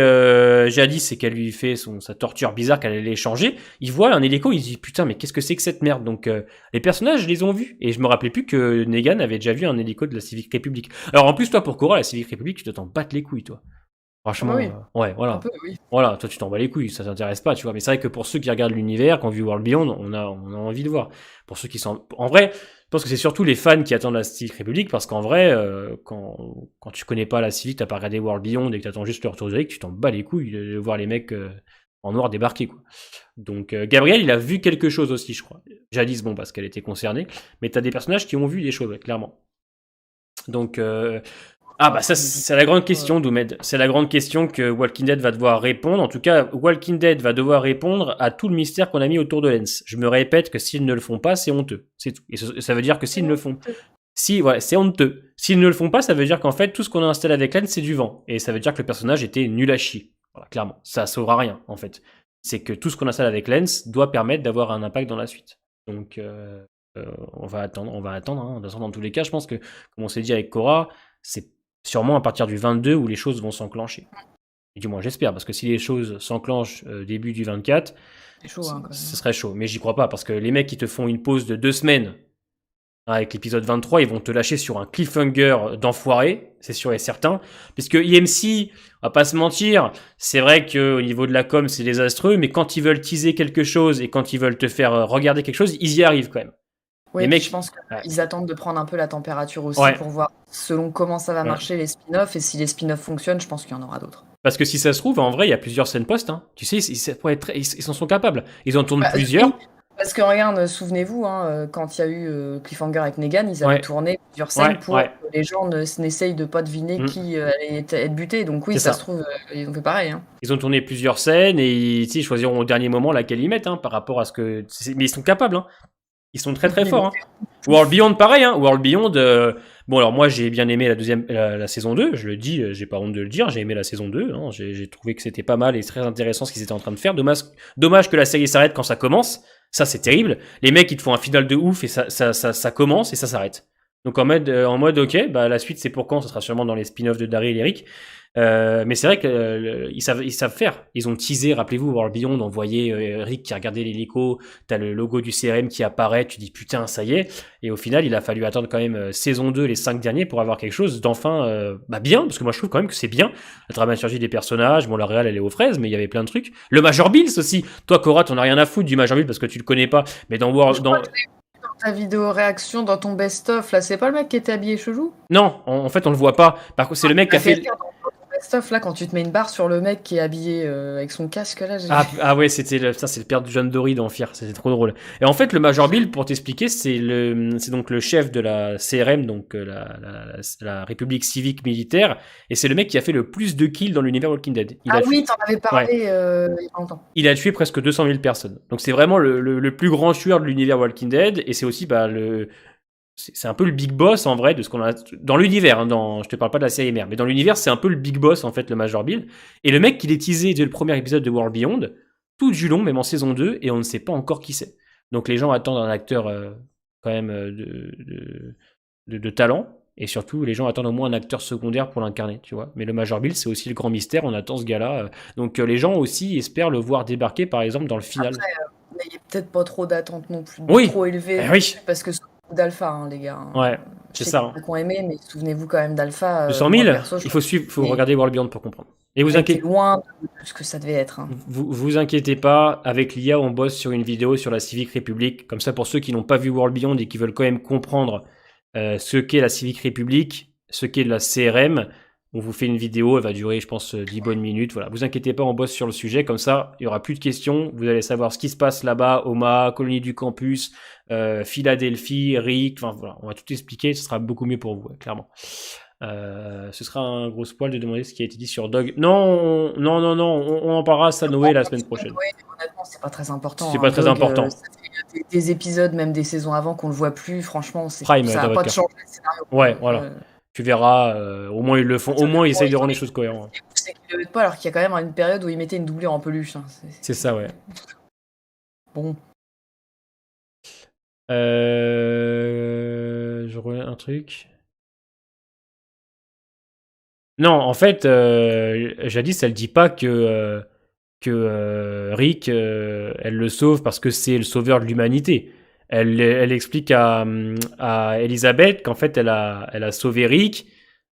Jadis et qu'elle lui fait sa torture bizarre qu'elle allait échanger, il voit un hélico, il se dit putain, mais qu'est-ce que c'est que cette merde? Donc les personnages, je les ont vus. Et je me rappelais plus que Negan avait déjà vu un hélico de la Civic Republic. Alors en plus, toi, pour Cora, la Civic Republic, tu dois t'en battre les couilles, toi. Franchement, oui. Ouais, voilà. Un peu, oui. Voilà, toi tu t'en bats les couilles, ça t'intéresse pas, tu vois. Mais c'est vrai que pour ceux qui regardent l'univers, qui ont vu World Beyond, on a envie de voir. Pour ceux qui sont... En vrai, je pense que c'est surtout les fans qui attendent la Civic Republic, parce qu'en vrai, quand tu connais pas la Civic, t'as pas regardé World Beyond et que t'attends juste le retour de Rick, tu t'en bats les couilles de voir les mecs en noir débarquer, quoi. Donc Gabriel, il a vu quelque chose aussi, je crois. Jadis, bon, parce qu'elle était concernée, mais t'as des personnages qui ont vu des choses, ouais, clairement. Donc... Ah bah ça c'est la grande question, Doumed. C'est la grande question que Walking Dead va devoir répondre. En tout cas, Walking Dead va devoir répondre à tout le mystère qu'on a mis autour de Lens. Je me répète que s'ils ne le font pas, c'est honteux. C'est tout. Et ça veut dire que s'ils ne le font... Si, ouais, c'est honteux. S'ils ne le font pas, ça veut dire qu'en fait, tout ce qu'on a installé avec Lens, c'est du vent. Et ça veut dire que le personnage était nul à chier. Voilà, clairement. Ça sauvera rien, en fait. C'est que tout ce qu'on installe avec Lens doit permettre d'avoir un impact dans la suite. Donc, on va attendre. Hein. De toute façon, dans tous les cas, je pense que, comme on s'est dit avec Cora, c'est sûrement à partir du 22 où les choses vont s'enclencher. Et du moins, j'espère, parce que si les choses s'enclenchent début du 24, c'est chaud, hein, ce serait chaud. Mais j'y crois pas, parce que les mecs qui te font une pause de 2 semaines avec l'épisode 23, ils vont te lâcher sur un cliffhanger d'enfoiré, c'est sûr et certain. Puisque IMC, on va pas se mentir, c'est vrai qu'au niveau de la com, c'est désastreux, mais quand ils veulent teaser quelque chose et quand ils veulent te faire regarder quelque chose, ils y arrivent quand même. Oui, mecs, je pense qu'ils attendent de prendre un peu la température aussi pour voir selon comment ça va marcher les spin-offs, et si les spin-offs fonctionnent, je pense qu'il y en aura d'autres. Parce que si ça se trouve, en vrai, il y a plusieurs scènes post. Hein. Tu sais, ils en sont capables. Ils en tournent plusieurs. Oui, parce que regarde, souvenez-vous, hein, quand il y a eu Cliffhanger avec Negan, ils avaient tourné plusieurs scènes pour que les gens n'essayent de pas deviner qui allait être buté. Donc oui, ça se trouve, ils ont fait pareil. Hein. Ils ont tourné plusieurs scènes et ils choisiront au dernier moment laquelle ils mettent par rapport à ce que... Mais ils sont capables, hein. Ils sont très très forts. Hein. World Beyond, pareil. Hein. World Beyond, bon alors moi j'ai bien aimé la saison 2, je le dis, j'ai pas honte de le dire, j'ai aimé la saison 2, hein. J'ai trouvé que c'était pas mal et très intéressant ce qu'ils étaient en train de faire. Dommage que la série s'arrête quand ça commence, ça c'est terrible. Les mecs ils te font un final de ouf et ça commence et ça s'arrête. Donc en mode ok, bah la suite c'est pour quand, ça sera sûrement dans les spin-offs de Daryl et Eric. Mais c'est vrai qu'ils savent faire. Ils ont teasé, rappelez-vous, World Beyond, on voyait Rick qui regardait l'hélico, t'as le logo du CRM qui apparaît, tu dis putain, ça y est. Et au final, il a fallu attendre quand même saison 2, les 5 derniers, pour avoir quelque chose d'enfin bien, parce que moi je trouve quand même que c'est bien. La dramaturgie des personnages, bon, la réal elle est aux fraises, mais il y avait plein de trucs. Le Major Bills aussi. Toi, Cora, t'en as rien à foutre du Major Bills parce que tu le connais pas. Mais dans World... Dans ta vidéo réaction, dans ton best-of, là, c'est pas le mec qui était habillé chelou? Non, en fait, on le voit pas. Par contre, c'est le mec qui a fait... Stuff là quand tu te mets une barre sur le mec qui est habillé avec son casque là. Ah ouais, c'est le père de John Dory dans Fear, c'était trop drôle. Et en fait, le Major Bill, pour t'expliquer, c'est donc le chef de la CRM, donc la République civique militaire, et c'est le mec qui a fait le plus de kills dans l'univers Walking Dead. Oui, t'en avais parlé il y a longtemps. Il a tué presque 200 000 personnes. Donc c'est vraiment le plus grand tueur de l'univers Walking Dead, et c'est aussi c'est un peu le big boss en vrai de ce qu'on a dans l'univers. Hein, je te parle pas de la série mère, mais dans l'univers c'est un peu le big boss en fait, le Major Bill. Et le mec qui l'est teasé dès le premier épisode de World Beyond, tout du long, même en saison 2, et on ne sait pas encore qui c'est. Donc les gens attendent un acteur quand même de talent, et surtout les gens attendent au moins un acteur secondaire pour l'incarner, tu vois. Mais le Major Bill c'est aussi le grand mystère, on attend ce gars-là. Donc les gens aussi espèrent le voir débarquer par exemple dans le final. Après, il n'y a peut-être pas trop d'attentes non plus, trop élevées, parce que d'Alpha, hein, les gars. Ouais, c'est ça. Hein. Qu'on aimait, mais souvenez-vous quand même d'Alpha. 200 000 il faut regarder World Beyond pour comprendre. Et vous inquiétez loin de ce que ça devait être. Hein. Vous inquiétez pas, avec l'IA, on bosse sur une vidéo sur la Civic Republic. Comme ça, pour ceux qui n'ont pas vu World Beyond et qui veulent quand même comprendre ce qu'est la Civic Republic, ce qu'est la CRM, On vous fait une vidéo, elle va durer, je pense, 10 bonnes minutes. Voilà, vous inquiétez pas, on bosse sur le sujet. Comme ça, il y aura plus de questions. Vous allez savoir ce qui se passe là-bas, Oma, colonie du campus, Philadelphie, Rick. Enfin voilà, on va tout expliquer. Ce sera beaucoup mieux pour vous, clairement. Ce sera un gros spoil de demander ce qui a été dit sur Dog. Non, on en parlera ça Noé la semaine prochaine. Ouais, honnêtement, c'est pas très important. C'est pas très important. Ça fait des épisodes, même des saisons avant, qu'on le voit plus. Franchement, Prime, ça n'a pas de changement de scénario. Ouais, voilà. Tu verras, au moins ils le font, au moins ils essayent de rendre les choses cohérentes. C'est qu'ils le mettent pas, alors qu'il y a quand même une période où ils mettaient une doublure en peluche. Hein. C'est ça, ouais. Bon. Je reviens un truc. Non, en fait, Jadis, elle dit pas que Rick, elle le sauve parce que c'est le sauveur de l'humanité. Elle explique à Elisabeth qu'en fait, elle a sauvé Rick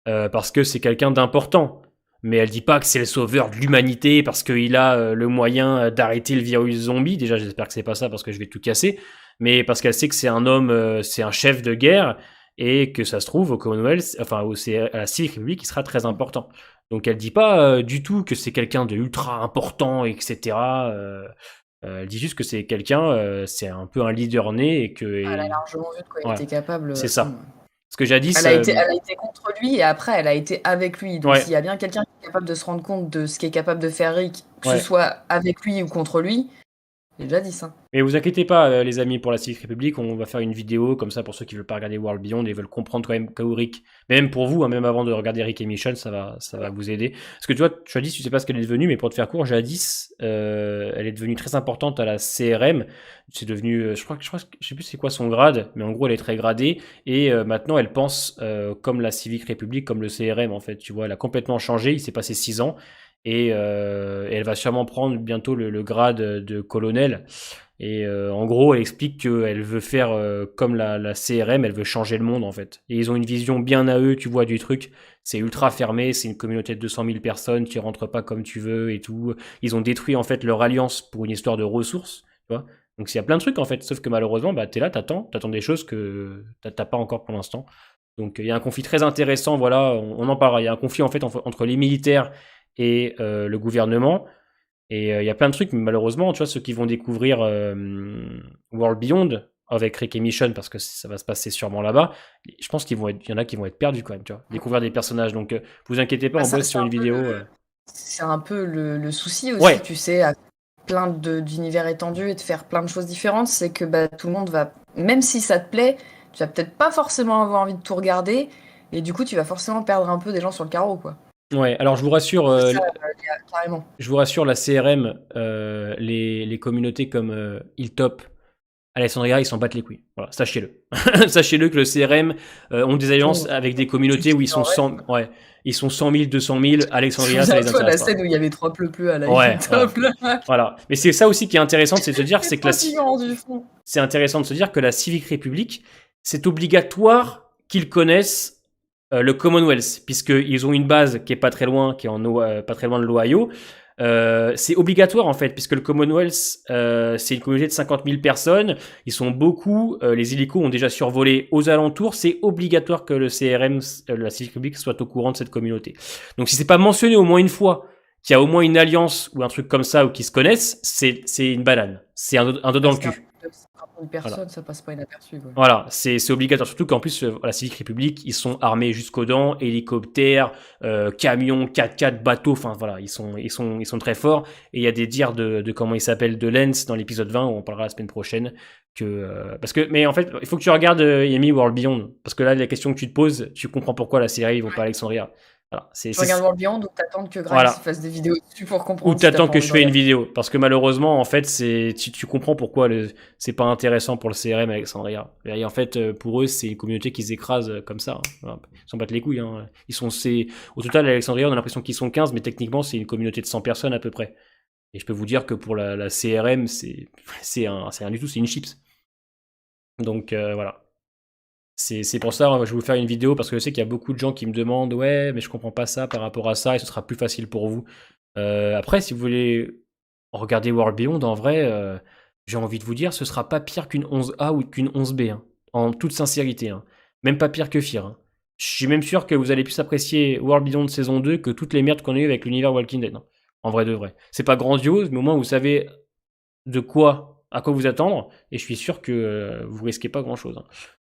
parce que c'est quelqu'un d'important. Mais elle dit pas que c'est le sauveur de l'humanité parce qu'il a le moyen d'arrêter le virus zombie. Déjà, j'espère que c'est pas ça parce que je vais tout casser. Mais parce qu'elle sait que c'est un homme, c'est un chef de guerre et que ça se trouve au Commonwealth, enfin à la Civic Republic, qui sera très important. Donc elle dit pas du tout que c'est quelqu'un de ultra important, etc. Elle dit juste que c'est quelqu'un, c'est un peu un leader né et que. Elle a largement vu de quoi il était capable. C'est ça. Parce que Jadis. Elle a été contre lui et après elle a été avec lui. Donc s'il y a bien quelqu'un qui est capable de se rendre compte de ce qu'est capable de faire Rick, que ce soit avec lui ou contre lui, j'ai déjà dit ça. Mais vous inquiétez pas, les amis, pour la Civic Republic, on va faire une vidéo comme ça pour ceux qui veulent pas regarder World Beyond et veulent comprendre quand même Rick. Mais même pour vous, hein, même avant de regarder Rick et Michonne, ça va vous aider. Parce que tu vois, Jadis, tu sais pas ce qu'elle est devenue, mais pour te faire court, Jadis, elle est devenue très importante à la CRM. C'est devenu, je sais plus c'est quoi son grade, mais en gros, elle est très gradée. Et maintenant, elle pense comme la Civic Republic, comme le CRM en fait. Tu vois, elle a complètement changé. Il s'est passé 6 ans. Et elle va sûrement prendre bientôt le grade de colonel. Et en gros, elle explique qu'elle veut faire comme la CRM, elle veut changer le monde en fait. Et ils ont une vision bien à eux, tu vois, du truc. C'est ultra fermé, c'est une communauté de 200 000 personnes, tu rentres pas comme tu veux et tout. Ils ont détruit en fait leur alliance pour une histoire de ressources, tu vois. Donc il y a plein de trucs en fait, sauf que malheureusement, bah, t'es là, t'attends des choses que t'as pas encore pour l'instant. Donc il y a un conflit très intéressant, voilà, on en parlera. Il y a un conflit en fait entre les militaires et le gouvernement. Et il y a plein de trucs, mais malheureusement, tu vois, ceux qui vont découvrir World Beyond avec Rick et Michonne, parce que ça va se passer sûrement là-bas, je pense qu'il y en a qui vont être perdus quand même, tu vois, découvrir des personnages. Donc, vous inquiétez pas, on bosse sur une vidéo. C'est un peu le souci aussi, tu sais, à plein d'univers étendus et de faire plein de choses différentes, c'est que bah, tout le monde va, même si ça te plaît, tu vas peut-être pas forcément avoir envie de tout regarder, et du coup, tu vas forcément perdre un peu des gens sur le carreau, quoi. Ouais, alors je vous rassure, carrément. Je vous rassure, la CRM, les communautés comme Hilltop, Alexandria, ils s'en battent les couilles. Voilà, sachez-le. Sachez-le que le CRM ont des alliances avec des communautés où ils sont 100 000, 200 000. Alexandria, ça les intéresse la scène où il y avait 3 pleu à la Hilltop. Voilà. Mais c'est ça aussi qui est intéressant, c'est de se dire, c'est que c'est intéressant de se dire que la Civic Republic, c'est obligatoire qu'ils connaissent le Commonwealth, puisqu'ils ont une base qui est pas très loin, qui est pas très loin de l'Ohio. C'est obligatoire en fait, puisque le Commonwealth, c'est une communauté de 50 000 personnes. Ils sont beaucoup. Les hélicos ont déjà survolé aux alentours. C'est obligatoire que le CRM, la Civic Republic, soit au courant de cette communauté. Donc si c'est pas mentionné au moins une fois qu'il y a au moins une alliance ou un truc comme ça ou qu'ils se connaissent, c'est une banane. C'est un dos dans le cul. Personne, voilà. Ça passe pas inaperçu. Quoi. Voilà, c'est obligatoire. Surtout qu'en plus, la Civic Republic, ils sont armés jusqu'aux dents, hélicoptères, camions, 4x4, bateaux. Enfin voilà, ils sont très forts. Et il y a des dires de comment il s'appelle, de Lens dans l'épisode 20 où on parlera la semaine prochaine. Mais en fait, il faut que tu regardes Yami World Beyond parce que là, la question que tu te poses, tu comprends pourquoi la série ils vont pas à Alexandria. Voilà, tu regardes World Beyond ou t'attends que Grace fasse des vidéos dessus pour comprendre. Ou t'attends que je fasse une vidéo. Parce que malheureusement, en fait, tu comprends pourquoi c'est pas intéressant pour le CRM Alexandria. Et en fait, pour eux, c'est une communauté qui s'écrase comme ça. Hein. Voilà. Ils s'en battent les couilles. Hein. Au total, Alexandria, on a l'impression qu'ils sont 15, mais techniquement, c'est une communauté de 100 personnes à peu près. Et je peux vous dire que pour la CRM, c'est rien du tout, c'est une chips. Donc voilà. C'est pour ça, je vais vous faire une vidéo parce que je sais qu'il y a beaucoup de gens qui me demandent ouais, mais je comprends pas ça par rapport à ça et ce sera plus facile pour vous. Après, si vous voulez regarder World Beyond, en vrai, j'ai envie de vous dire, ce sera pas pire qu'une 11A ou qu'une 11B, hein, en toute sincérité. Hein. Même pas pire que Fear. Hein. Je suis même sûr que vous allez plus apprécier World Beyond saison 2 que toutes les merdes qu'on a eues avec l'univers Walking Dead. Hein. En vrai de vrai. C'est pas grandiose, mais au moins vous savez à quoi vous attendre, et je suis sûr que vous risquez pas grand chose. Hein.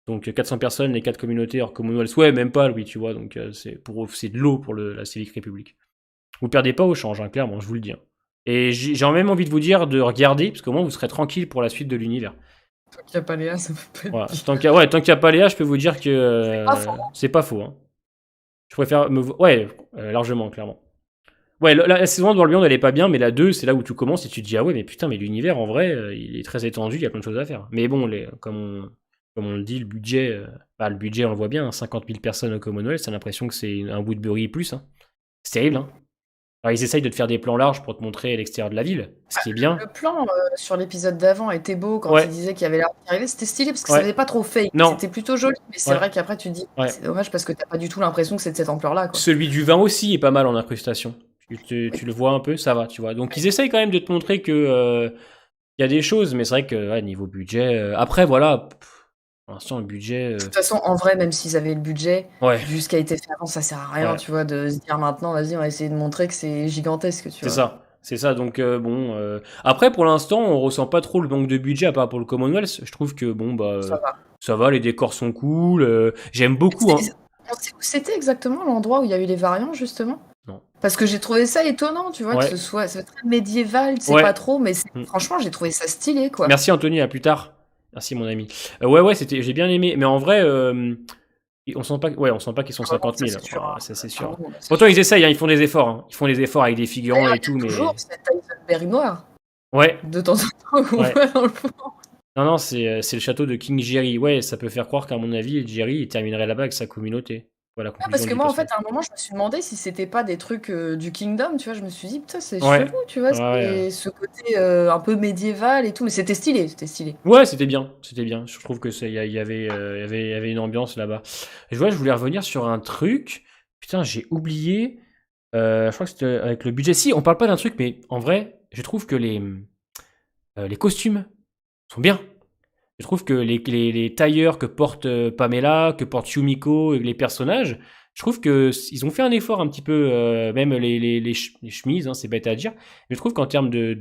Donc 400 personnes, les 4 communautés hors Commonwealth, ouais, même pas, oui, tu vois, donc c'est de l'eau pour la Civic Republic. Vous perdez pas au change, hein, clairement, je vous le dis. Hein. Et j'ai même envie de vous dire de regarder, parce qu'au moins vous serez tranquille pour la suite de l'univers. Tant qu'il n'y a pas Léa, ça peut pas être Voilà. pire. Tant qu'il n'y a pas Léa, je peux vous dire que C'est pas faux. c'est pas faux. Hein. Je préfère ouais, largement, clairement. Ouais, la saison de World Beyond, elle est pas bien, mais la 2, c'est là où tu commences et tu te dis, ah ouais, mais putain, mais l'univers, en vrai, il est très étendu, il y a plein de choses à faire. Mais bon, comme on le dit, le budget, on le voit bien, hein, 50 000 personnes au Commonwealth, t'as l'impression que c'est un Woodbury plus. Hein. C'est terrible, hein. Alors, ils essayent de te faire des plans larges pour te montrer l'extérieur de la ville, ce qui est bien. Le plan sur l'épisode d'avant était beau quand Ouais. il disait qu'il y avait l'arbre qui arrivait. C'était stylé parce que Ouais. ça faisait pas trop fake. Non. C'était plutôt joli. Mais c'est Ouais. vrai qu'après, tu te dis, Ouais. c'est dommage parce que t'as pas du tout l'impression que c'est de cette ampleur-là. Quoi. Celui du vin aussi est pas mal en incrustation. Tu le vois un peu, ça va, tu vois. Donc, ils essayent quand même de te montrer que y a des choses, mais c'est vrai que ouais, niveau budget. Après, voilà. Pour l'instant, le budget. De toute façon, en vrai, même s'ils avaient le budget, Ouais. vu ce qui a été fait avant, ça sert à rien, Ouais. tu vois, de se dire maintenant, vas-y, on va essayer de montrer que c'est gigantesque, tu vois. C'est ça. Donc bon. Après, pour l'instant, on ressent pas trop le manque de budget, à part pour le Commonwealth. Je trouve que bon, bah, ça va. Les décors sont cool. J'aime beaucoup. Hein. On sait où c'était exactement l'endroit où il y a eu les variants, justement. Non. Parce que j'ai trouvé ça étonnant, tu vois, Ouais. que ce soit très médiéval, tu sais Ouais. pas trop, mais franchement, j'ai trouvé ça stylé, quoi. Merci Anthony, à plus tard. Merci mon ami. Ouais, j'ai bien aimé. Mais en vrai, on sent pas qu'ils sont 50 000. Ça, c'est sûr. Pourtant, ils essayent, hein, ils font des efforts. Hein. Ils font des efforts avec des figurants et tout. Mais toujours cette Heisenberg noire. Ouais. De temps en temps, on voit dans le fond. Non, c'est le château de King Jerry. Ouais, ça peut faire croire qu'à mon avis, Jerry, il terminerait là-bas avec sa communauté. Voilà, parce que moi, en fait, à un moment, je me suis demandé si c'était pas des trucs du Kingdom, tu vois. Je me suis dit, putain, c'est chelou, tu vois. Ce côté un peu médiéval et tout. Mais c'était stylé, Ouais, c'était bien. Je trouve que il y avait une ambiance là-bas. Je voulais revenir sur un truc. Putain, j'ai oublié. Je crois que c'était avec le budget. Si, on parle pas d'un truc, mais en vrai, je trouve que les costumes sont bien. Je trouve que les tailleurs que porte Pamela, que porte Yumiko, les personnages, je trouve qu'ils ont fait un effort un petit peu, même les chemises, hein, c'est bête à dire, mais je trouve qu'en termes de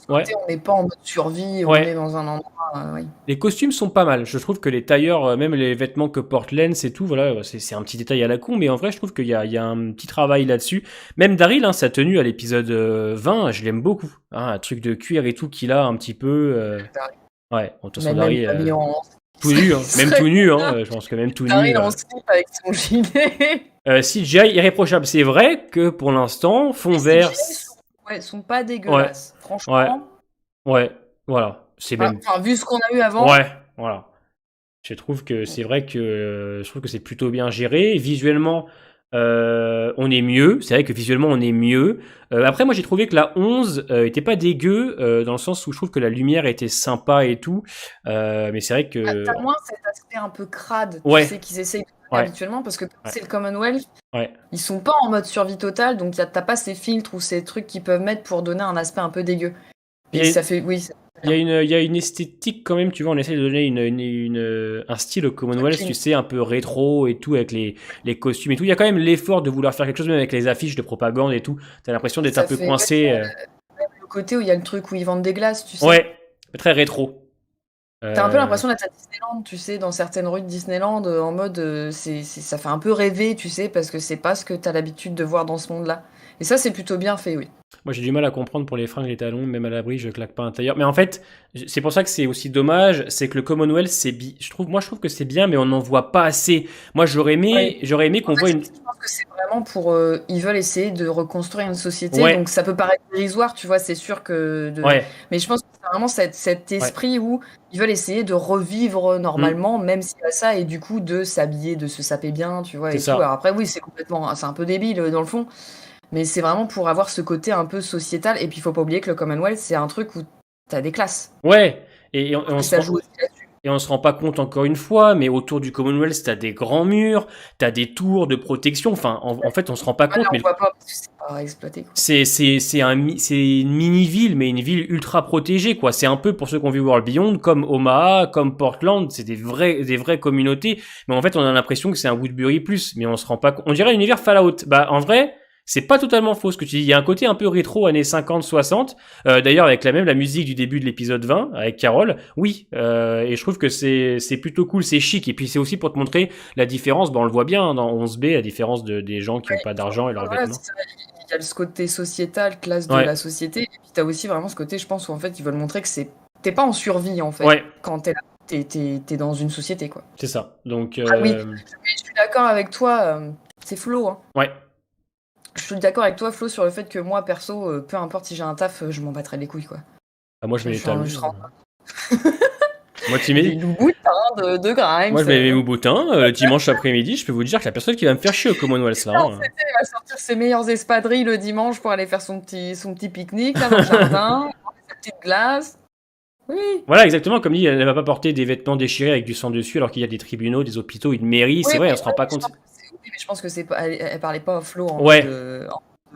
on n'est pas en mode survie, on est dans un endroit. Oui. Les costumes sont pas mal. Je trouve que les tailleurs, même les vêtements que porte Lens et tout, voilà, c'est un petit détail à la con, mais en vrai, je trouve qu'il y a un petit travail là-dessus. Même Daryl, hein, sa tenue à l'épisode 20, je l'aime beaucoup. Hein, un truc de cuir et tout qu'il a un petit peu. Ouais, de toute façon, Daryl. Tout nu, hein. Même tout nu, hein. Je pense que même tout nu. Daryl en slip avec son gilet. CGI irréprochable. C'est vrai que pour l'instant, fond vert. Sont pas dégueulasses. Franchement. Ouais, voilà. C'est même. Enfin, vu ce qu'on a eu avant. Ouais, voilà. Je trouve que c'est vrai que c'est plutôt bien géré. Visuellement, on est mieux. C'est vrai que visuellement, on est mieux. Après, moi, j'ai trouvé que la 11 était pas dégueu, dans le sens où je trouve que la lumière était sympa et tout. Mais c'est vrai que... T'as moins cet aspect un peu crade, tu sais, qu'ils essayent de faire habituellement, parce que c'est le Commonwealth, ils sont pas en mode survie totale, donc t'as pas ces filtres ou ces trucs qu'ils peuvent mettre pour donner un aspect un peu dégueu. Et ça fait... Oui, il y a une esthétique quand même, tu vois, on essaie de donner un style au Commonwealth, tu sais, un peu rétro et tout, avec les costumes et tout. Il y a quand même l'effort de vouloir faire quelque chose, même avec les affiches de propagande et tout. T'as l'impression d'être un peu coincé. Le côté où il y a le truc où ils vendent des glaces, tu sais. Ouais, très rétro. T'as un peu l'impression d'être à Disneyland, tu sais, dans certaines rues de Disneyland, en mode, ça fait un peu rêver, tu sais, parce que c'est pas ce que t'as l'habitude de voir dans ce monde-là. Et ça, c'est plutôt bien fait, oui. Moi, j'ai du mal à comprendre pour les fringues, les talons, même à l'abri, je claque pas un tailleur. Mais en fait, c'est pour ça que c'est aussi dommage, c'est que le Commonwealth, je trouve que c'est bien, mais on n'en voit pas assez. Moi, j'aurais aimé qu'on voit une... Je pense que c'est vraiment pour... ils veulent essayer de reconstruire une société, donc ça peut paraître dérisoire, tu vois, c'est sûr que... Mais je pense que c'est vraiment cet esprit où ils veulent essayer de revivre normalement, même s'il y a ça, et du coup, de s'habiller, de se saper bien, tu vois, et tout. Alors après, oui, c'est un peu débile, dans le fond. Mais c'est vraiment pour avoir ce côté un peu sociétal. Et puis, il faut pas oublier que le Commonwealth, c'est un truc où t'as des classes. Ouais. Et Et on se rend pas compte encore une fois, mais autour du Commonwealth, t'as des grands murs, t'as des tours de protection. Enfin, en fait, on se rend pas compte, Là, mais on voit pas parce que c'est pas exploité, quoi. c'est une mini-ville, mais une ville ultra protégée, quoi. C'est un peu, pour ceux qui ont vu World Beyond, comme Omaha, comme Portland, c'est des vraies communautés. Mais en fait, on a l'impression que c'est un Woodbury plus, mais on se rend pas compte. On dirait l'univers Fallout. Bah, en vrai, c'est pas totalement faux ce que tu dis. Il y a un côté un peu rétro, années 50, 60. D'ailleurs, avec la musique du début de l'épisode 20, avec Carol. Oui, et je trouve que c'est plutôt cool, c'est chic. Et puis, c'est aussi pour te montrer la différence. Bah, on le voit bien hein, dans 11B, la différence des gens qui ont pas d'argent et leurs Voilà, vêtements. c'est ça. Il y a ce côté sociétal, classe de Ouais. la société, et puis t'as aussi vraiment ce côté, je pense, où en fait ils veulent montrer que t'es pas en survie en fait Ouais, quand t'es là, t'es dans une société quoi. c'est ça. Donc, Ah oui, mais je suis d'accord avec toi, c'est Flo, hein. ouais. Je suis d'accord avec toi, Flo, sur le fait que moi, perso, peu importe si j'ai un taf, je m'en battrais les couilles quoi. Ah, moi, je mets les Je serais- talons. je serais- Moi, tu Les mets. loups-boutins de Grimes. Moi, je mets mes Louboutins. Dimanche après-midi, je peux vous dire que la personne qui va me faire chier au Commonwealth, là. hein. Il va sortir ses meilleures espadrilles le dimanche pour aller faire son petit pique-nique là, dans le jardin, sa petite glace. Oui. Voilà, exactement. Comme dit, elle ne va pas porter des vêtements déchirés avec du sang dessus alors qu'il y a des tribunaux, des hôpitaux, une mairie. C'est vrai, on se rend pas compte. Oui, mais je pense que c'est pas. Elle parlait pas à Flo en Ouais.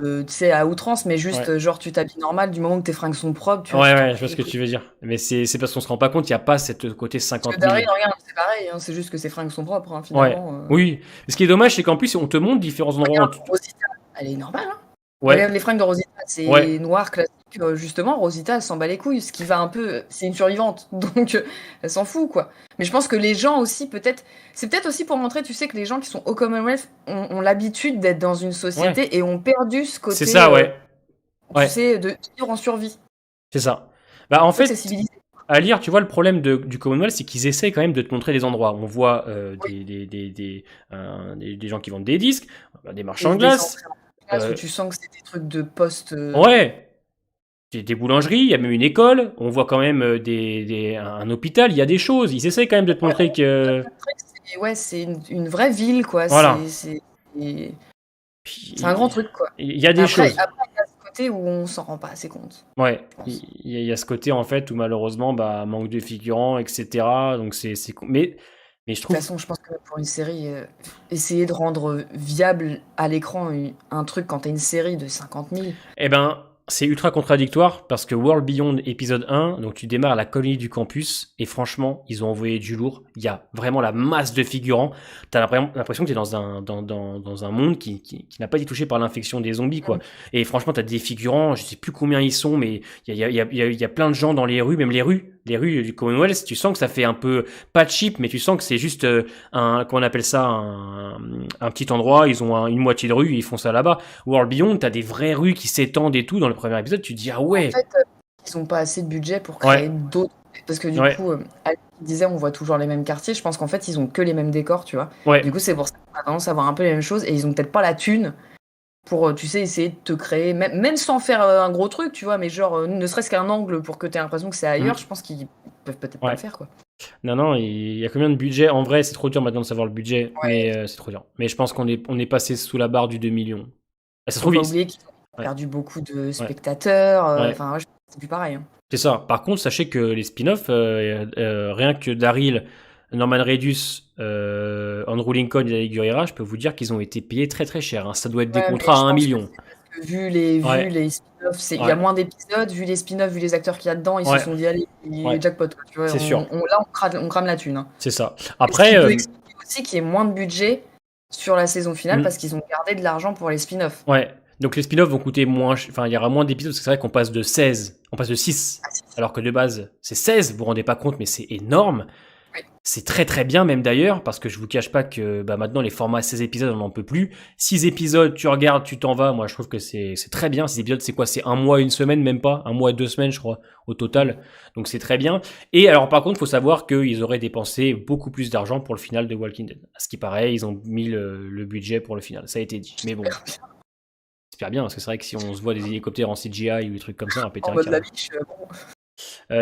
tu sais, à outrance, mais juste genre tu t'habilles normal du moment que tes fringues sont propres. Tu vois, Ouais, je vois ce que tu veux dire. Mais c'est parce qu'on se rend pas compte, il n'y a pas cette côté 50 Parce 000. que Daryl, regarde, c'est pareil, hein, c'est juste que ses fringues sont propres, hein, Ouais. finalement. Oui. Mais ce qui est dommage, c'est qu'en plus, on te montre différents endroits. Regarde, Rosita, elle est normale, hein. Ouais. Regarde les fringues de Rosita, c'est Ouais. noir classique. Justement, Rosita, elle s'en bat les couilles. Ce qui va un peu. C'est une survivante, donc elle s'en fout, quoi. Mais je pense que les gens aussi, peut-être. C'est peut-être aussi pour montrer, tu sais, que les gens qui sont au Commonwealth ont l'habitude d'être dans une société et ont perdu ce côté. C'est ça, ouais. Tu sais, de vivre en survie. C'est ça. Bah, en fait, c'est civilisé. à lire, tu vois, le problème du Commonwealth, c'est qu'ils essaient quand même de te montrer des endroits. On voit des gens qui vendent des disques, des marchands de glace. Où tu sens que c'est des trucs de poste. Ouais. Des boulangeries, il y a même une école. On voit quand même un hôpital. Il y a des choses. Ils essaient quand même de te montrer que. Ouais, c'est une vraie ville, quoi. Voilà. C'est un grand truc, quoi. Il y a des choses. Après, il y a ce côté où on s'en rend pas assez compte. Ouais. Il y a ce côté, en fait, où malheureusement, bah, manque de figurants, etc. Donc, c'est. Mais je trouve. De toute façon, je pense que pour une série, essayer de rendre viable à l'écran un truc quand t'as une série de 50 000. Eh ben, c'est ultra contradictoire parce que World Beyond épisode 1, donc tu démarres à la colonie du campus et franchement, ils ont envoyé du lourd. Il y a vraiment la masse de figurants. T'as l'impression que t'es dans un monde qui n'a pas été touché par l'infection des zombies, quoi. Et franchement, t'as des figurants, je sais plus combien ils sont, mais il y a plein de gens dans les rues, même les rues du Commonwealth. Tu sens que ça fait un peu, pas cheap, mais tu sens que c'est juste comment on appelle ça, un petit endroit. Ils ont une moitié de rue, ils font ça là-bas. World Beyond, t'as des vraies rues qui s'étendent et tout. Dans le premier épisode, tu te dis, ah ouais. En fait, ils ont pas assez de budget pour créer d'autres. Parce que du coup, Alex disait, on voit toujours les mêmes quartiers. Je pense qu'en fait, ils ont que les mêmes décors, tu vois. Ouais. Du coup, c'est pour ça qu'on a tendance à voir un peu les mêmes choses et ils ont peut-être pas la thune pour, tu sais, essayer de te créer, même sans faire un gros truc, tu vois, mais genre, ne serait-ce qu'un angle pour que tu aies l'impression que c'est ailleurs, je pense qu'ils peuvent peut-être pas le faire, quoi. Non, il y a combien de budget? En vrai, c'est trop dur maintenant de savoir le budget, mais c'est trop dur. Mais je pense qu'on est passé sous la barre du 2 millions. Ça se trouve, faut pas oublier qu'ils ont perdu beaucoup de spectateurs, enfin, c'est plus pareil. Hein. C'est ça. Par contre, sachez que les spin-offs, rien que Daryl, Norman Reedus, Andrew Lincoln et David Gurira, je peux vous dire qu'ils ont été payés très très cher. Hein. Ça doit être des contrats à 1 million. Que vu les spin-offs, il y a moins d'épisodes, vu les spin-offs, vu les acteurs qu'il y a dedans, ils se sont dit allez, jackpot. Tu vois, c'est sûr. On crame la thune. Hein. C'est ça. Après, il peut expliquer aussi qu'il y ait moins de budget sur la saison finale parce qu'ils ont gardé de l'argent pour les spin-offs. Ouais. Donc les spin-offs vont coûter moins, enfin il y aura moins d'épisodes parce que c'est vrai qu'on passe de 16, on passe de 6, alors que de base c'est 16, vous vous rendez pas compte mais c'est énorme. Oui. C'est très très bien même d'ailleurs parce que je vous cache pas que maintenant les formats 16 épisodes on n'en peut plus. 6 épisodes tu regardes, tu t'en vas, moi je trouve que c'est très bien. 6 épisodes c'est quoi? C'est 1 mois, 1 semaine, même pas, 1 mois, 2 semaines je crois au total. Donc c'est très bien. Et alors par contre faut savoir qu'ils auraient dépensé beaucoup plus d'argent pour le final de Walking Dead. À ce qui paraît ils ont mis le budget pour le final, ça a été dit. Mais bon. J'espère bien, parce que c'est vrai que si on se voit des hélicoptères en CGI ou des trucs comme ça, on va péter un câble. La biche,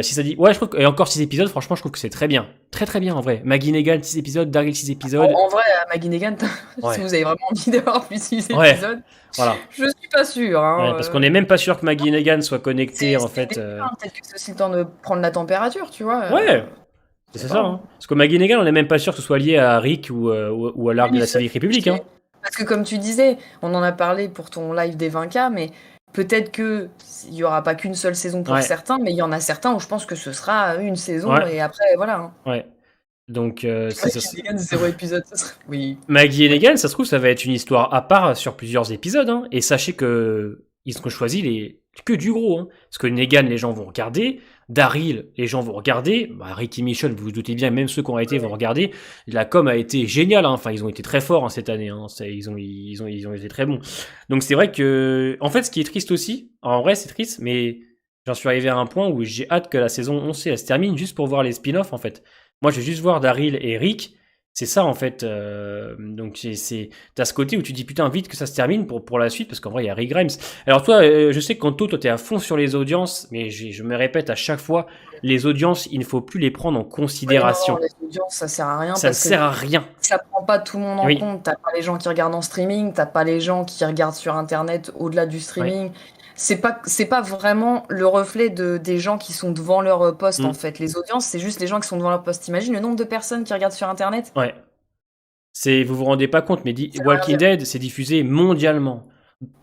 si ça dit... Ouais, je trouve que... Et encore 6 épisodes, franchement, je trouve que c'est très bien. Très très bien, en vrai. Maggie Negan, 6 épisodes, Daryl, 6 épisodes. En vrai, Maggie Negan, si vous avez vraiment envie d'avoir plus 6 épisodes, voilà. Je suis pas sûr. Hein, parce qu'on est même pas sûr que Maggie Negan soit connectée, en fait. Peut-être que c'est aussi le temps de prendre la température, tu vois. Ouais. Je C'est sais ça, pas, hein. hein. Parce que Maggie Negan, on n'est même pas sûr que ce soit lié à Rick ou à l'arc de Oui, la ça, Civic République, je hein. sais. Parce que comme tu disais, on en a parlé pour ton live des 20K, mais peut-être que il y aura pas qu'une seule saison pour Ouais, certains, mais il y en a certains où je pense que ce sera une saison ouais, et après, voilà. Hein. ouais. Donc, c'est ça. Maggie Negan, 0 épisode, ça serait... Oui. Maggie et Ouais. Negan, ça se trouve, ça va être une histoire à part sur plusieurs épisodes, hein. Et sachez que ils ont choisi que du gros, hein. Parce que Negan, les gens vont regarder. Daryl, les gens vont regarder. Bah, Rick et Michonne, vous vous doutez bien, même ceux qui ont arrêté vont regarder. La com a été géniale, hein. Enfin, ils ont été très forts, hein, cette année, hein. Ils ont été très bons. Donc c'est vrai que, en fait, ce qui est triste aussi, en vrai, c'est triste, mais j'en suis arrivé à un point où j'ai hâte que la saison 11 elle se termine juste pour voir les spin-offs, en fait. Moi, je vais juste voir Daryl et Rick. C'est ça en fait. Donc t'as ce côté où tu dis putain vite que ça se termine pour la suite parce qu'en vrai il y a Rick Grimes. Alors toi, je sais que Kanto, toi t'es à fond sur les audiences, mais je me répète à chaque fois, les audiences il ne faut plus les prendre en Oui, non, considération. les audiences, ça sert à rien Ça ne parce que sert à rien. ça prend pas tout le monde en Oui, compte. T'as pas les gens qui regardent en streaming, t'as pas les gens qui regardent sur Internet au-delà du oui. streaming. C'est pas vraiment le reflet des gens qui sont devant leur poste, en Mm. fait. Les audiences, c'est juste les gens qui sont devant leur poste. T'imagines le nombre de personnes qui regardent sur Internet? Ouais. Vous vous rendez pas compte, mais Ça veut rien Walking dire. Dead, c'est diffusé mondialement.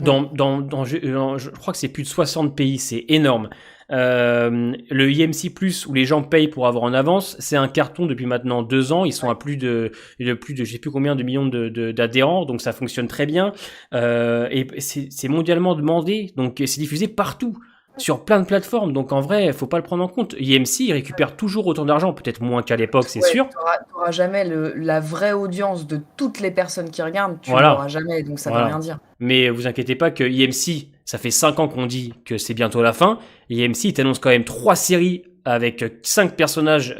Mm. Je crois que c'est plus de 60 pays, c'est énorme. Le IMC Plus, où les gens payent pour avoir en avance, c'est un carton depuis maintenant 2 ans. Ils sont à plus de je sais plus combien de millions d'adhérents, donc ça fonctionne très bien. Et c'est mondialement demandé, donc c'est diffusé partout. Sur plein de plateformes, donc en vrai, faut pas le prendre en compte. IMC, il récupère toujours autant d'argent, peut-être moins qu'à l'époque, c'est Ouais, sûr. t'auras jamais la vraie audience de toutes les personnes qui regardent, tu l'auras Voilà. jamais, donc ça veut rien Voilà. dire. Mais vous inquiétez pas que IMC, ça fait 5 ans qu'on dit que c'est bientôt la fin. Et IMC, il t'annonce quand même 3 séries avec 5 personnages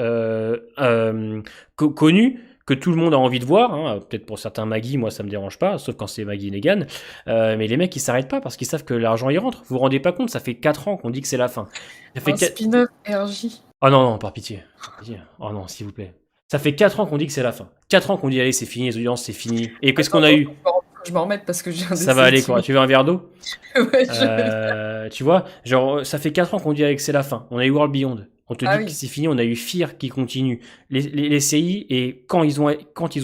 connus que tout le monde a envie de voir. Hein. Peut-être pour certains Maggie, moi ça me dérange pas, sauf quand c'est Maggie Negan. Mais les mecs, ils s'arrêtent pas parce qu'ils savent que l'argent y rentre. Vous vous rendez pas compte, ça fait 4 ans qu'on dit que c'est la fin. Ça fait Un spin-off RJ. Oh non, non, par pitié. Par pitié. Oh non, s'il vous plaît. Ça fait 4 ans qu'on dit que c'est la fin. 4 ans qu'on dit allez, c'est fini, les audiences, c'est fini. Et qu'est-ce qu'on a eu? Je m'en remette parce que je viens Ça va aller quoi. Tu veux un verre d'eau? Ouais, Tu vois, genre, ça fait 4 ans qu'on dit que c'est la fin. On a eu World Beyond. On te Ah dit oui. que c'est fini. On a eu Fear qui continue. Les CI, et quand ils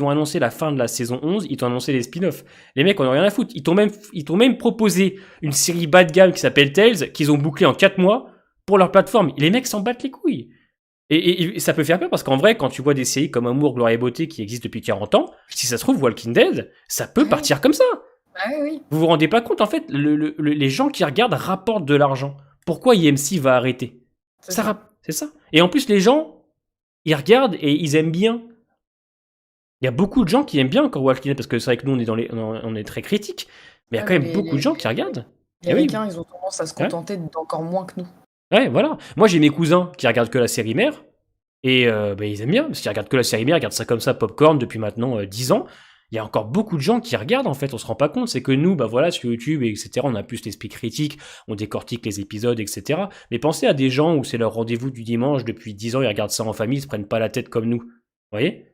ont annoncé la fin de la saison 11, ils t'ont annoncé les spin-offs. Les mecs, on a rien à foutre. Ils t'ont même proposé une série bas de gamme qui s'appelle Tales, qu'ils ont bouclé en 4 mois pour leur plateforme. Les mecs s'en battent les couilles. Et ça peut faire peur parce qu'en vrai, quand tu vois des séries comme Amour, Gloire et Beauté qui existent depuis 40 ans, si ça se trouve, Walking Dead, ça peut partir comme ça. Ah oui. Vous vous rendez pas compte, en fait, les gens qui regardent rapportent de l'argent. Pourquoi IMC va arrêter? C'est ça. Et en plus, les gens, ils regardent et ils aiment bien. Il y a beaucoup de gens qui aiment bien encore Walking Dead parce que c'est vrai que nous, on est très critiques. Mais il y a quand même beaucoup de gens qui regardent. Les Eh oui. Américains, ils ont tendance à se contenter d'encore moins que nous. Ouais, voilà. Moi, j'ai mes cousins qui regardent que la série mère. Et ils aiment bien, parce qu'ils regardent que la série mère, ils regardent ça comme ça, popcorn, depuis maintenant 10 ans. Il y a encore beaucoup de gens qui regardent, en fait, on se rend pas compte. C'est que nous, bah voilà, sur YouTube, etc., on a plus l'esprit critique, on décortique les épisodes, etc. Mais pensez à des gens où c'est leur rendez-vous du dimanche depuis 10 ans, ils regardent ça en famille, ils se prennent pas la tête comme nous. Vous voyez?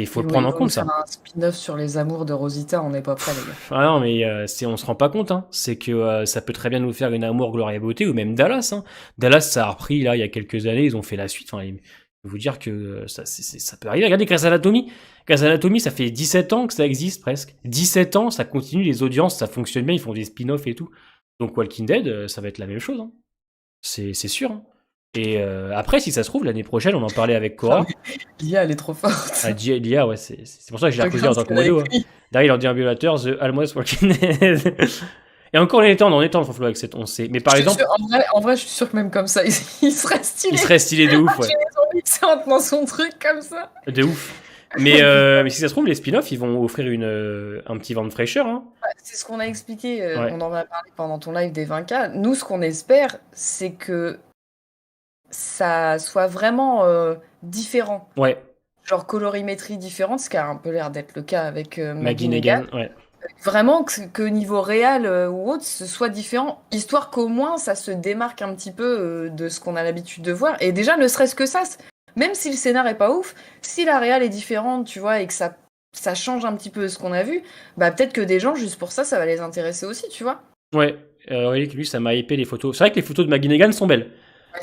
Faut le prendre en compte, ça. Un spin-off sur les amours de Rosita, on n'est pas prêt, les gars. Ah non, mais on se rend pas compte, hein. C'est que ça peut très bien nous faire une Amour, Gloire et Beauté, ou même Dallas, hein. Dallas, ça a repris, là, il y a quelques années, ils ont fait la suite. Enfin, je peux vous dire que ça peut arriver. Regardez Grey's Anatomy. Grey's Anatomy, ça fait 17 ans que ça existe, presque. 17 ans, ça continue, les audiences, ça fonctionne bien, ils font des spin-offs et tout. Donc Walking Dead, ça va être la même chose, hein. C'est sûr, hein. Et après, si ça se trouve, l'année prochaine, on en parlait avec Cora. Lia, elle est trop forte. Lia, ouais, c'est pour ça que je l'ai applaudi en tant que modo. Hein. Derrière, il en dit un violateur, The Almost Walking Dead. Et encore, on est temps le Franflo avec cette 11C. Mais par exemple. En vrai, je suis sûr que même comme ça, il serait stylé. Il serait stylé de ouf, ouais. Tu les zombies qui sortent dans son truc comme ça. De ouf. Mais si ça se trouve, les spin-offs, ils vont offrir un petit vent de fraîcheur. Hein. C'est ce qu'on a expliqué, Ouais. on en a parlé pendant ton live des 20K. Nous, ce qu'on espère, c'est que ça soit vraiment différent. Ouais. Genre colorimétrie différente, ce qui a un peu l'air d'être le cas avec Maggie Negan. Ouais. Vraiment que niveau réel ou autre, ce soit différent, histoire qu'au moins ça se démarque un petit peu de ce qu'on a l'habitude de voir. Et déjà, ne serait-ce que ça, même si le scénar est pas ouf, si la réal est différente, tu vois, et que ça change un petit peu ce qu'on a vu, bah peut-être que des gens, juste pour ça, ça va les intéresser aussi, tu vois. Ouais. Lui, ça m'a hypé les photos. C'est vrai que les photos de Maggie Negan sont belles.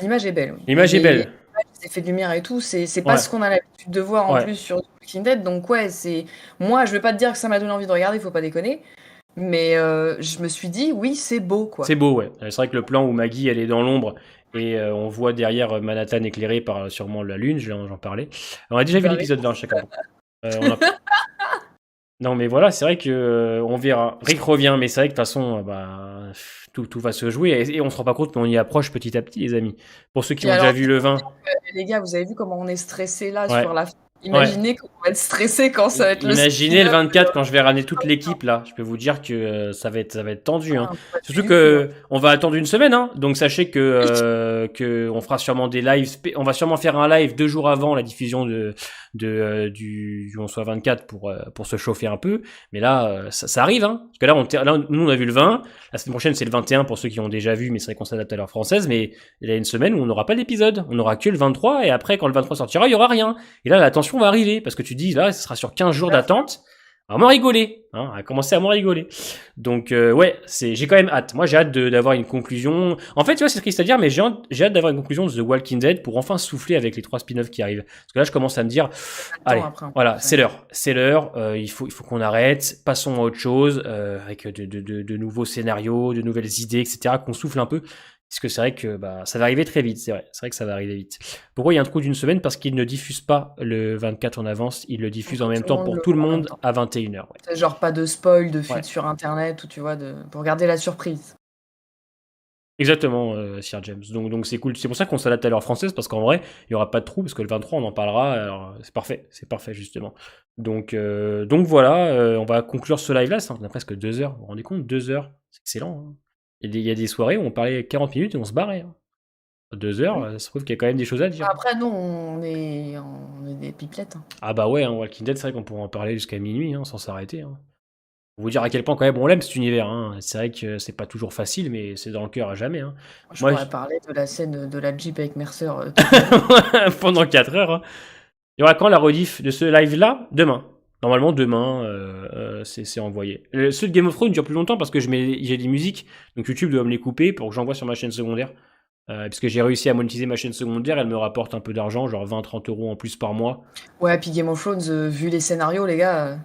L'image est belle. Oui. L'image est belle. les effets de lumière et tout, c'est pas Ouais. ce qu'on a l'habitude de voir en Ouais. plus sur The Walking Dead. Donc ouais, moi, je vais pas te dire que ça m'a donné envie de regarder, faut pas déconner. Mais je me suis dit, oui, c'est beau, quoi. C'est beau, ouais. C'est vrai que le plan où Maggie, elle est dans l'ombre et on voit derrière Manhattan éclairé par sûrement la lune, j'en parlais. On a déjà vu Bah oui. l'épisode 20 chacun. On a- Non, mais voilà, c'est vrai que on verra. Rick revient, mais c'est vrai que de toute façon, tout va se jouer et on se rend pas compte, mais on y approche petit à petit, les amis. Pour ceux qui Puis ont alors, déjà vu le 20, les gars, vous avez vu comment on est stressé là ouais. sur la fin. Ouais. Imaginez qu'on va être stressé quand ça va être le Imaginez le spin-off. 24 quand je vais ramener toute l'équipe là. Je peux vous dire que ça va être tendu. Hein. Pas Surtout du tout, que on va attendre une semaine. Hein. Donc sachez que on fera sûrement des lives. On va sûrement faire un live 2 jours avant la diffusion du 11/24 pour se chauffer un peu. Mais là, ça arrive. Hein. Parce que là, nous on a vu le 20. La semaine prochaine c'est le 21 pour ceux qui ont déjà vu. Mais c'est vrai qu'on s'adapte à l'heure française. Mais il y a une semaine où on n'aura pas d'épisode. On n'aura que le 23 et après quand le 23 sortira, il y aura rien. Et là la tension va arriver parce que tu dis là, ce sera sur 15 jours d'attente. On va m'en rigoler, hein, à commencer à m'en rigoler. Donc ouais, j'ai quand même hâte. Moi, j'ai hâte d'avoir une conclusion. En fait, tu vois, c'est triste à dire, mais j'ai hâte d'avoir une conclusion de The Walking Dead pour enfin souffler avec les 3 spin-offs qui arrivent. Parce que là, je commence à me dire, allez, voilà, c'est l'heure. Il faut qu'on arrête. Passons à autre chose, avec de nouveaux scénarios, de nouvelles idées, etc. Qu'on souffle un peu. Parce que c'est vrai que ça va arriver très vite, c'est vrai que ça va arriver vite. Pourquoi il y a un trou d'une semaine? Parce qu'ils ne diffusent pas le 24 en avance, ils le diffusent en même temps pour tout le monde à 21h. Ouais. C'est genre pas de spoil, de fuite sur internet, ou tu vois, pour garder la surprise. Exactement, Sir James. Donc c'est cool. C'est pour ça qu'on s'adapte à l'heure française, parce qu'en vrai, il n'y aura pas de trou, parce que le 23, on en parlera. Alors, c'est parfait, justement. Donc voilà, on va conclure ce live-là. On a presque 2 heures. Vous vous rendez compte? 2 heures, c'est excellent. Hein. Il y a des soirées où on parlait 40 minutes et on se barrait. Hein. 2 heures, ça prouve qu'il y a quand même des choses à dire. Après, nous, on est des pipelettes. Hein. Ah bah ouais, hein, Walking Dead, c'est vrai qu'on pourrait en parler jusqu'à minuit, hein, sans s'arrêter. Hein. Pour vous dire à quel point quand même on l'aime cet univers. Hein. C'est vrai que c'est pas toujours facile, mais c'est dans le cœur à jamais. Hein. Je pourrais parler de la scène de la Jeep avec Mercer. Pendant 4 heures. Hein. Il y aura quand la rediff de ce live-là? Demain. Normalement, demain, c'est envoyé. Ceux de Game of Thrones durent plus longtemps parce que j'ai des musiques, donc YouTube doit me les couper pour que j'envoie sur ma chaîne secondaire. Parce que j'ai réussi à monétiser ma chaîne secondaire, elle me rapporte un peu d'argent, genre 20-30 euros en plus par mois. Ouais, puis Game of Thrones, vu les scénarios, les gars,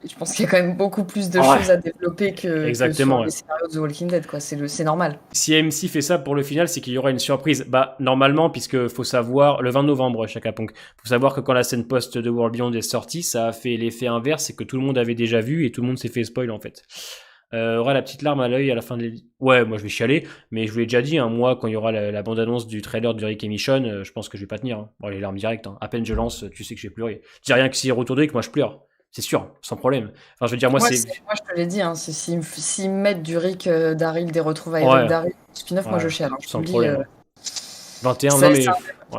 je pense qu'il y a quand même beaucoup plus de choses à développer que sur les scénarios de The Walking Dead, quoi. C'est normal. Si AMC fait ça pour le final, c'est qu'il y aura une surprise. Normalement, puisque faut savoir, le 20 novembre, Chaka Ponk, faut savoir que quand la scène post de World Beyond est sortie, ça a fait l'effet inverse, c'est que tout le monde avait déjà vu et tout le monde s'est fait spoil en fait. Aura la petite larme à l'œil à la fin de Ouais, moi je vais chialer, mais je vous l'ai déjà dit, hein, moi quand il y aura la bande-annonce du trailer de Rick et Michonne, je pense que je vais pas tenir. Hein. Bon, les larmes directes, hein. À peine je lance, tu sais que je vais pleurer. Je dis rien que s'il est retourné que moi je pleure. C'est sûr, sans problème. Enfin, je veux dire, moi c'est... Moi je te l'ai dit, hein, s'ils me mettent du Rick Daryl, des retrouvailles avec Daryl, spin-off, moi je chiale. Hein, sans problème. 21, non mais...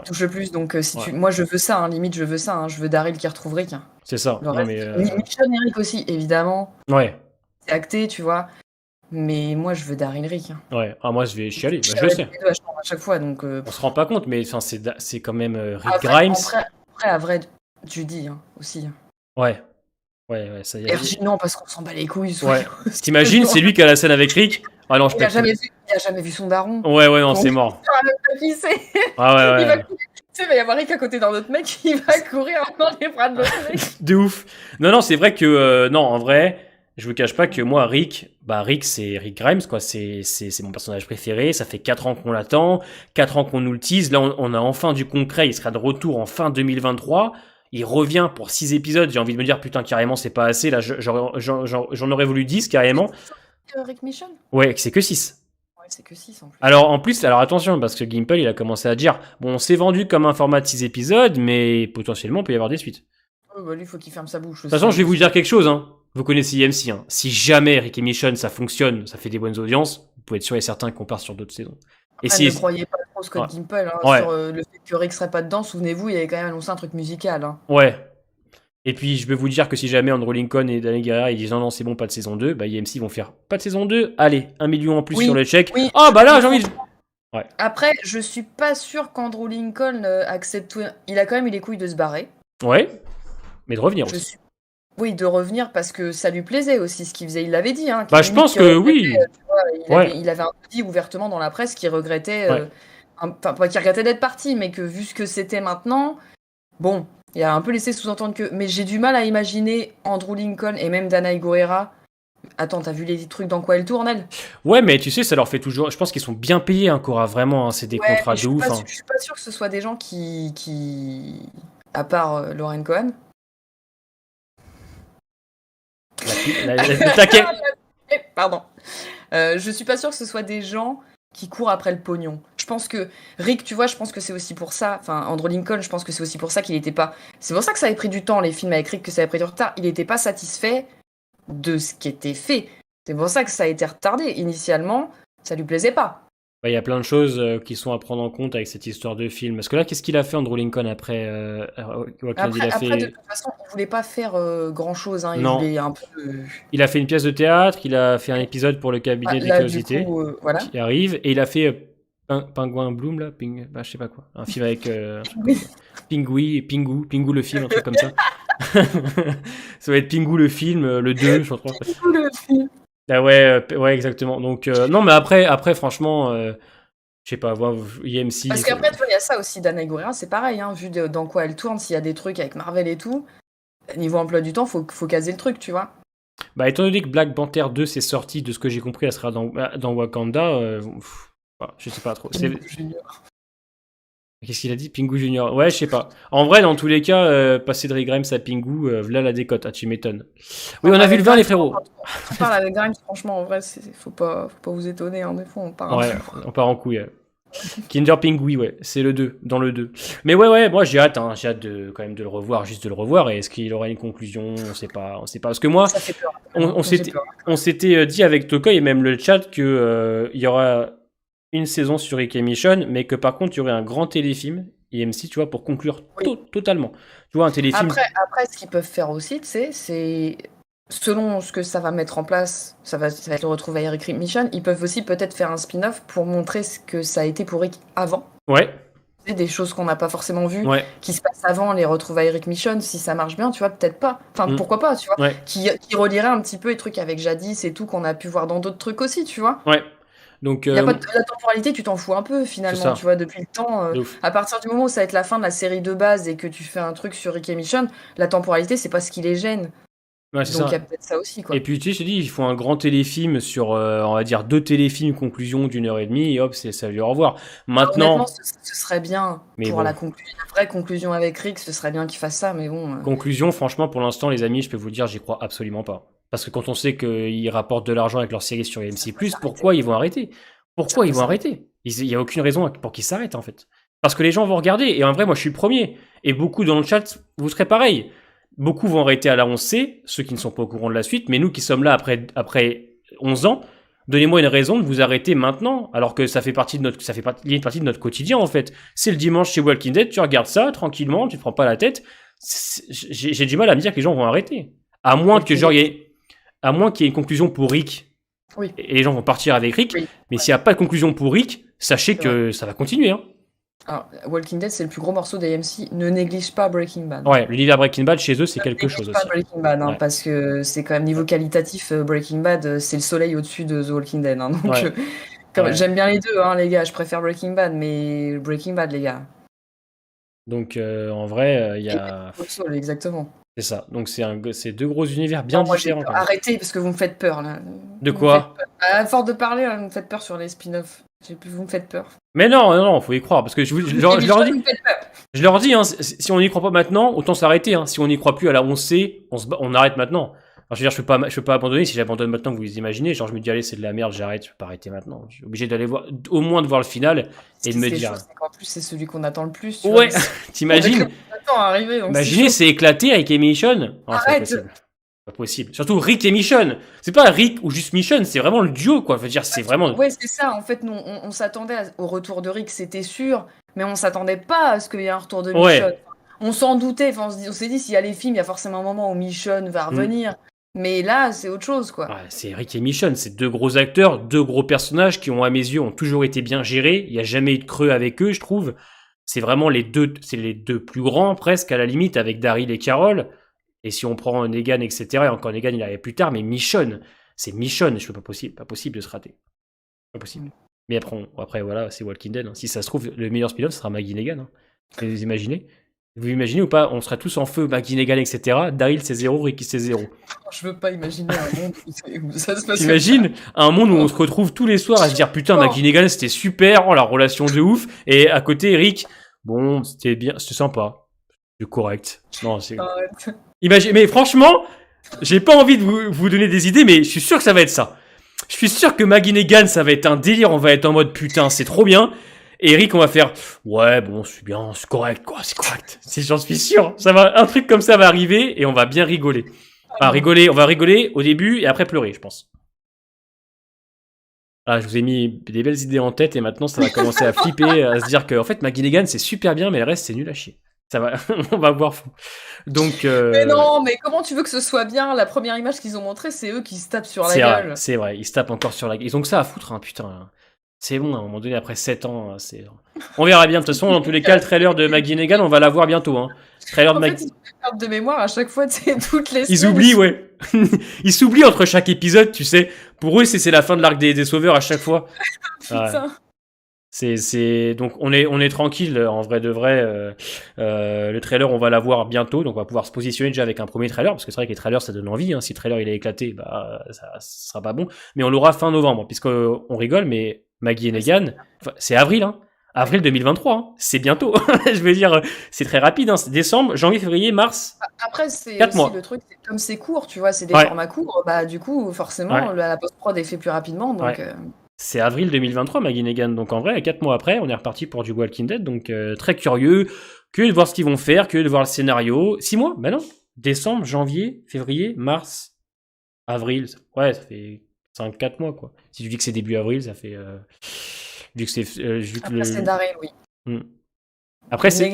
touche le plus, donc moi je veux ça, hein, limite je veux ça, hein, je veux Daryl qui retrouve Rick. Hein. C'est ça. Non, Michonne et Rick aussi, évidemment. Ouais. C'est acté, tu vois. Mais moi, je veux Daryl Rick. Hein. Ouais, moi je vais chialer, je le sais. À chaque fois, donc. On se rend pas compte, mais c'est quand même Rick Grimes. Après, à vrai, Judy aussi. Ouais, ça y est. RJ, non, parce qu'on s'en bat les couilles. Ouais. T'imagines, c'est lui qui a la scène avec Rick. Ah non, il a jamais vu son daron. Ouais, non, c'est mort. Qui c'est Ah ouais. Il va y avoir Rick à côté d'un autre mec, il va courir dans les bras de l'autre mec. De ouf. Non, c'est vrai que, non, en vrai, je vous cache pas que moi, Rick, c'est Rick Grimes, quoi. C'est mon personnage préféré. Ça fait 4 ans qu'on l'attend, 4 ans qu'on nous le tease. Là, on a enfin du concret. Il sera de retour en fin 2023. Il revient pour 6 épisodes. J'ai envie de me dire, putain, carrément, c'est pas assez. Là, j'en aurais voulu 10, carrément. Rick Michonne ? Ouais, c'est que 6. Ouais, c'est que 6 en plus. Alors attention, parce que Gimple, il a commencé à dire, bon, c'est vendu comme un format de 6 épisodes, mais potentiellement, il peut y avoir des suites. Lui, il faut qu'il ferme sa bouche. De toute façon, je vais vous dire quelque chose, hein. Vous connaissez IMC, hein. Si jamais Rick et Michonne, ça fonctionne, ça fait des bonnes audiences, vous pouvez être sûr et certain qu'on part sur d'autres saisons. Et si... Ne croyez pas trop Scott Gimple, hein, sur le fait que Rick serait pas dedans. Souvenez-vous, il avait quand même annoncé un truc musical. Hein. Ouais. Et puis, je vais vous dire que si jamais Andrew Lincoln et Danny Guerrero, ils disent non, c'est bon, pas de saison 2, IMC vont faire pas de saison 2, allez, 1 million en plus sur le chèque. Oui, là, j'ai envie de... Ouais. Après, je suis pas sûr qu'Andrew Lincoln accepte... Il a quand même eu les couilles de se barrer. Ouais, mais de revenir aussi. Oui, de revenir parce que ça lui plaisait aussi ce qu'il faisait. Il l'avait dit. Hein, je pense que oui. Il avait un peu dit ouvertement dans la presse qu'il regrettait Enfin, pas qu'il regrettait d'être parti, mais que vu ce que c'était maintenant, bon, il a un peu laissé sous-entendre que. Mais j'ai du mal à imaginer Andrew Lincoln et même Danai Gurira. Attends, t'as vu les trucs dans quoi elle tourne, elle? Ouais, mais tu sais, ça leur fait toujours. Je pense qu'ils sont bien payés, hein, Cora, vraiment. Hein, c'est des Ouais, contrats mais je de suis ouf. pas, Hein. je suis pas sûre que ce soit des gens à part Lauren Cohen. Le taquet. Pardon. Je suis pas sûre que ce soit des gens qui courent après le pognon. Je pense que Rick, tu vois, je pense que c'est aussi pour ça. Enfin, Andrew Lincoln, je pense que c'est aussi pour ça qu'il était pas. C'est pour ça que ça avait pris du temps, les films avec Rick, que ça avait pris du retard. Il était pas satisfait de ce qui était fait. C'est pour ça que ça a été retardé. Initialement, ça lui plaisait pas. Bah, il y a plein de choses qui sont à prendre en compte avec cette histoire de film. Parce que là, qu'est-ce qu'il a fait, Andrew Lincoln, après Wackland? Il a Après, de fait. toute façon, il voulait pas faire grand-chose. Hein. Il Non. voulait un peu. Il a fait une pièce de théâtre, il a fait un épisode pour le cabinet des Là, du curiosités, coup, voilà. qui arrive, et il a fait Pingouin Bloom, là, bah, je sais pas quoi. Un film avec Oui. Pingu le film, un truc comme ça. Ça va être Pingu le film, le 2, je crois. Le film. Ah ouais, ouais, exactement. Donc, non, mais après franchement, je sais pas, voir IMC. Parce qu'après, tu vois, il y a ça aussi, Danai Gurira, c'est pareil, hein, vu dans quoi elle tourne, s'il y a des trucs avec Marvel et tout, niveau emploi du temps, faut caser le truc, tu vois. Bah, étant donné que Black Panther 2 c'est sorti, de ce que j'ai compris, elle sera dans Wakanda, je sais pas trop. Qu'est-ce qu'il a dit? Pingu Junior. Ouais, je sais pas. En vrai, dans tous les cas, passer de Rick Grimes à Pingu, v'là la décote, tu m'étonnes. Oui, on a vu le 20, les frérots. On parle avec Grimes, franchement, en vrai, faut pas vous étonner, hein, des fois, on part. Ouais, on part en couille. Kinder Pingu, ouais, c'est le 2, dans le 2. Mais ouais, moi j'ai hâte quand même de le revoir, juste de le revoir. Et est-ce qu'il aura une conclusion? On sait pas. Parce que moi, Ça fait peur. on s'était dit avec Tokai et même le chat que il y aura une saison sur Rick et Mission, mais que par contre il y aurait un grand téléfilm IMC, tu vois, pour conclure totalement. Tu vois, un téléfilm. Après, ce qu'ils peuvent faire aussi, tu sais, c'est selon ce que ça va mettre en place, ça va être le retrouvailles Rick Mission, ils peuvent aussi peut-être faire un spin-off pour montrer ce que ça a été pour Rick avant. Ouais. Des choses qu'on n'a pas forcément vues, Ouais. qui se passent avant les retrouvailles Rick Mission, si ça marche bien, tu vois, peut-être pas. Enfin, pourquoi pas, tu vois. Ouais. Qui relierait un petit peu les trucs avec Jadis et tout, qu'on a pu voir dans d'autres trucs aussi, tu vois. Ouais. Donc, la temporalité, tu t'en fous un peu, finalement, tu vois, depuis le temps. À partir du moment où ça va être la fin de la série de base et que tu fais un truc sur Rick et Mission, la temporalité, c'est pas ce qui les gêne. Ouais, c'est donc ça. il y a peut-être ça aussi, quoi. Et puis tu sais, je te dis, il faut un grand téléfilm sur, on va dire, 2 téléfilms conclusion d'1h30 et hop, c'est salut, au revoir. Maintenant, honnêtement, ce serait bien pour bon. la vraie conclusion avec Rick, ce serait bien qu'il fasse ça, mais bon. Conclusion, franchement, pour l'instant, les amis, je peux vous dire, j'y crois absolument pas. Parce que quand on sait qu'ils rapportent de l'argent avec leur série sur AMC+, pourquoi ils vont arrêter? Pourquoi ils vont arrêter? Il y a aucune raison pour qu'ils s'arrêtent, en fait. Parce que les gens vont regarder, et en vrai, moi, je suis le premier. Et beaucoup dans le chat, vous serez pareil. Beaucoup vont arrêter à la 11C, ceux qui ne sont pas au courant de la suite, mais nous qui sommes là après 11 ans, donnez-moi une raison de vous arrêter maintenant, alors que ça fait partie de notre quotidien, en fait. C'est le dimanche chez Walking Dead, tu regardes ça tranquillement, tu te prends pas la tête. J'ai du mal à me dire que les gens vont arrêter. À moins qu'il y ait une conclusion pour Rick. Oui. Et les gens vont partir avec Rick. Oui. Mais s'il n'y a pas de conclusion pour Rick, sachez que ça va continuer, hein. Alors, Walking Dead, c'est le plus gros morceau d'AMC. Ne néglige pas Breaking Bad. Ouais, l'univers Breaking Bad, chez eux, c'est quelque chose aussi. Ne néglige pas Breaking Bad, hein, parce que c'est quand même niveau qualitatif, Breaking Bad, c'est le soleil au-dessus de The Walking Dead. Hein, donc, j'aime bien les deux, hein, les gars. Je préfère Breaking Bad, mais Breaking Bad, les gars. Donc, en vrai, il y a... Exactement. C'est ça. Donc, c'est 2 gros univers bien différents. Arrêtez, parce que vous me faites peur, là. De quoi? À force de parler, là, vous me faites peur sur les spin-offs. Vous me faites peur. Mais non, faut y croire, parce que je leur dis, hein, si on n'y croit pas maintenant, autant s'arrêter, hein. Si on n'y croit plus à la 11C, on arrête maintenant. Alors, je veux dire, je peux pas abandonner. Si j'abandonne maintenant, vous vous imaginez, genre je me dis allez, c'est de la merde, j'arrête, je peux pas arrêter maintenant. Je suis obligé d'aller voir, au moins de voir le final et de me dire. En plus, c'est celui qu'on attend le plus. Ouais, t'imagines? Imaginez, c'est éclaté avec Mission. Arrête. C'est pas possible. Surtout Rick et Mission. C'est pas Rick ou juste Mission, c'est vraiment le duo, quoi. Je veux dire, c'est vraiment. Ouais, c'est ça. En fait, nous, on s'attendait au retour de Rick, c'était sûr, mais on s'attendait pas à ce qu'il y ait un retour de Mission. Ouais. On s'en doutait. Enfin, on s'est dit, s'il y a les films, il y a forcément un moment où Mission va revenir. Mais là, c'est autre chose, quoi. Ouais, c'est Rick et Mission, c'est 2 gros acteurs, 2 gros personnages qui ont, à mes yeux, ont toujours été bien gérés. Il y a jamais eu de creux avec eux, je trouve. C'est vraiment les deux plus grands, presque, à la limite, avec Daryl et Carol. Et si on prend Negan, etc., et encore Negan, il arrive plus tard, mais Mission, c'est Mission, pas possible de se rater. Pas possible. Mais après voilà, c'est Walking Dead. Hein. Si ça se trouve, le meilleur spin-off, ce sera Maggie Negan. Hein. Vous imaginez? Vous imaginez ou pas? On serait tous en feu, Maggie Negan, etc. Daryl, c'est 0, Ricky, c'est 0. Je veux pas imaginer un monde où ça se passe. T'imagines un monde où on se retrouve tous les soirs à se dire putain, Maggie Negan, c'était super, oh, la relation de ouf. Et à côté, Rick, bon, c'était bien, c'était sympa. C'est correct. Non, c'est... Imagine, mais franchement, j'ai pas envie de vous donner des idées, mais je suis sûr que ça va être ça. Je suis sûr que Maggie Negan, ça va être un délire, on va être en mode putain, c'est trop bien. Et Eric, on va faire ouais, bon, c'est bien, c'est correct, quoi, c'est correct. J'en suis sûr. Ça va, un truc comme ça va arriver et on va bien rigoler. Enfin, on va rigoler au début et après pleurer, je pense. Ah, je vous ai mis des belles idées en tête et maintenant ça va commencer à flipper, à se dire que en fait Maggie Negan c'est super bien, mais le reste c'est nul à chier. Ça va, on va voir fou. Donc. Mais non, mais comment tu veux que ce soit bien? La première image qu'ils ont montrée, c'est eux qui se tapent sur la gueule. C'est vrai, ils se tapent encore sur la gueule. Ils ont que ça à foutre, hein, putain. C'est bon, à un moment donné, après 7 ans, c'est... On verra bien. De toute façon, dans tous les cas, le trailer de Maggie Negan, on va la voir bientôt. Hein. Trailer en fait, ils perdent de mémoire à chaque fois, c'est toutes les Ils oublient, ouais. Ils s'oublient entre chaque épisode, tu sais. Pour eux, c'est la fin de l'arc des sauveurs à chaque fois. Putain. Ouais. Donc on est tranquille en vrai de vrai. Le trailer, on va l'avoir bientôt, donc on va pouvoir se positionner déjà avec un premier trailer, parce que c'est vrai que les trailers ça donne envie. Hein. Si le trailer il est éclaté, bah ça sera pas bon. Mais on l'aura fin novembre, puisqu'on rigole, mais Maggie et Negan, c'est avril, hein. Avril 2023, hein. C'est bientôt. Je veux dire, c'est très rapide. Hein. C'est décembre, janvier, février, mars. Après, c'est 4 aussi mois. le truc, c'est comme c'est court, tu vois, c'est des formats courts, bah du coup, forcément, la post-prod est fait plus rapidement, donc... C'est avril 2023, Maggie Negan. Donc en vrai, 4 mois après, on est reparti pour du Walking Dead. Donc très curieux, curieux de voir ce qu'ils vont faire, curieux de voir le scénario. 6 mois? Bah non. Décembre, janvier, février, mars, avril. Ouais, ça fait 5-4 mois, quoi. Si tu dis que c'est début avril, ça fait... vu que c'est... c'est Daryl, oui. Après, c'est...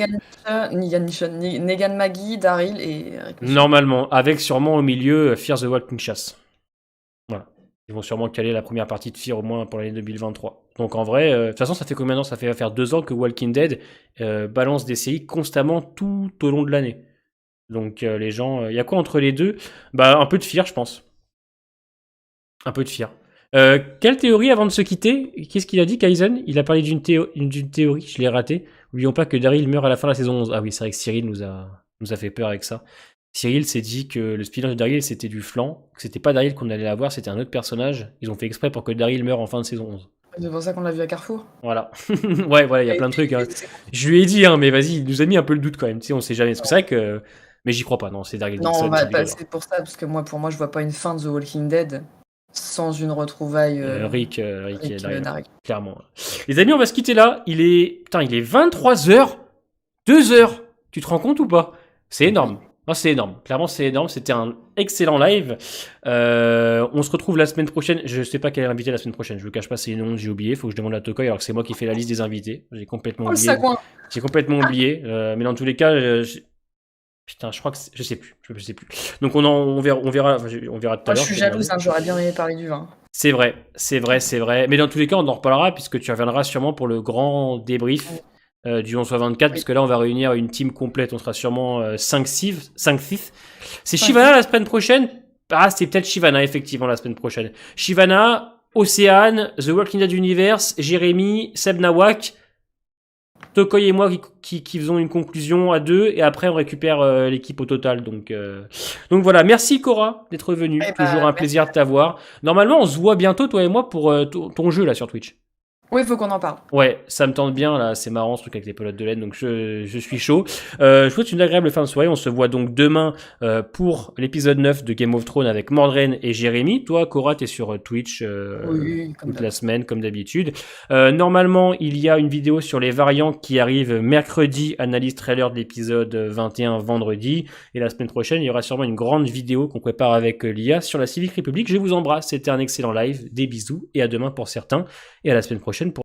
Negan, Maggie, Daryl et... Normalement, avec sûrement au milieu Fear the Walking Chasse. Voilà. Ils vont sûrement caler la première partie de Fear au moins pour l'année 2023. Donc en vrai, de toute façon, ça fait combien de temps? Ça fait faire 2 ans que Walking Dead balance des séries constamment tout au long de l'année. Donc les gens... Il y a quoi entre les deux? Bah un peu de Fear, je pense. Un peu de Fear. Quelle théorie avant de se quitter? Qu'est-ce qu'il a dit, Kaizen? Il a parlé d'une théorie, je l'ai raté. N'oublions pas que Daryl meurt à la fin de la saison 11. Ah oui, c'est vrai que Cyril nous a fait peur avec ça. Cyril s'est dit que le spin-off de Daryl c'était du flanc, que c'était pas Daryl qu'on allait avoir, c'était un autre personnage. Ils ont fait exprès pour que Daryl meure en fin de saison 11. C'est pour ça qu'on l'a vu à Carrefour. Voilà. Ouais, voilà, il y a plein de trucs. Hein. Je lui ai dit, hein, mais vas-y, il nous a mis un peu le doute quand même. Tu sais, on sait jamais. Parce que c'est vrai que. Mais j'y crois pas, non, c'est Daryl Dixon. Non, c'est pour ça, parce que pour moi, je vois pas une fin de The Walking Dead sans une retrouvaille. Rick et Daryl. Clairement. Les amis, on va se quitter là. Il est 23h. 2h. Tu te rends compte ou pas? C'est énorme. Non, c'est énorme. Clairement, c'est énorme. C'était un excellent live. On se retrouve la semaine prochaine. Je sais pas quel est l'invité la semaine prochaine. Je le cache pas, c'est une honte, j'ai oublié. Faut que je demande à Tokoy alors que c'est moi qui fais la liste des invités. J'ai complètement oublié. J'ai complètement oublié. Mais dans tous les cas, putain, je crois que je sais plus. Donc on verra tout à l'heure. Je suis jalouse. Hein, j'aurais bien aimé parler du vin. C'est vrai. Mais dans tous les cas, on en reparlera puisque tu reviendras sûrement pour le grand débrief. Du 11/24, parce que là on va réunir une team complète, on sera sûrement 5-6. C'est Shivana la semaine prochaine? Ah, c'est peut-être Shivana, effectivement, la semaine prochaine. Shivana, Océane, The Walking Dead Universe, Jérémy, Seb Nawak, Tokoy et moi qui faisons une conclusion à 2, et après on récupère l'équipe au total. Donc voilà, merci Cora d'être venue, toujours un plaisir de t'avoir. Normalement on se voit bientôt toi et moi pour ton jeu là sur Twitch. Oui, il faut qu'on en parle. Ouais, ça me tente bien, là, c'est marrant ce truc avec les pelotes de laine, donc je suis chaud. Je souhaite une agréable fin de soirée, on se voit donc demain pour l'épisode 9 de Game of Thrones avec Mordren et Jérémy. Toi, Cora, t'es sur Twitch toute la semaine, comme d'habitude. Normalement, il y a une vidéo sur les variants qui arrive mercredi, analyse trailer de l'épisode 21 vendredi, et la semaine prochaine, il y aura sûrement une grande vidéo qu'on prépare avec l'IA sur la Civic République. Je vous embrasse, c'était un excellent live, des bisous, et à demain pour certains, et à la semaine prochaine pour